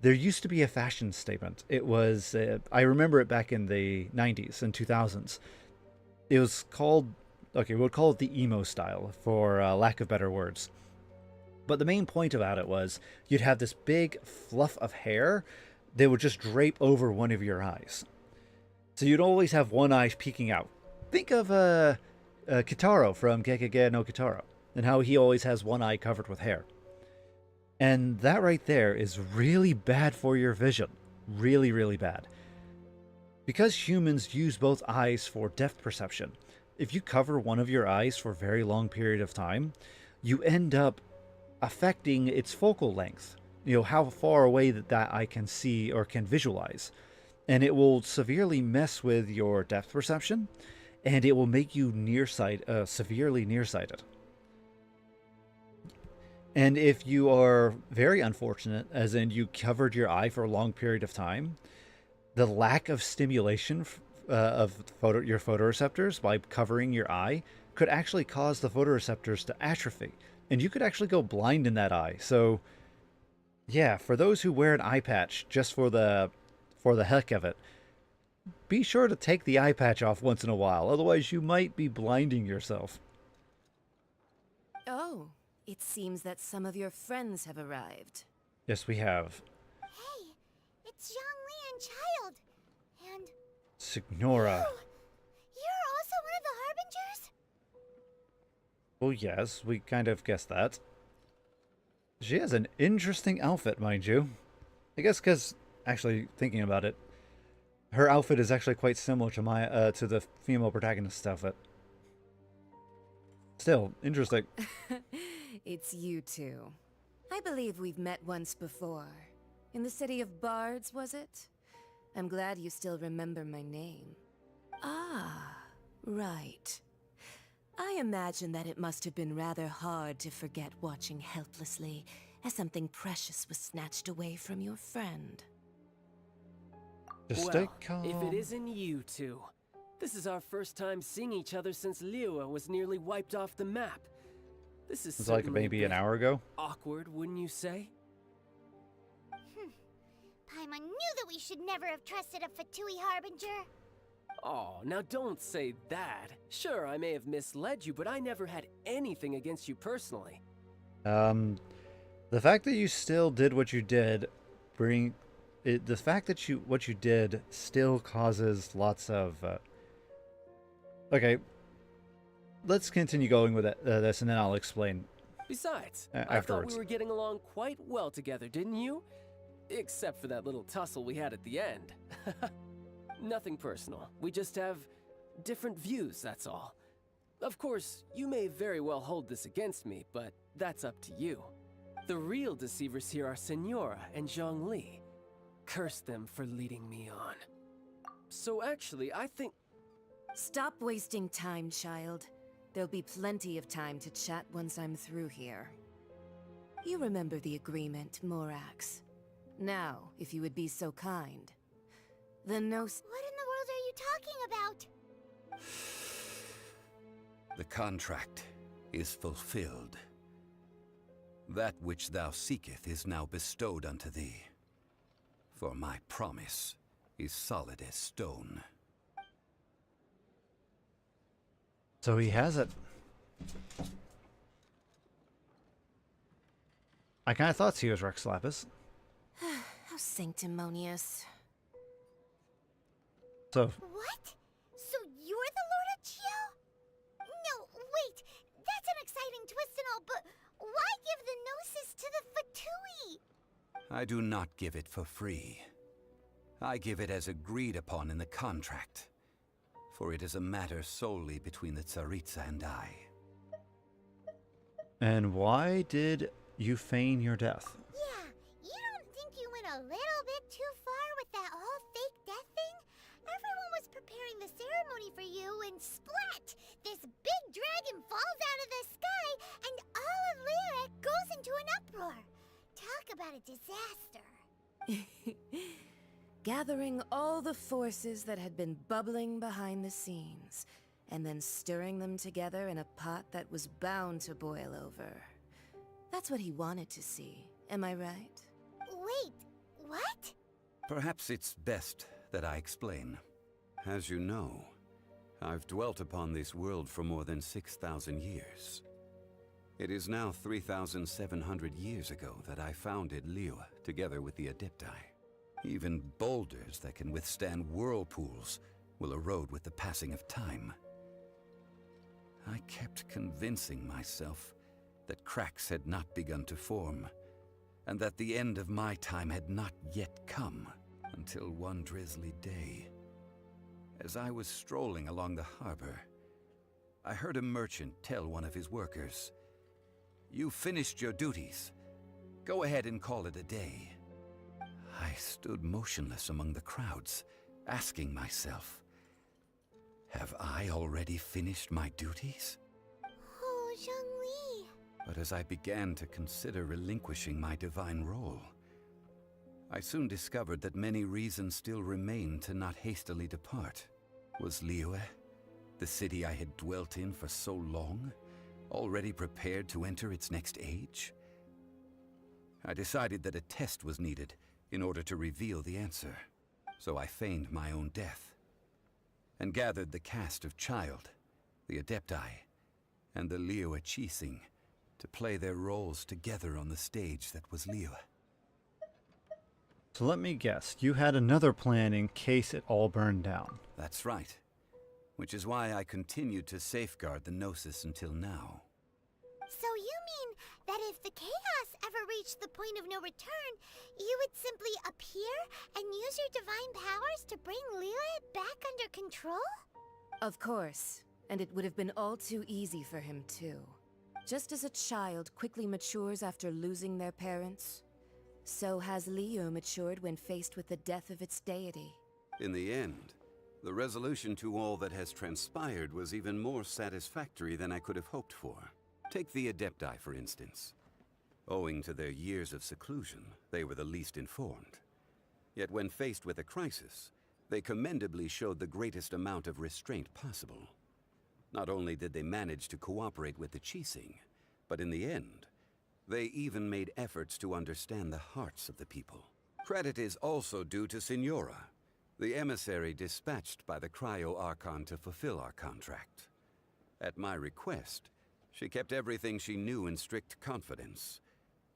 used to be a fashion statement. It was, I remember it back in the 90s and 2000s. It was called, okay, we'll call it the emo style for lack of better words. But the main point about it was you'd have this big fluff of hair that would just drape over one of your eyes. So you'd always have one eye peeking out. Think of Kitaro from Gekage no Kitaro and how he always has one eye covered with hair. And that right there is really bad for your vision. Really, really bad. Because humans use both eyes for depth perception, if you cover one of your eyes for a very long period of time, you end up affecting its focal length. You know, how far away that eye can see or can visualize. and it will severely mess with your depth perception, and it will make you severely nearsighted. And if you are very unfortunate, as in you covered your eye for a long period of time, the lack of stimulation of your photoreceptors by covering your eye could actually cause the photoreceptors to atrophy, and you could actually go blind in that eye. So, yeah, for those who wear an eye patch just for the heck of it, be sure to take the eye patch off once in a while, otherwise you might be blinding yourself. Oh, it seems that some of your friends have arrived. Yes, we have. Hey, it's Zhongli and Child. And... Signora. You're also one of the Harbingers? Oh yes, we kind of guessed that. She has an interesting outfit, mind you. I guess because, actually, thinking about it, her outfit is actually quite similar to to the female protagonist's outfit. Still, interesting. It's you two. I believe we've met once before. In the city of Bards, was it? I'm glad you still remember my name. Ah, right. I imagine that it must have been rather hard to forget watching helplessly as something precious was snatched away from your friend. Just well, stay calm. If it isn't you two. This is our first time seeing each other since Liyue was nearly wiped off the map. This is It's like maybe an hour ago. Awkward, wouldn't you say? Paimon knew that we should never have trusted a Fatui Harbinger. Oh, now don't say that. Sure, I may have misled you, but I never had anything against you personally. The fact that you still did what you did, the fact that what you did still causes lots of. Okay, let's continue going with this, and then I'll explain. Besides, afterwards. I thought we were getting along quite well together, didn't you? Except for that little tussle we had at the end. Nothing personal. We just have different views, that's all. Of course, you may very well hold this against me, but that's up to you. The real deceivers here are Signora and Zhongli. Curse them for leading me on. So actually, I think... Stop wasting time, child. There'll be plenty of time to chat once I'm through here. You remember the agreement, Morax. Now, if you would be so kind. The no... What in the world are you talking about? The contract is fulfilled. That which thou seeketh is now bestowed unto thee. For my promise is solid as stone. So he has it. I kind of thought he was Rex Lapis. How sanctimonious. So... What? So you're the Lord of Chio? No, wait. That's an exciting twist and all, but why give the Gnosis to the Fatui? I do not give it for free. I give it as agreed upon in the contract. For it is a matter solely between the Tsaritsa and I. And why did you feign your death? Yeah, you don't think you went a little bit too far with that whole fake death thing? Everyone was preparing the ceremony for you and splat! This big dragon falls out of the sky and all of Lyric goes into an uproar. Talk about a disaster. Gathering all the forces that had been bubbling behind the scenes, and then stirring them together in a pot that was bound to boil over. That's what he wanted to see, am I right? Wait, what? Perhaps it's best that I explain. As you know, I've dwelt upon this world for more than 6,000 years. It is now 3,700 years ago that I founded Liyue together with the Adepti. Even boulders that can withstand whirlpools will erode with the passing of time. I kept convincing myself that cracks had not begun to form, and that the end of my time had not yet come, until one drizzly day. As I was strolling along the harbor, I heard a merchant tell one of his workers, "You finished your duties. Go ahead and call it a day." I stood motionless among the crowds, asking myself, have I already finished my duties? Oh, Zhongli. But as I began to consider relinquishing my divine role, I soon discovered that many reasons still remained to not hastily depart. Was Liyue, the city I had dwelt in for so long, already prepared to enter its next age? I decided that a test was needed in order to reveal the answer. So I feigned my own death, and gathered the cast of Child, the Adepti, and the Liyue Qixing to play their roles together on the stage that was Liyue. So let me guess, you had another plan in case it all burned down. That's right. Which is why I continued to safeguard the Gnosis until now. So you mean that if the chaos ever reached the point of no return, you would simply appear and use your divine powers to bring Liyue back under control? Of course, and it would have been all too easy for him too. Just as a child quickly matures after losing their parents, so has Liyue matured when faced with the death of its deity. In the end, the resolution to all that has transpired was even more satisfactory than I could have hoped for. Take the Adepti, for instance. Owing to their years of seclusion, they were the least informed. Yet when faced with a crisis, they commendably showed the greatest amount of restraint possible. Not only did they manage to cooperate with the Qixing, but in the end, they even made efforts to understand the hearts of the people. Credit is also due to Signora, the emissary dispatched by the Cryo-Archon to fulfill our contract. At my request, she kept everything she knew in strict confidence.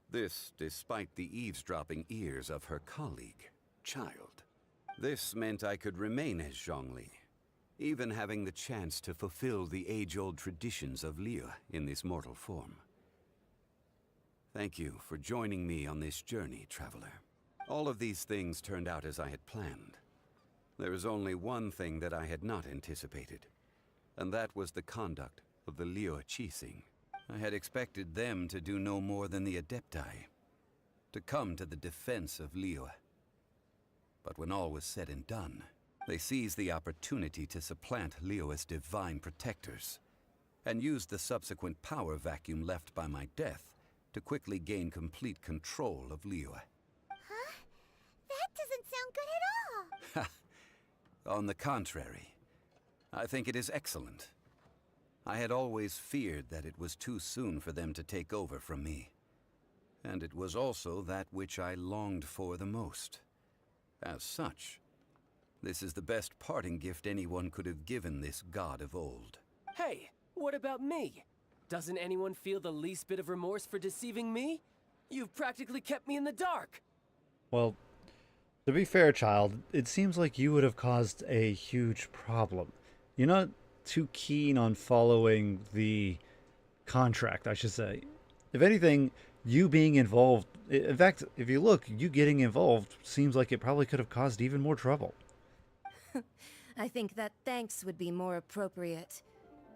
This despite the eavesdropping ears of her colleague, Child. This meant I could remain as Zhongli, even having the chance to fulfill the age-old traditions of Liyue in this mortal form. Thank you for joining me on this journey, Traveler. All of these things turned out as I had planned. There is only one thing that I had not anticipated, and that was the conduct of the Liyue Qixing. I had expected them to do no more than the Adepti, to come to the defense of Liyue. But when all was said and done, they seized the opportunity to supplant Liyue's divine protectors, and used the subsequent power vacuum left by my death to quickly gain complete control of Liyue. Huh? That doesn't sound good at all. On the contrary, I think it is excellent. I had always feared that it was too soon for them to take over from me. And it was also that which I longed for the most. As such, this is the best parting gift anyone could have given this god of old. Hey, what about me? Doesn't anyone feel the least bit of remorse for deceiving me? You've practically kept me in the dark. Well, to be fair, Child, it seems like you would have caused a huge problem. You're not too keen on following the contract, I should say. If anything, you being involved, in fact, if you look, you getting involved seems like it probably could have caused even more trouble. I think that thanks would be more appropriate.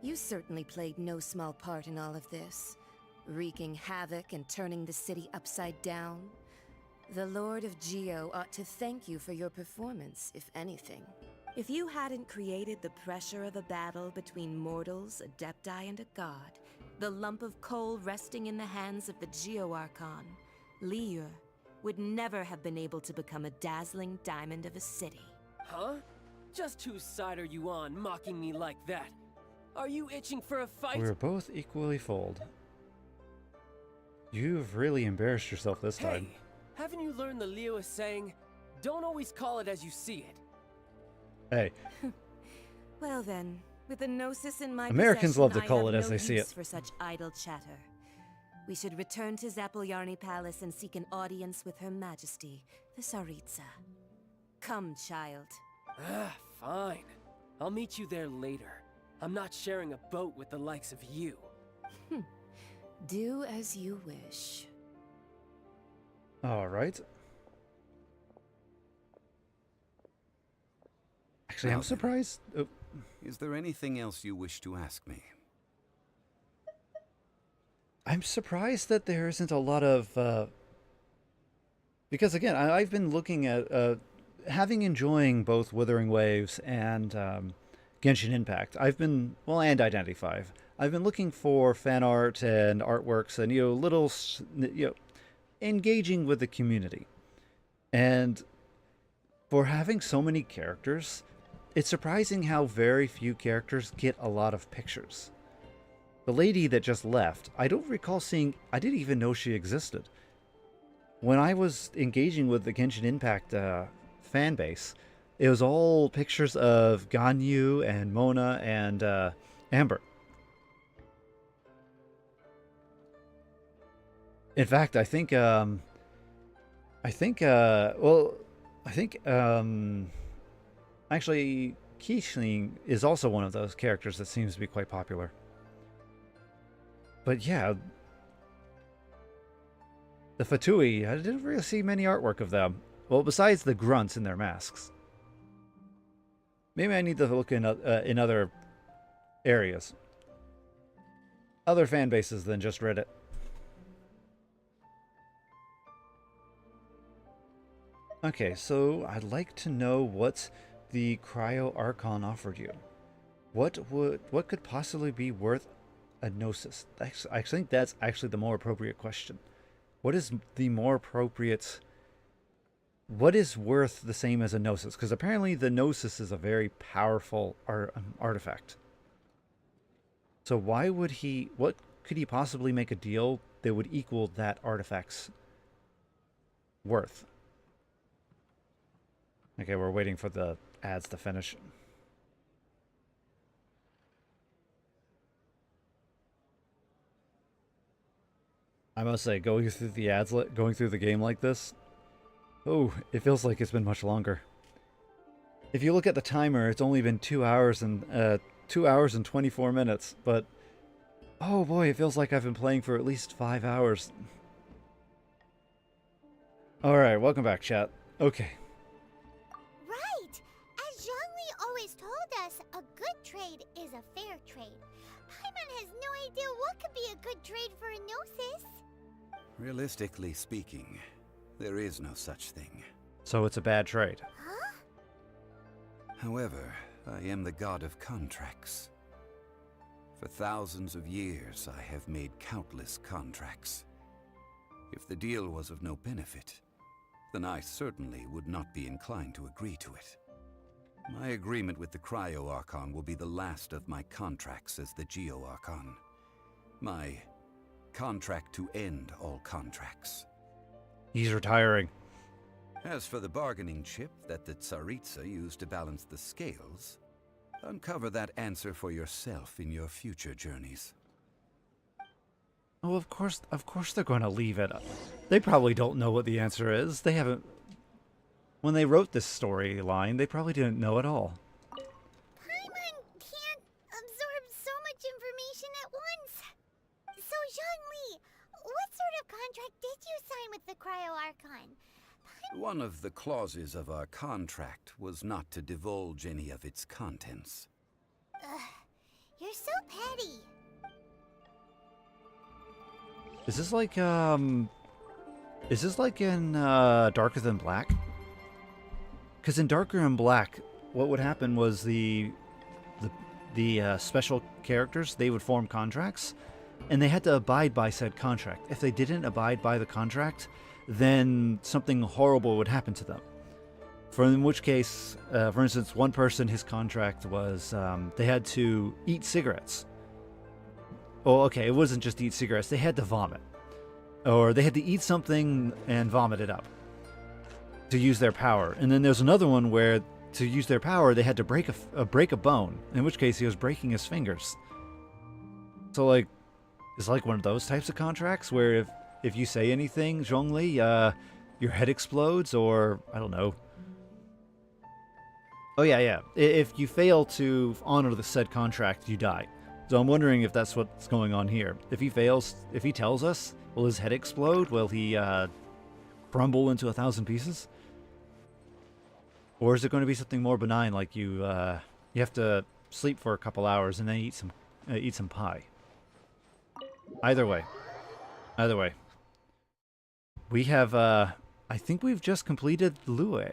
You certainly played no small part in all of this, wreaking havoc and turning the city upside down. The Lord of Geo ought to thank you for your performance, if anything. If you hadn't created the pressure of a battle between mortals, Adepti, and a god, the lump of coal resting in the hands of the Geo-Archon, Liyue would never have been able to become a dazzling diamond of a city. Huh? Just whose side are you on, mocking me like that? Are you itching for a fight? We're both equally fooled. You've really embarrassed yourself this time. Hey, haven't you learned the Liyue saying, don't always call it as you see it? Hey. Well then, with the Gnosis in my Americans possession, love to call I it have as no they see use it. For such idle chatter. We should return to Zapolyarny Palace and seek an audience with Her Majesty, the Tsaritsa. Come, Child. Ah, fine. I'll meet you there later. I'm not sharing a boat with the likes of you. Do as you wish. All right. Actually, I'm surprised. Oh. Is there anything else you wish to ask me? I'm surprised that there isn't a lot of... Because again, I've been looking at having enjoying both Withering Waves and Genshin Impact, I've been, well, and Identity 5, I've been looking for fan art and artworks and, engaging with the community. And for having so many characters, it's surprising how very few characters get a lot of pictures. The lady that just left, I don't recall seeing, I didn't even know she existed. When I was engaging with the Genshin Impact fan base, it was all pictures of Ganyu and Mona and Amber. In fact, I think actually, Keishling is also one of those characters that seems to be quite popular. But yeah, the Fatui, I didn't really see many artwork of them. Well, besides the grunts in their masks. Maybe I need to look in other areas. Other fan bases than just Reddit. Okay, so I'd like to know what the Cryo Archon offered you. What could possibly be worth a Gnosis? I think that's actually the more appropriate question. What is the more appropriate... What is worth the same as a Gnosis? Because apparently the Gnosis is a very powerful artifact. So why would he... What could he possibly make a deal that would equal that artifact's worth? Okay, we're waiting for the ads to finish. I must say, going through the ads, going through the game like this, oh, it feels like it's been much longer. If you look at the timer, it's only been 2 hours and 24 minutes, but oh boy, it feels like I've been playing for at least 5 hours. All right, welcome back, chat. Okay. Right! As Zhongli always told us, a good trade is a fair trade. Paimon has no idea what could be a good trade for a Gnosis. Realistically speaking, there is no such thing. So it's a bad trade. Huh? However, I am the god of contracts. For thousands of years, I have made countless contracts. If the deal was of no benefit, then I certainly would not be inclined to agree to it. My agreement with the Cryo Archon will be the last of my contracts as the Geo Archon. My contract to end all contracts. He's retiring. As for the bargaining chip that the Tsaritsa used to balance the scales, uncover that answer for yourself in your future journeys. Oh, of course they're going to leave it. They probably don't know what the answer is. They haven't... When they wrote this storyline, they probably didn't know at all. Paimon can't absorb so much information at once. So, Zhongli, what sort of contract did you sign with the Cryo Archon? One of the clauses of our contract was not to divulge any of its contents. Ugh, you're so petty. Is this like in Darker Than Black? Because in Darker Than Black, what would happen was the special characters, they would form contracts, and they had to abide by said contract. If they didn't abide by the contract, then something horrible would happen to them. In which case, for instance, one person, his contract was they had to eat cigarettes. Oh, okay, it wasn't just eat cigarettes. They had to vomit. Or they had to eat something and vomit it up to use their power. And then there's another one where to use their power, they had to break a bone, in which case he was breaking his fingers. So, like, it's like one of those types of contracts where if you say anything, Zhongli, your head explodes, or, I don't know. Oh, yeah. If you fail to honor the said contract, you die. So I'm wondering if that's what's going on here. If he fails, if he tells us, will his head explode? Will he crumble into 1,000 pieces? Or is it going to be something more benign, like you have to sleep for a couple hours and then eat some pie? Either way. We have, I think we've just completed Lue.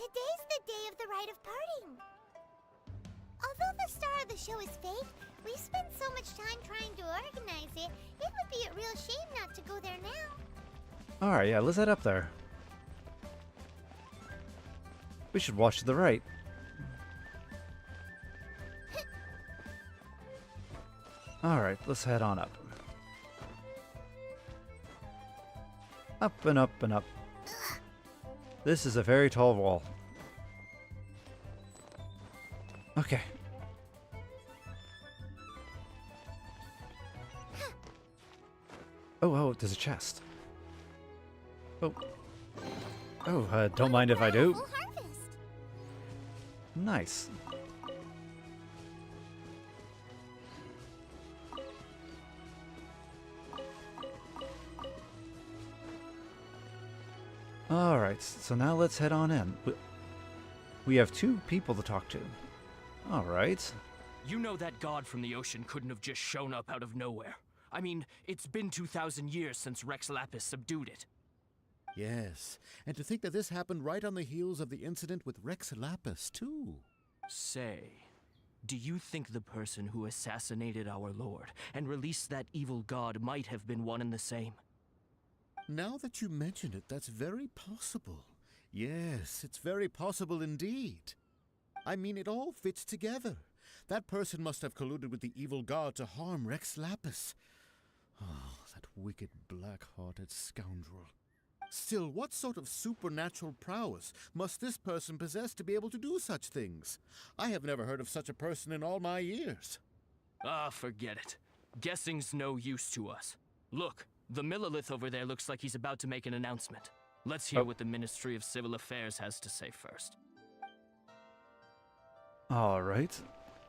Today's the day of the rite of parting. Although the star of the show is fake, we've spent so much time trying to organize it, it would be a real shame not to go there now. Alright, yeah, let's head up there. We should watch to the right. Alright, let's head on up. Up and up and up. This is a very tall wall. Okay. Oh, there's a chest. Oh. Oh, don't mind if I do. Nice. Alright, so now let's head on in. We have 2 people to talk to. Alright. You know that god from the ocean couldn't have just shown up out of nowhere. I mean, it's been 2,000 years since Rex Lapis subdued it. Yes, and to think that this happened right on the heels of the incident with Rex Lapis, too. Say, do you think the person who assassinated our lord and released that evil god might have been one and the same? Now that you mention it, that's very possible. Yes, it's very possible indeed. I mean, it all fits together. That person must have colluded with the evil god to harm Rex Lapis. Oh, that wicked, black-hearted scoundrel. Still, what sort of supernatural prowess must this person possess to be able to do such things? I have never heard of such a person in all my years. Ah, forget it. Guessing's no use to us. Look, the Millilith over there looks like he's about to make an announcement. Let's hear what the Ministry of Civil Affairs has to say first. Alright.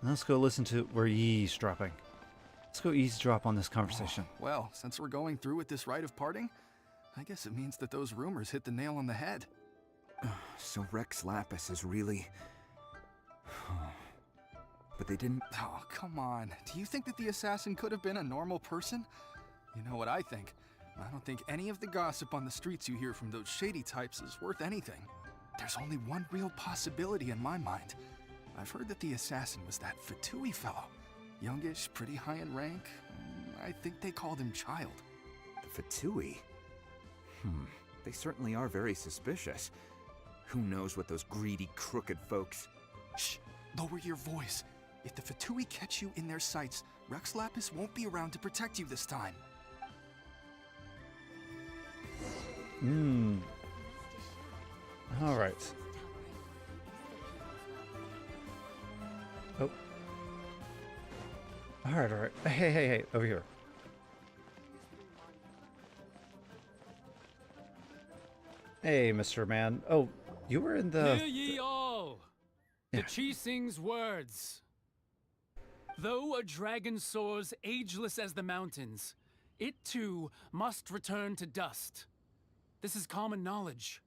Let's go listen to... We're eavesdropping. Let's go eavesdrop on this conversation. Well, since we're going through with this rite of parting, I guess it means that those rumors hit the nail on the head. So Rex Lapis is really... But they didn't... Oh, come on. Do you think that the assassin could have been a normal person? You know what I think. I don't think any of the gossip on the streets you hear from those shady types is worth anything. There's only one real possibility in my mind. I've heard that the assassin was that Fatui fellow. Youngish, pretty high in rank. I think they called him Child. The Fatui? They certainly are very suspicious. Who knows what those greedy, crooked folks... Shh! Lower your voice. If the Fatui catch you in their sights, Rex Lapis won't be around to protect you this time. Alright. Oh. Alright. Hey, over here. Hey, Mr. Man. Oh, you were in the... Hear ye all! The Chising's words. Though a dragon soars ageless as the mountains, it too must return to dust. This is common knowledge.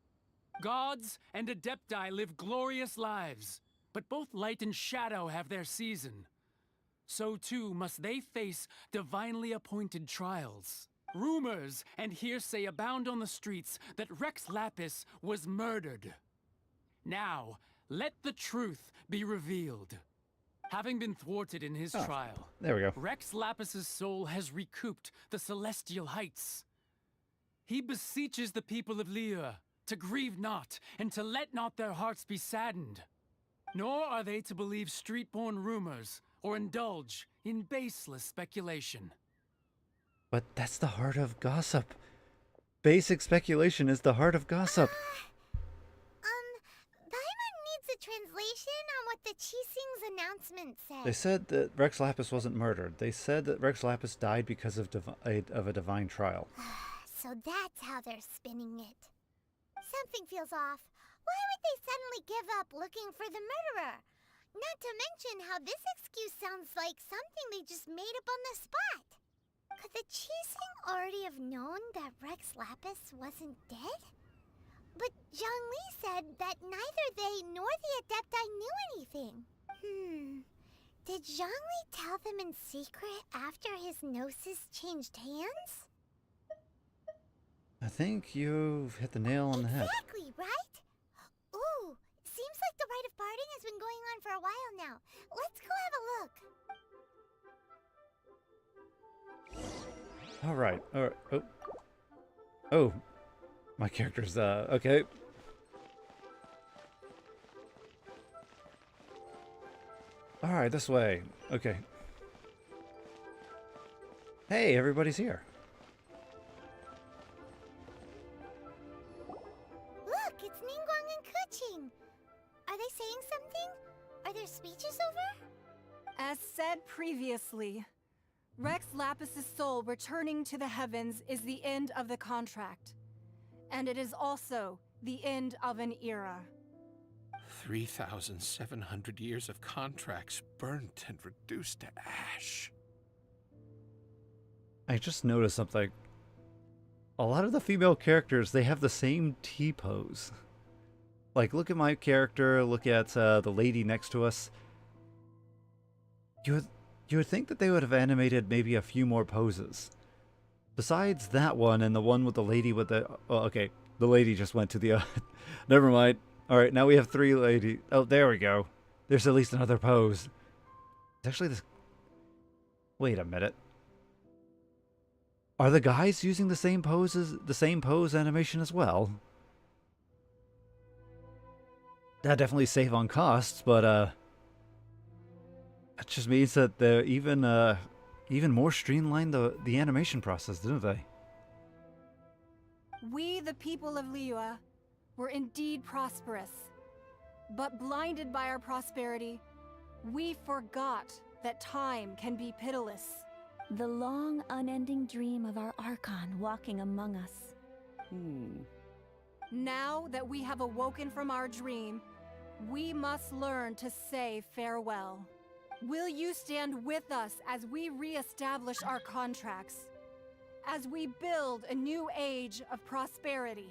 Gods and Adepti live glorious lives, but both light and shadow have their season. So too must they face divinely appointed trials. Rumors and hearsay abound on the streets that Rex Lapis was murdered. Now, let the truth be revealed. Having been thwarted in his trial, there we go. Rex Lapis's soul has recouped the celestial heights. He beseeches the people of Liyue to grieve not and to let not their hearts be saddened. Nor are they to believe street-born rumors or indulge in baseless speculation. But that's the heart of gossip. Basic speculation is the heart of gossip. Paimon needs a translation on what the Chising's announcement said. They said that Rex Lapis wasn't murdered. They said that Rex Lapis died because of a divine trial. So that's how they're spinning it. Something feels off. Why would they suddenly give up looking for the murderer? Not to mention how this excuse sounds like something they just made up on the spot. Could the Chising already have known that Rex Lapis wasn't dead? But Zhongli said that neither they nor the Adepti knew anything. Did Zhongli tell them in secret after his gnosis changed hands? I think you've hit the nail on the head. Exactly, right? Ooh, on for a while now. Let's go have a look. All right. All right. Oh. Oh. My character's, okay. All right, this way. Okay. Hey, everybody's here. Look, it's Ningguang and Keqing. Are they saying something? Are their speeches over? As said previously, Rex Lapis's soul returning to the heavens is the end of the contract. And it is also the end of an era. 3,700 years of contracts burnt and reduced to ash. I just noticed something. A lot of the female characters, they have the same T-pose. Like, look at my character, look at the lady next to us. You would think that they would have animated maybe a few more poses. Besides that one and the one with the lady with the... Oh, okay, the lady just went to the... Never mind. Alright, now we have 3 ladies. Oh, there we go. There's at least another pose. It's actually this... Wait a minute. Are the guys using the same poses, the same pose animation as well? That definitely save on costs, but that just means that they're even more streamlined the animation process, didn't they? We, the people of Liyue, were indeed prosperous. But blinded by our prosperity, we forgot that time can be pitiless. The long, unending dream of our Archon walking among us. Now that we have awoken from our dream, we must learn to say farewell. Will you stand with us as we re-establish our contracts? As we build a new age of prosperity?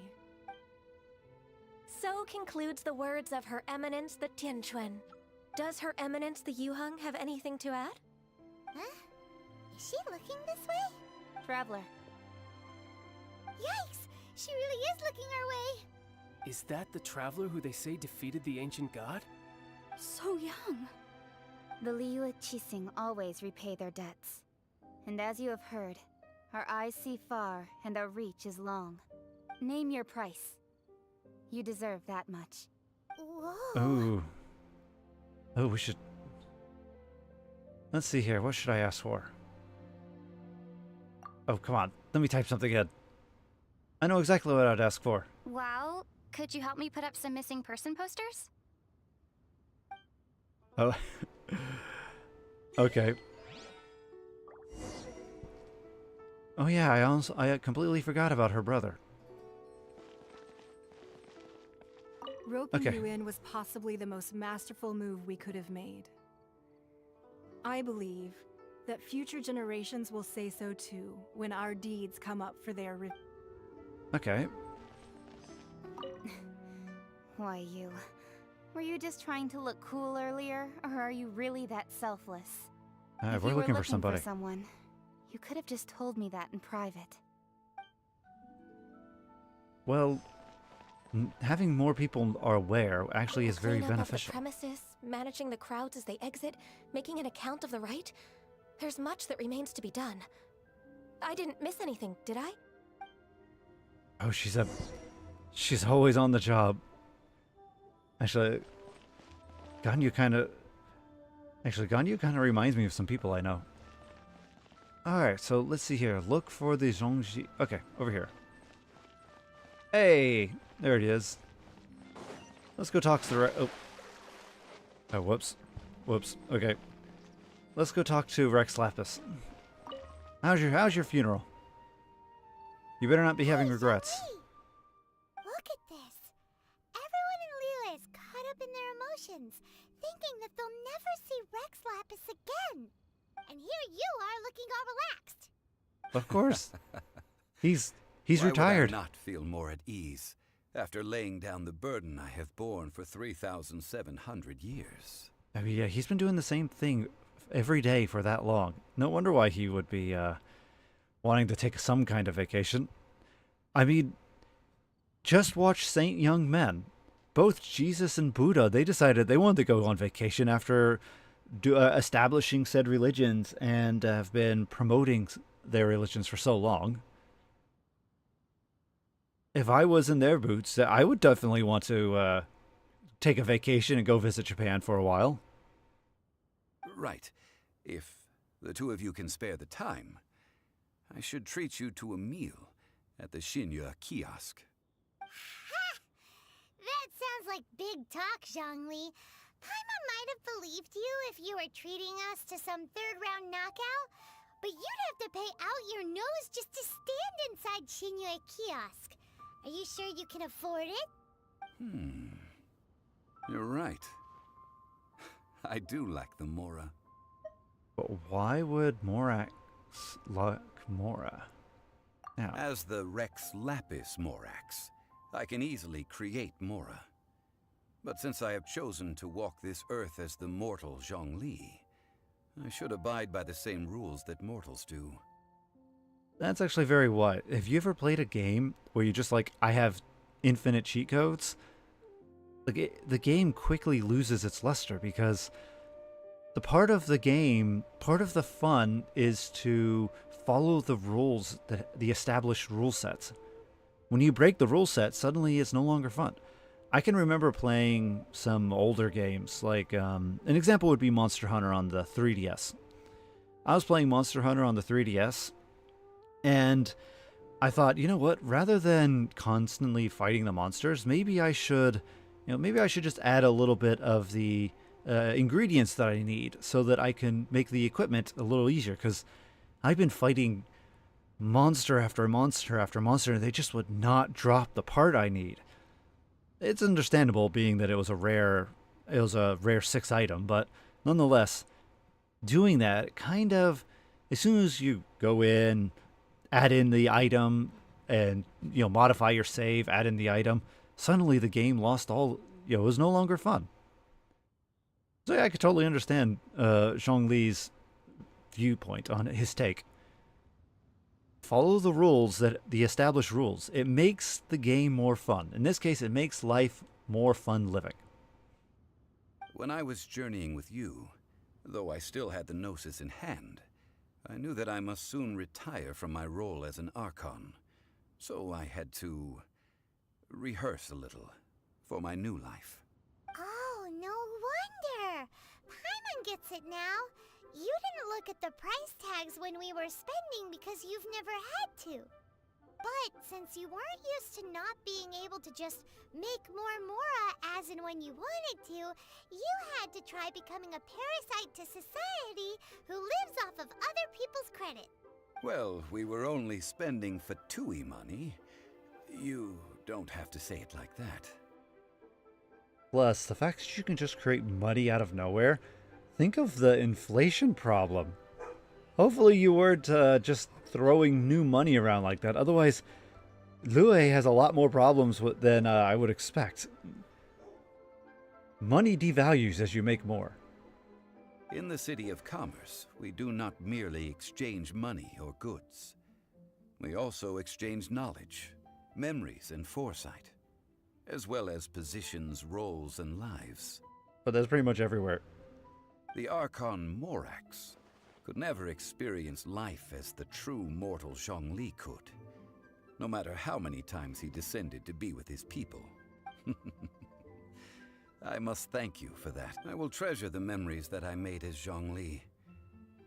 So concludes the words of Her Eminence the Tianquan. Does Her Eminence the Yuheng have anything to add? Huh? Is she looking this way? Traveler. Yikes! She really is looking our way! Is that the traveler who they say defeated the ancient god? So young. The Liyue Qixing always repay their debts. And as you have heard, our eyes see far and our reach is long. Name your price. You deserve that much. Whoa. Ooh. Oh, we should... Let's see here. What should I ask for? Oh, come on. Let me type something in. I know exactly what I'd ask for. Well, could you help me put up some missing person posters? Oh. Okay. Oh yeah, I completely forgot about her brother. Roping Okay. you in was possibly the most masterful move we could have made. I believe that future generations will say so too when our deeds come up for their Okay. Why you? Were you just trying to look cool earlier, or are you really that selfless? If We're you were looking for somebody. someone, you could have just told me that in private. Well, having more people are aware actually is very Cleanup of the beneficial. premises, managing the crowds as they exit, making an account of the rite. There's much that remains to be done. I didn't miss anything, did I? Oh, she's always on the job. Actually, Ganyu kind of reminds me of some people I know. Alright, so let's see here. Look for the Zhongji. Okay, over here. Hey! There it is. Let's go talk to the... Oh, whoops. Whoops. Okay. Let's go talk to Rex Lapis. How's your funeral? You better not be having regrets. Look at this. Everyone in Liyue is caught up in their emotions, thinking that they'll never see Rex Lapis again. And here you are looking all relaxed. Of course. He's Why retired. would I not feel more at ease after laying down the burden I have borne for 3,700 years? I mean, yeah, he's been doing the same thing every day for that long. No wonder why he would be wanting to take some kind of vacation. I mean, just watch Saint Young Men. both Jesus and Buddha, they decided they wanted to go on vacation after establishing said religions and have been promoting their religions for so long. If I was in their boots, I would definitely want to take a vacation and go visit Japan for a while. Right. If the two of you can spare the time, I should treat you to a meal at the Shinya kiosk. Ha! That sounds like big talk, Zhongli. Paimon might have believed you if you were treating us to some third-round knockout, but you'd have to pay out your nose just to stand inside Shinya kiosk. Are you sure you can afford it? You're right. I do lack the Mora. But why would Morax like Mora? Now, as the Rex Lapis Morax, I can easily create Mora. But since I have chosen to walk this earth as the mortal Zhongli, I should abide by the same rules that mortals do. That's actually very what? Have you ever played a game where you just like, I have infinite cheat codes? Like, the game quickly loses its luster because the part of the game, part of the fun is to follow the rules, the established rule sets. When you break the rule set, suddenly it's no longer fun. I can remember playing some older games, like an example would be Monster Hunter on the 3DS. I was playing Monster Hunter on the 3DS, and I thought, you know what, rather than constantly fighting the monsters, maybe I should just add a little bit of the ingredients that I need so that I can make the equipment a little easier, because I've been fighting monster after monster after monster, and they just would not drop the part I need. It's understandable, being that it was a rare 6 item, but nonetheless, doing that kind of, as soon as you go in, add in the item, and modify your save, add in the item, suddenly the game lost all, it was no longer fun. So yeah, I could totally understand Zhongli's viewpoint on his take. Follow the rules, the established rules. It makes the game more fun. In this case, it makes life more fun living. When I was journeying with you, though I still had the Gnosis in hand, I knew that I must soon retire from my role as an Archon. So I had to rehearse a little for my new life. Oh, no wonder! Paimon gets it now. You didn't look at the price tags when we were spending because you've never had to. But since you weren't used to not being able to just make more Mora as and when you wanted to, you had to try becoming a parasite to society who lives off of other people's credit. Well, we were only spending Fatui money. You don't have to say it like that. Plus, the fact that you can just create money out of nowhere, think of the inflation problem. Hopefully you weren't just throwing new money around like that. Otherwise, Liyue has a lot more problems than I would expect. Money devalues as you make more. In the City of Commerce, we do not merely exchange money or goods. We also exchange knowledge, memories, and foresight, as well as positions, roles, and lives. But that's pretty much everywhere. The Archon Morax could never experience life as the true mortal Zhongli could, no matter how many times he descended to be with his people. I must thank you for that. I will treasure the memories that I made as Zhongli,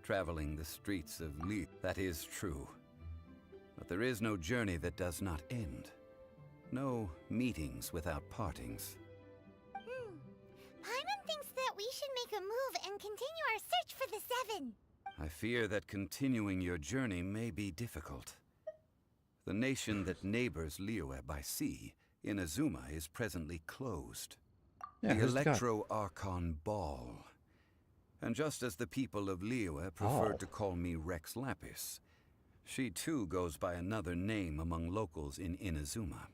traveling the streets of Li. That is true. But there is no journey that does not end. No meetings without partings. Paimon thinks that we should make a move and continue our search for the Seven. I fear that continuing your journey may be difficult. The nation that neighbors Liyue by sea, Inazuma, is presently closed. Yeah, the Electro-Archon Ball. And just as the people of Liyue preferred to call me Rex Lapis, she too goes by another name among locals in Inazuma.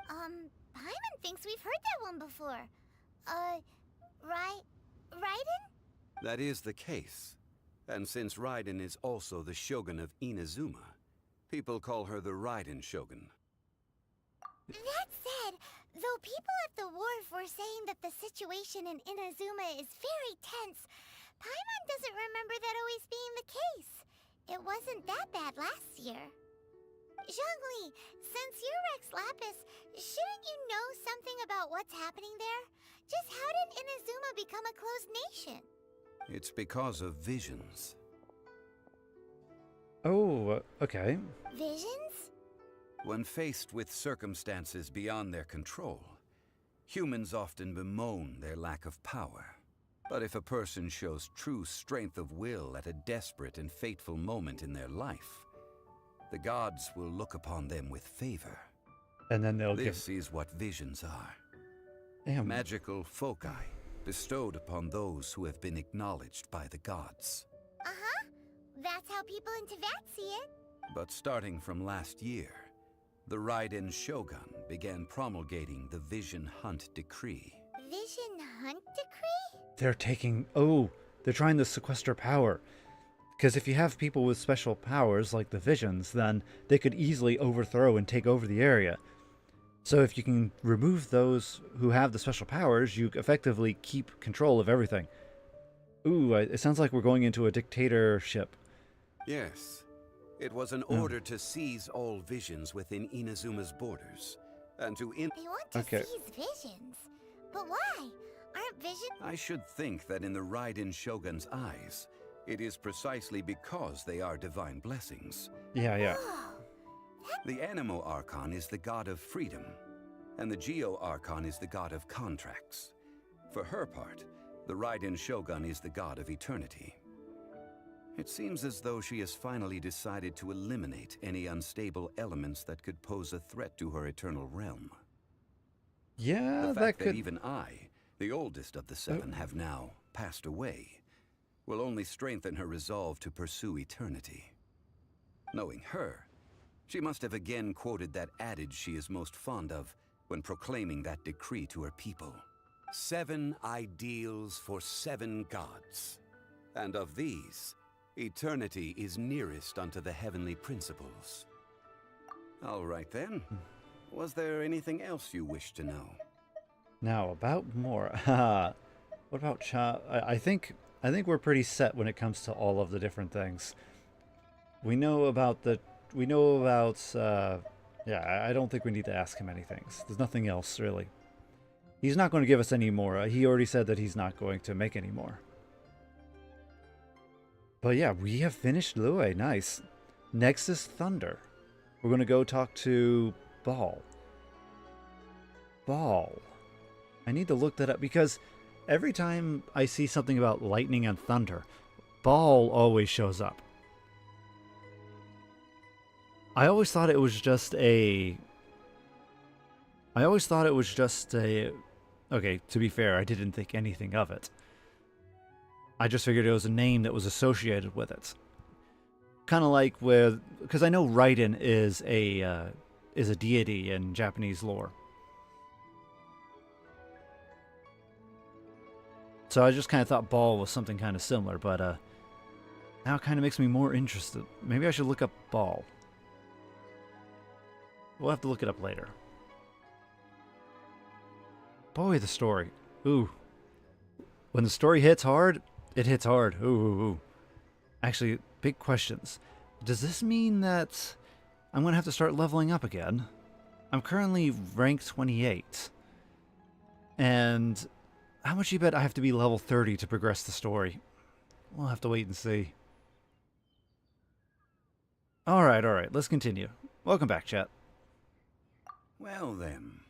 Paimon thinks we've heard that one before. Raiden? That is the case. And since Raiden is also the Shogun of Inazuma, people call her the Raiden Shogun. That said, Though people at the wharf were saying that the situation in Inazuma is very tense, Paimon doesn't remember that always being the case. It wasn't that bad last year. Zhongli, since you're Rex Lapis, shouldn't you know something about what's happening there? Just how did Inazuma become a closed nation? It's because of visions. Oh, okay. Visions? When faced with circumstances beyond their control, humans often bemoan their lack of power. But if a person shows true strength of will at a desperate and fateful moment in their life, the gods will look upon them with favor. And then they'll This is what visions are. Damn. Magical foci bestowed upon those who have been acknowledged by the gods. Uh-huh. That's how people in Teyvat see it. But starting from last year, the Raiden Shogun began promulgating the Vision Hunt Decree. Vision Hunt Decree? They're taking... Oh, they're trying to sequester power. Because if you have people with special powers, like the Visions, then they could easily overthrow and take over the area. So if you can remove those who have the special powers, you effectively keep control of everything. Ooh, it sounds like we're going into a dictatorship. Yes. It was an order to seize all visions within Inazuma's borders, and to They want to seize visions. But why? Aren't visions... I should think that in the Raiden Shogun's eyes, it is precisely because they are divine blessings. Yeah. The Animo Archon is the god of freedom, and the Geo Archon is the god of contracts. For her part, the Raiden Shogun is the god of eternity. It seems as though she has finally decided to eliminate any unstable elements that could pose a threat to her eternal realm. Yeah, the fact that could... even I, the oldest of the seven, have now passed away, will only strengthen her resolve to pursue eternity. Knowing her, she must have again quoted that adage she is most fond of when proclaiming that decree to her people. 7 ideals for 7 gods, and of these, eternity is nearest unto the heavenly principles. All right then. Was there anything else you wish to know? Now, about more. What about Cha? I think we're pretty set when it comes to all of the different things. We know about the... yeah, I don't think we need to ask him anything. There's nothing else, really. He's not going to give us any more. He already said that he's not going to make any more. But yeah, we have finished Liyue. Nice. Next is Thunder. We're going to go talk to Ball. Ball. I need to look that up because every time I see something about lightning and thunder, Ball always shows up. I always thought it was just a... Okay, to be fair, I didn't think anything of it. I just figured it was a name that was associated with it. Kind of like with... Because I know Raiden is a deity in Japanese lore. So I just kind of thought Ball was something kind of similar, but now it kind of makes me more interested. Maybe I should look up Ball. We'll have to look it up later. Boy, the story. Ooh. When the story hits hard, it hits hard. Ooh. Actually, big questions. Does this mean that I'm going to have to start leveling up again? I'm currently rank 28. And how much you bet I have to be level 30 to progress the story? We'll have to wait and see. Alright, let's continue. Welcome back, chat. Well then,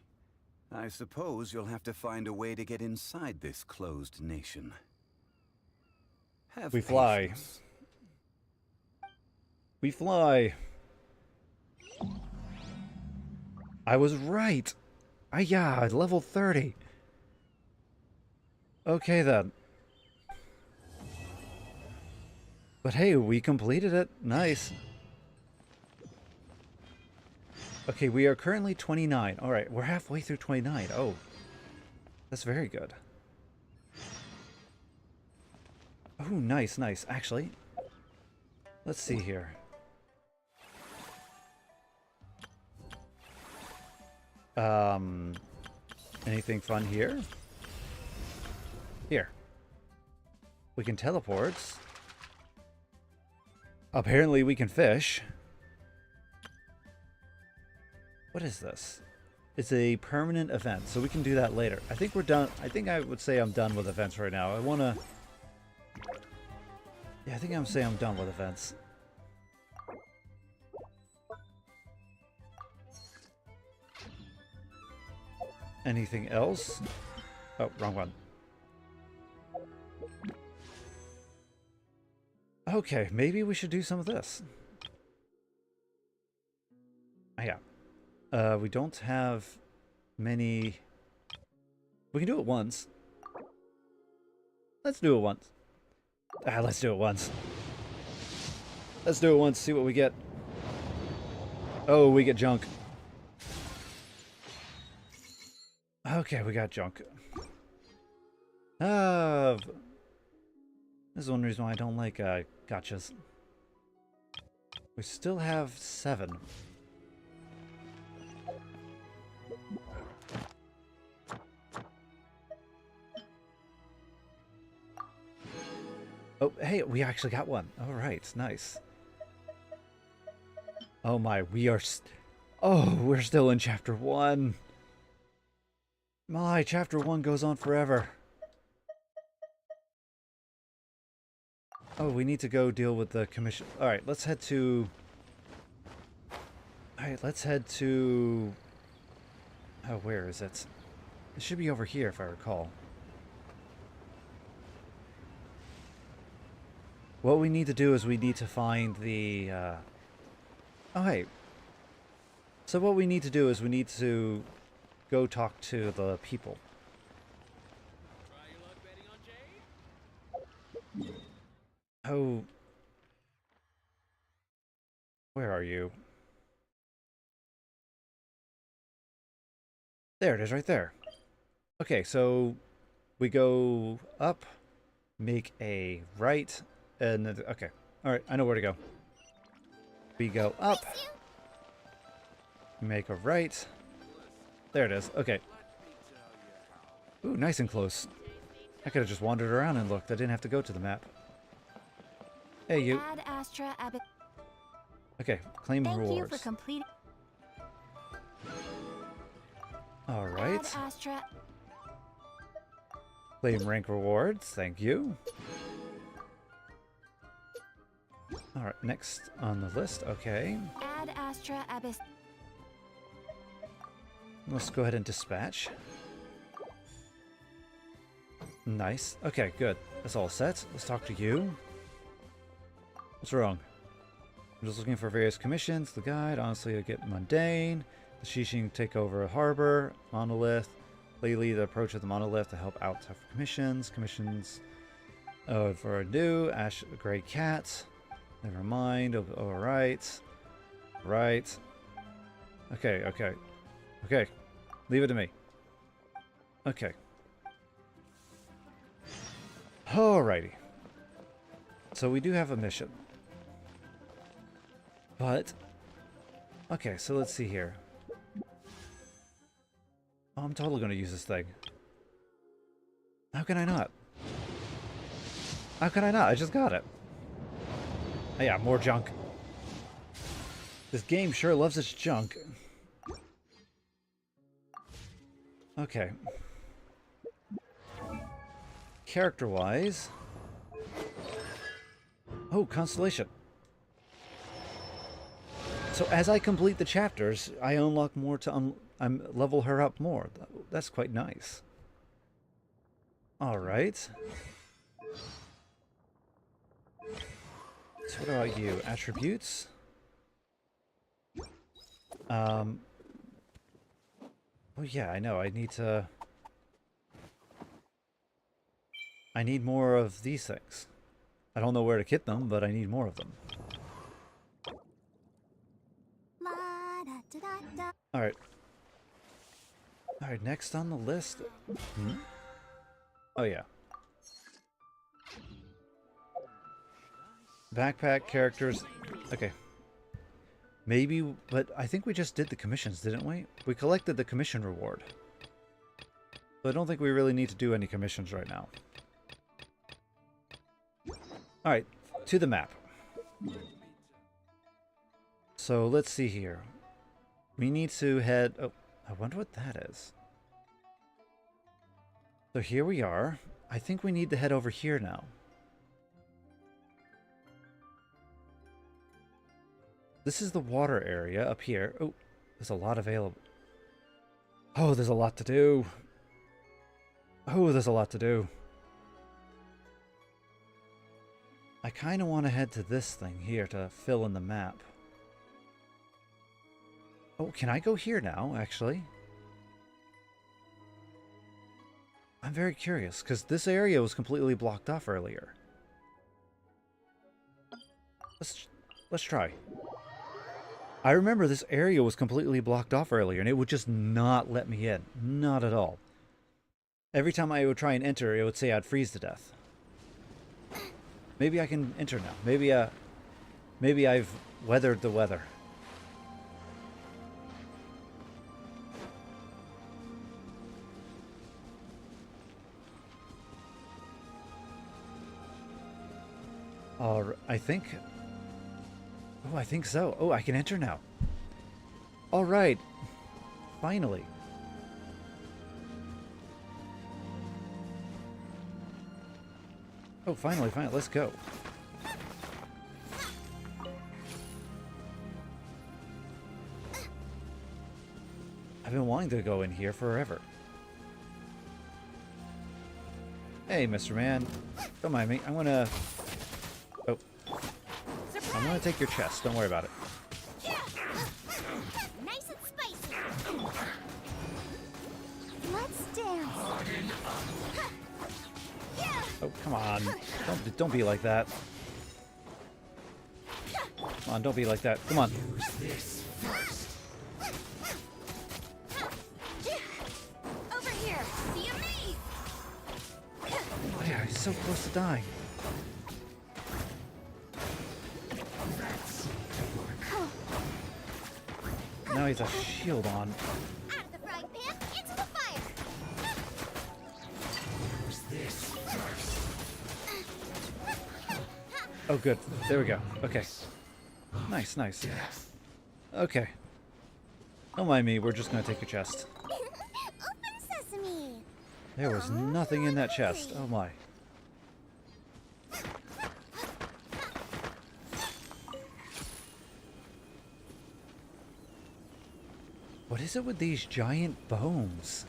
I suppose you'll have to find a way to get inside this closed nation. Have We fly. patience. We fly. I was right. Yeah, level 30. Okay then. But hey, we completed it. Nice. Okay, we are currently 29. Alright, we're halfway through 29. Oh. That's very good. Oh, nice. Actually, let's see here. Anything fun here? Here. We can teleport. Apparently we can fish. What is this? It's a permanent event, so we can do that later. I think we're done. I think I would say I'm done with events right now. I want to... Yeah, I think I'm saying I'm done with events. Anything else? Oh, wrong one. Okay, maybe we should do some of this. Oh, yeah. We don't have many... We can do it once. Let's do it once. Let's do it once. Let's do it once, see what we get. Oh, we get junk. Okay, we got junk. This is one reason why I don't like gotchas. We still have 7. Oh, hey, we actually got one. All right, nice. Oh my, we are... Oh, we're still in Chapter 1. My, Chapter 1 goes on forever. Oh, we need to go deal with the commission. Alright, let's head to... Alright, let's head to... Oh, where is it? It should be over here, if I recall. What we need to do is we need to find the... Oh, hey. So what we need to do is we need to go talk to the people. Oh. Where are you? There it is, right there. Okay, so we go up, make a right, and then, okay. Alright, I know where to go. We go up, make a right. There it is. Okay. Ooh, nice and close. I could have just wandered around and looked. I didn't have to go to the map. Hey, you. Okay, claim rewards. Thank you for completing. All right. Claim rank rewards. Thank you. All right, next on the list. Okay. Ad Astra Abyss. Let's go ahead and dispatch. Nice. Okay, good. That's all set. Let's talk to you. What's wrong? I'm just looking for various commissions. The guide. Honestly, I get mundane. The Shishin take over a harbor. Monolith. Lately, the approach of the monolith to help out tough commissions. Commissions for a new Ash Gray Cat. Never mind. All right. Right. Okay, okay. Okay. Leave it to me. Okay. Alrighty. So we do have a mission. But... Okay, so let's see here. Oh, I'm totally going to use this thing. How can I not? How can I not? I just got it. Oh, yeah, more junk. This game sure loves its junk. Okay. Character-wise... Oh, Constellation. So as I complete the chapters, I unlock more to level her up more. That's quite nice. Alright. So what about you? Attributes? Oh yeah, I know. I need more of these things. I don't know where to get them, but I need more of them. Alright. Alright, next on the list. Oh, yeah. Backpack characters. Okay. Maybe, but I think we just did the commissions, didn't we? We collected the commission reward. So I don't think we really need to do any commissions right now. Alright, to the map. So let's see here. We need to head... Oh, I wonder what that is. So here we are. I think we need to head over here now. This is the water area up here. Oh, there's a lot available. Oh, there's a lot to do. Oh, there's a lot to do. I kind of want to head to this thing here to fill in the map. Oh, can I go here now, actually? I'm very curious, because this area was completely blocked off earlier. Let's try. I remember this area was completely blocked off earlier, and it would just not let me in. Not at all. Every time I would try and enter, it would say I'd freeze to death. Maybe I can enter now. Maybe I've weathered the weather. I think... Oh, I think so. Oh, I can enter now. All right. Finally. Oh, finally. Let's go. I've been wanting to go in here forever. Hey, Mr. Man. Don't mind me. I'm gonna take your chest. Don't worry about it. Nice and spicy. Let's dance. Oh, come on. Don't be like that. Come on, don't be like that. Come on. Use this first. Over here. See me. Oh yeah, he's so close to dying. Now he's a shield on. Out of the frying pan, into the fire. Use this first. Oh, good. There we go. Okay. Nice. Okay. Don't mind me. We're just gonna take your chest. Open sesame. There was nothing in that chest. Oh my. What is it with these giant bones?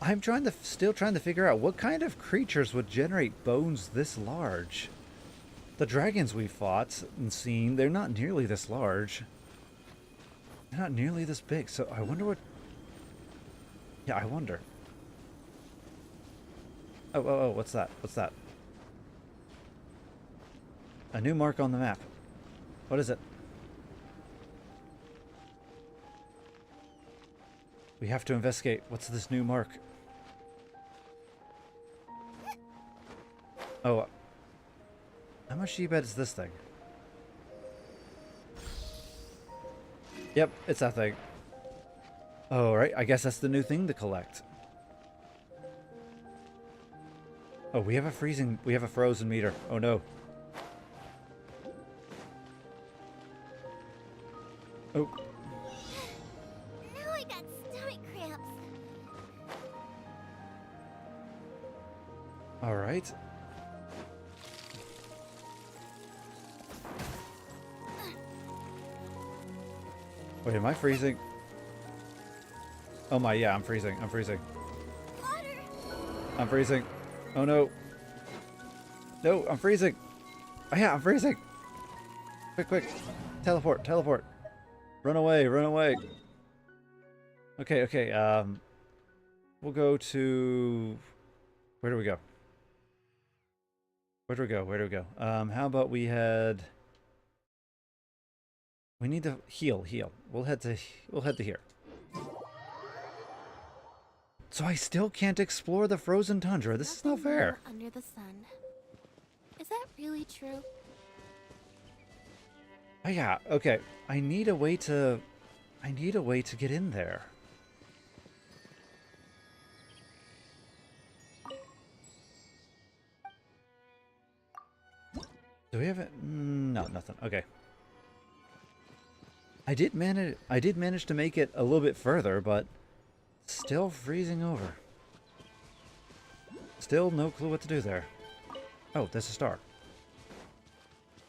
I'm still trying to figure out what kind of creatures would generate bones this large. The dragons we fought and seen, they're not nearly this large. They're not nearly this big, so I wonder what... Yeah, I wonder. Oh, what's that? What's that? A new mark on the map. What is it? We have to investigate. What's this new mark? Oh. How much do you bet is this thing? Yep, it's that thing. Oh, right. I guess that's the new thing to collect. Oh, we have a frozen meter. Oh no. Oh. Now I got stomach cramps. All right. Wait, am I freezing? Oh my, yeah, I'm freezing. I'm freezing. I'm freezing. Oh no. No, I'm freezing. Oh yeah, I'm freezing. Quick. Teleport. Run away. Okay, we'll go to... Where do we go? How about we head... We need to heal. We'll head to here. So I still can't explore the frozen tundra. This is not fair. Under the sun. Is that really true? Oh yeah, okay. I need a way to get in there. Do we have it? No, nothing. Okay. I did manage to make it a little bit further, but still freezing over. Still no clue what to do there. Oh, there's a star.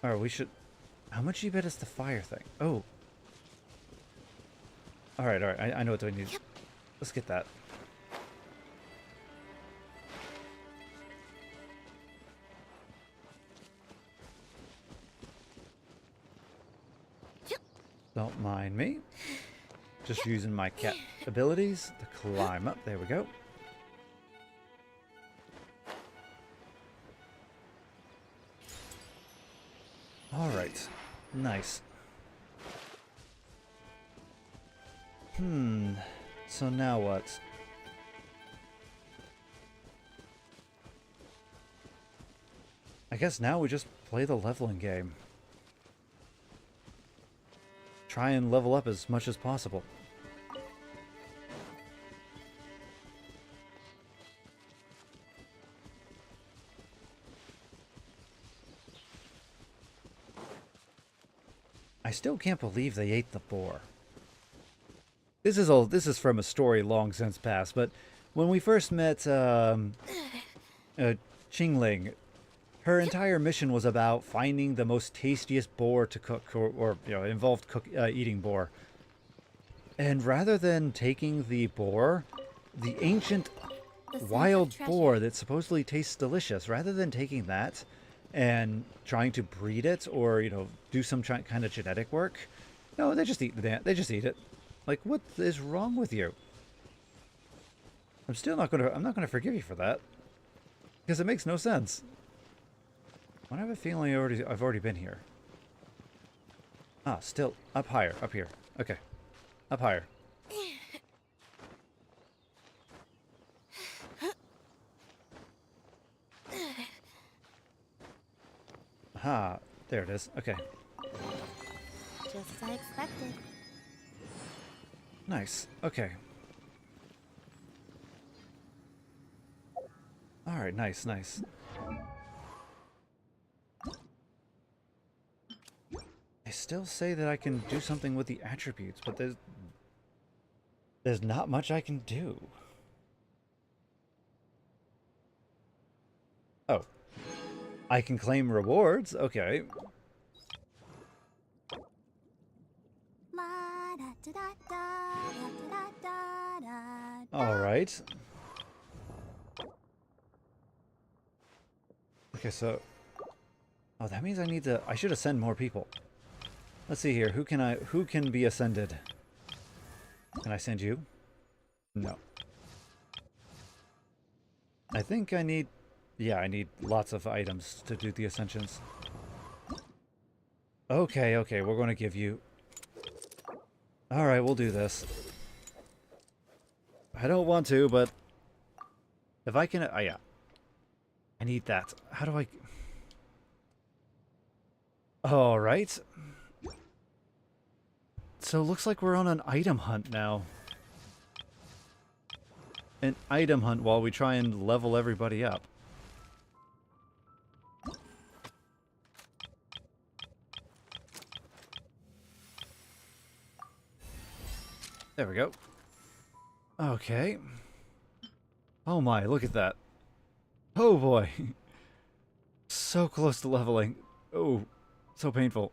Alright, we should... How much do you bet it's the fire thing? Oh. Alright, I know what I need. Let's get that. Don't mind me. Just using my cat abilities to climb up. There we go. Alright. Nice. So now what? I guess now we just play the leveling game. Try and level up as much as possible. I still can't believe they ate the boar. This is from a story long since past, but when we first met Qingling, her entire mission was about finding the most tastiest boar to cook, or you know, involved eating boar. And rather than taking the boar, the ancient wild boar that supposedly tastes delicious, rather than taking that and trying to breed it or, you know, do some kind of genetic work, no, they just eat it. Like, what is wrong with you? I'm not gonna forgive you for that, because it makes no sense. I have a feeling I've already been here. Ah, still up higher, up here. Okay, up higher. Aha, there it is. Okay. Just as I expected. Nice. Okay. Alright, nice. They still say that I can do something with the attributes, but there's not much I can do. Oh. I can claim rewards? Okay. Alright. Okay, so... Oh, that means I should ascend more people. Let's see here. Who can be ascended? Can I send you? No. I think I need... Yeah, I need lots of items to do the ascensions. Okay, we're going to give you... Alright, we'll do this. I don't want to, but... If I can... Oh, yeah. I need that. How do I... Alright. So it looks like we're on an item hunt now. An item hunt while we try and level everybody up. There we go. Okay. Oh my, look at that. Oh boy. So close to leveling. Oh, so painful.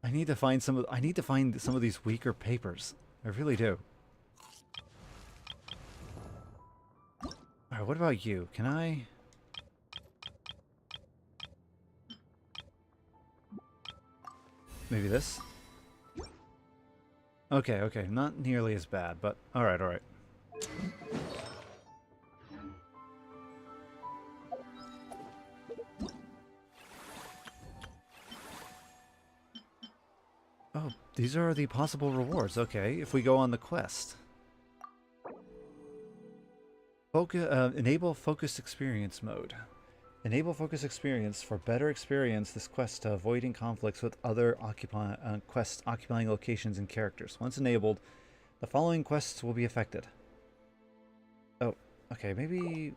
I need to find some of these weaker papers. I really do. Alright, what about you? Can I... Maybe this? Okay, not nearly as bad, but alright. Oh, these are the possible rewards. Okay, if we go on the quest. Enable focused experience mode. Enable focused experience for better experience this quest to avoiding conflicts with other quests occupying locations and characters. Once enabled, the following quests will be affected. Oh, okay, maybe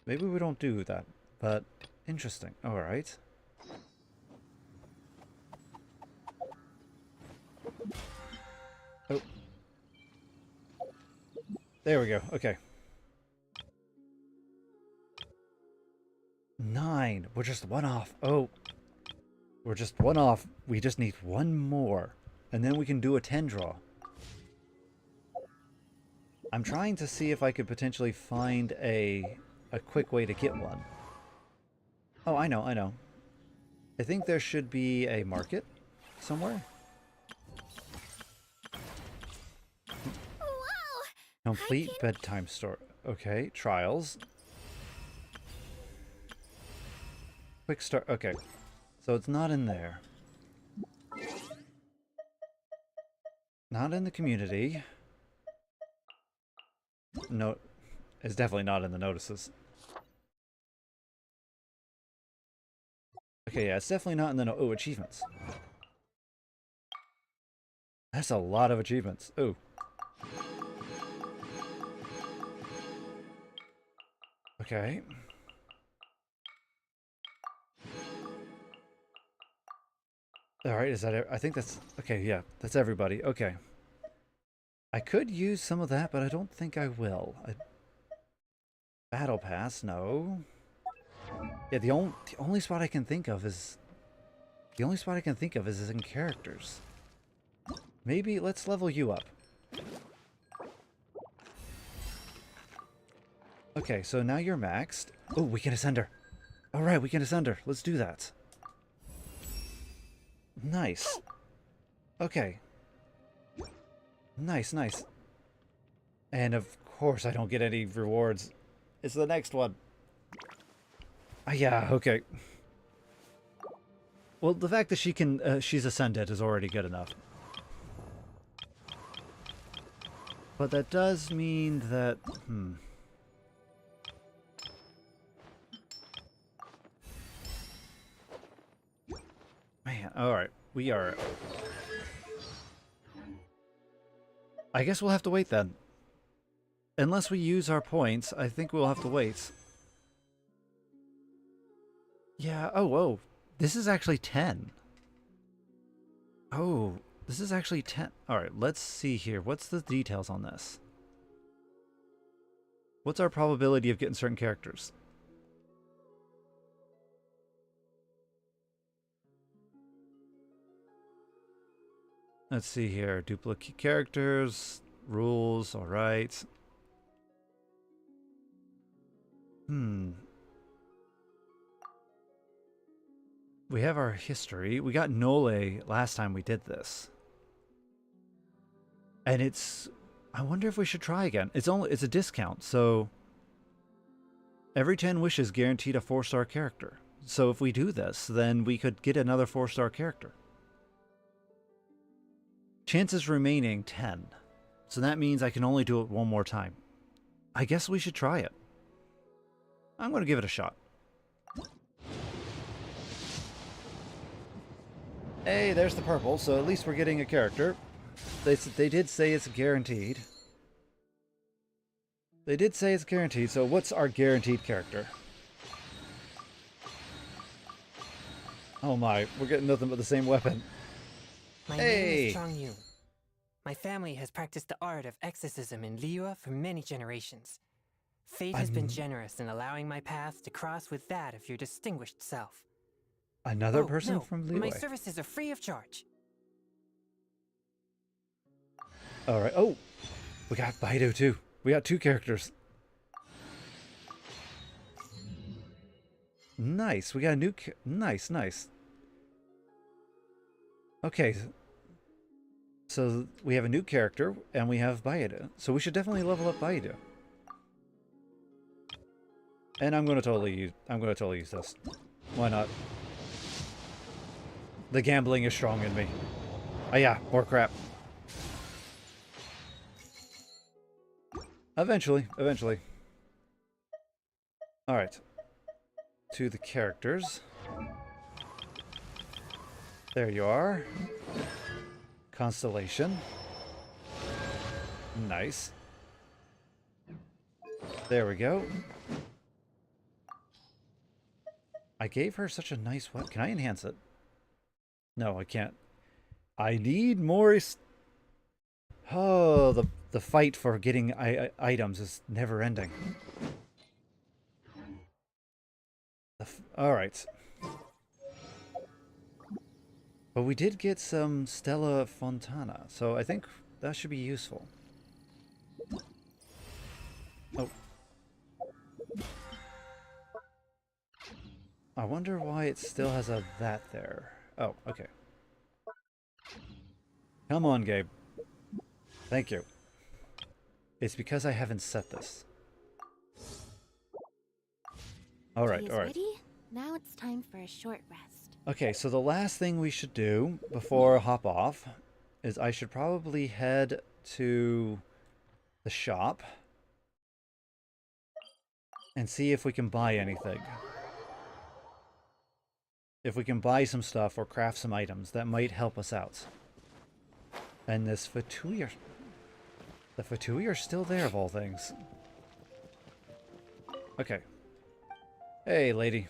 we don't do that. But Interesting. Alright. Oh. There we go. Okay. 9. We're just one off. Oh. We're just one off. We just need one more. And then we can do a 10 draw. I'm trying to see if I could potentially find a quick way to get one. Oh, I know, I know. I think there should be a market somewhere. Whoa! Complete bedtime story. Okay, trials. Quick start. Okay, so it's not in there. Not in the community. No, it's definitely not in the notices. Okay, yeah, it's definitely not in the oh, achievements. That's a lot of achievements. Ooh. Okay. Alright, is that it? I think that's... Okay, yeah, that's everybody. Okay. I could use some of that, but I don't think I will. Battle Pass, no. Yeah, the only spot I can think of is... The only spot I can think of is in characters. Maybe let's level you up. Okay, so now you're maxed. Oh, we can ascend her. Alright, we can ascend her. Let's do that. Nice. Okay. Nice, nice. And of course I don't get any rewards. It's the next one. Yeah, okay. Well, the fact that she can, she's ascended is already good enough. But that does mean that, Man, alright. We are... I guess we'll have to wait then. Unless we use our points, I think we'll have to wait. Yeah, oh, whoa. This is actually 10. Oh, this is actually 10. Alright, let's see here. What's the details on this? What's our probability of getting certain characters? Let's see here. Duplicate characters, rules, alright. We have our history. We got Nole last time we did this. And it's... I wonder if we should try again. It's a discount, so... Every 10 wishes guaranteed a 4-star character. So if we do this, then we could get another 4-star character. Chances remaining 10. So that means I can only do it one more time. I guess we should try it. I'm going to give it a shot. Hey, there's the purple, so at least we're getting a character. They did say it's guaranteed. They did say it's guaranteed, so what's our guaranteed character? Oh my, we're getting nothing but the same weapon. My name is Chong-Yu. My family has practiced the art of exorcism in Liyue for many generations. Fate has been generous in allowing my path to cross with that of your distinguished self. Another person from Liyue. My services are free of charge. Alright, oh! We got Baidu too. We got 2 characters. Nice, we got a new nice, nice. Okay. So we have a new character, and we have Baidu. So we should definitely level up Baidu. And I'm gonna totally use this. Why not? The gambling is strong in me. Oh yeah, more crap. Eventually. Alright. To the characters. There you are. Constellation. Nice. There we go. I gave her such a nice weapon. Can I enhance it? No, I can't. I need more... Oh, the fight for getting items is never ending. Alright. But we did get some Stella Fontana, so I think that should be useful. Oh. I wonder why it still has a that there. Oh, okay. Come on, Gabe. Thank you. It's because I haven't set this. Alright, Tea is alright. ready. Now it's time for a short rest. Okay, so the last thing we should do before hop off is I should probably head to the shop and see if we can buy anything. If we can buy some stuff or craft some items that might help us out. And this Fatui, the Fatui are still there of all things. Okay. Hey, lady.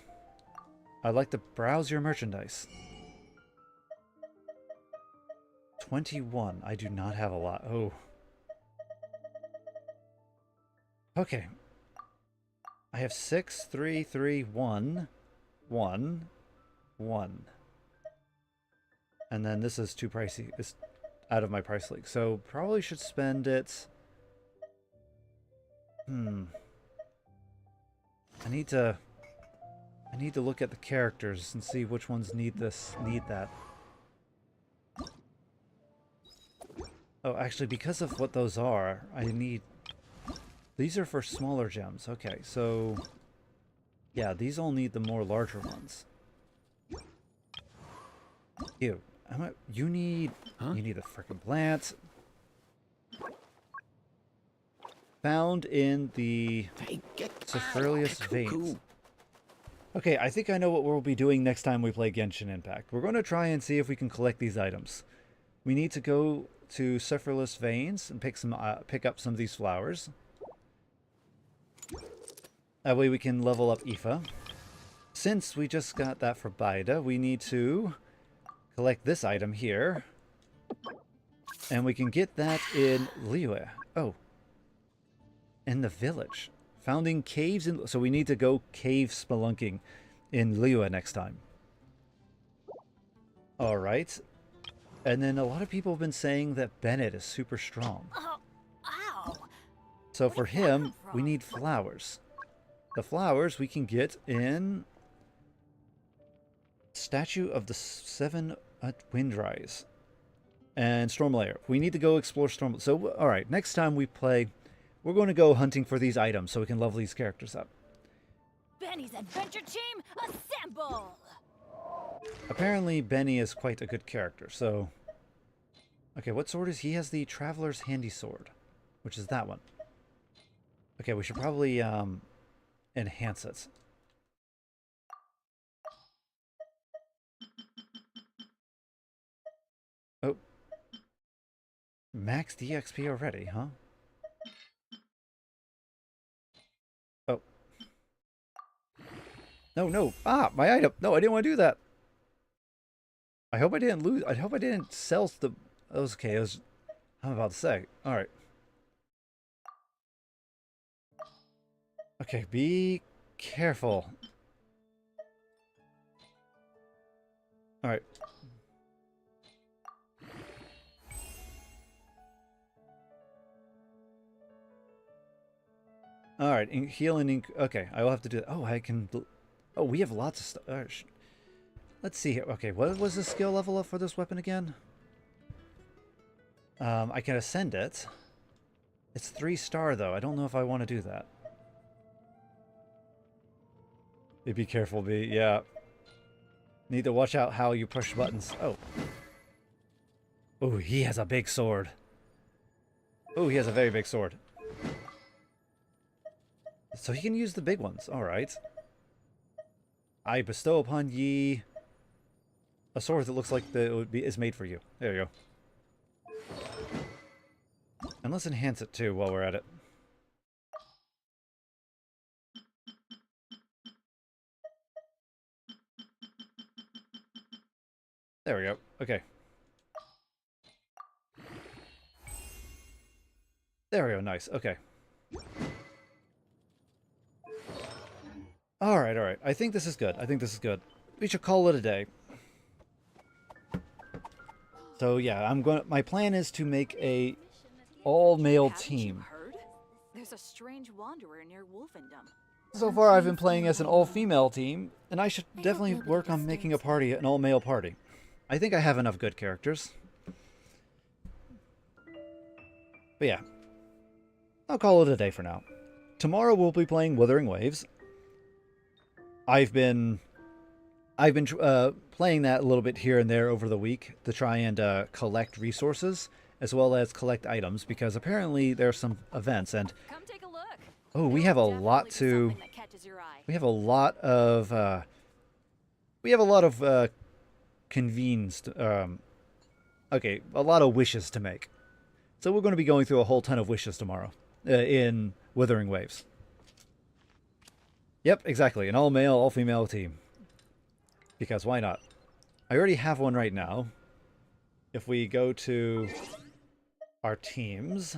I'd like to browse your merchandise. 21. I do not have a lot. Oh. Okay. I have 6, 3, 3, 1, 1, 1. And then this is too pricey. It's out of my price league. So probably should spend it. I need to look at the characters and see which ones need this, need that. Oh, actually, because of what those are, I need... These are for smaller gems. Okay, so... Yeah, these all need the more larger ones. You. You need... Huh? You need the frickin' plant. Found in the Cephalius veins. Okay, I think I know what we'll be doing next time we play Genshin Impact. We're going to try and see if we can collect these items. We need to go to Cephalius veins and pick up some of these flowers. That way we can level up Aoife. Since we just got that for Baida, we need to collect this item here. And we can get that in Liyue. Oh. In the village. Founding caves in... So we need to go cave spelunking in Liyue next time. Alright. And then a lot of people have been saying that Bennett is super strong. Oh, ow! So for him, we need flowers. The flowers we can get in... Statue of the Seven Windrise. And Stormlayer. We need to go explore Storm... So, alright, next time we play... We're going to go hunting for these items so we can level these characters up. Benny's adventure team, assemble! Apparently, Benny is quite a good character, so... Okay, what sword is he? He has the Traveler's Handy Sword, which is that one. Okay, we should probably enhance it. Oh. Max DXP already, huh? Oh. No, no. Ah, my item. No, I didn't want to do that. I hope I didn't lose. I hope I didn't sell the... That was okay. I'm about to say. Alright. Okay, be careful. Alright. Alright, heal and okay, I will have to do that. Oh, I can... Oh, we have lots of stuff. Right. Let's see here. Okay, what was the skill level up for this weapon again? I can ascend it. It's 3-star, though. I don't know if I want to do that. Be careful, B. Yeah. Need to watch out how you push buttons. Oh. Oh, he has a big sword. Oh, he has a very big sword. So he can use the big ones. Alright. I bestow upon ye a sword that looks like is made for you. There you go. And let's enhance it too while we're at it. There we go. Okay. There we go. Nice. Okay. Alright, alright. I think this is good. I think this is good. We should call it a day. So yeah, my plan is to make a all-male team. There's a strange wanderer near Wolfendom. So far I've been playing as an all-female team, and I should definitely work on making a party an all-male party. I think I have enough good characters. But yeah. I'll call it a day for now. Tomorrow we'll be playing Wuthering Waves. I've been playing that a little bit here and there over the week to try and collect resources as well as collect items, because apparently there are some events, and Come take a look. oh, we have a lot to. We have a lot of. Okay, a lot of wishes to make. So we're going to be going through a whole ton of wishes tomorrow in Wuthering Waves. Yep, exactly. An all-male, all-female team. Because why not? I already have one right now. If we go to our teams...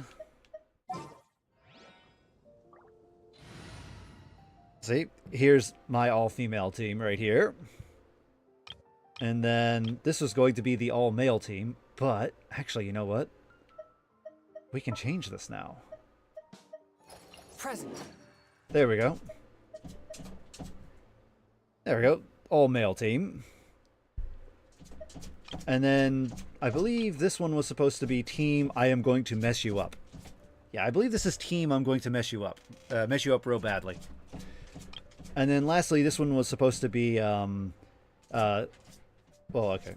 See, here's my all-female team right here. And then this was going to be the all-male team, but actually, you know what? We can change this now. Present. There we go. There we go. All-male team. And then I believe this one was supposed to be team I am going to mess you up. Yeah, I believe this is team I'm going to mess you up. Mess you up real badly. And then lastly, this one was supposed to be, well, okay.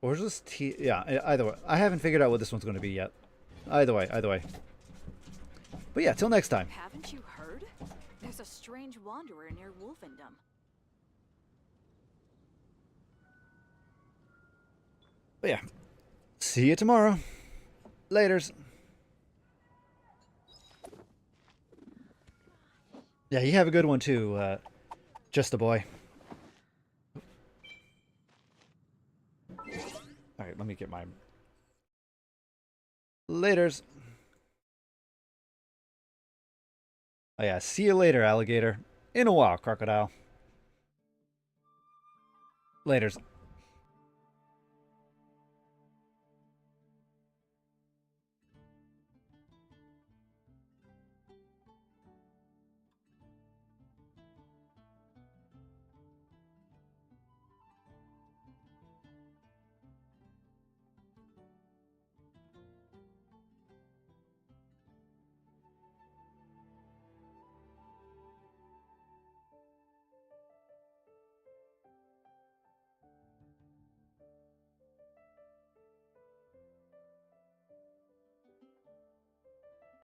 Or is this yeah, either way. I haven't figured out what this one's going to be yet. Either way, either way. But yeah, till next time. Haven't you heard? There's a strange wanderer near Wolfendom. But yeah. See you tomorrow. Laters. Yeah, you have a good one too, just a boy. Alright, let me get my... Laters. Oh yeah, see you later, alligator. In a while, crocodile. Laters.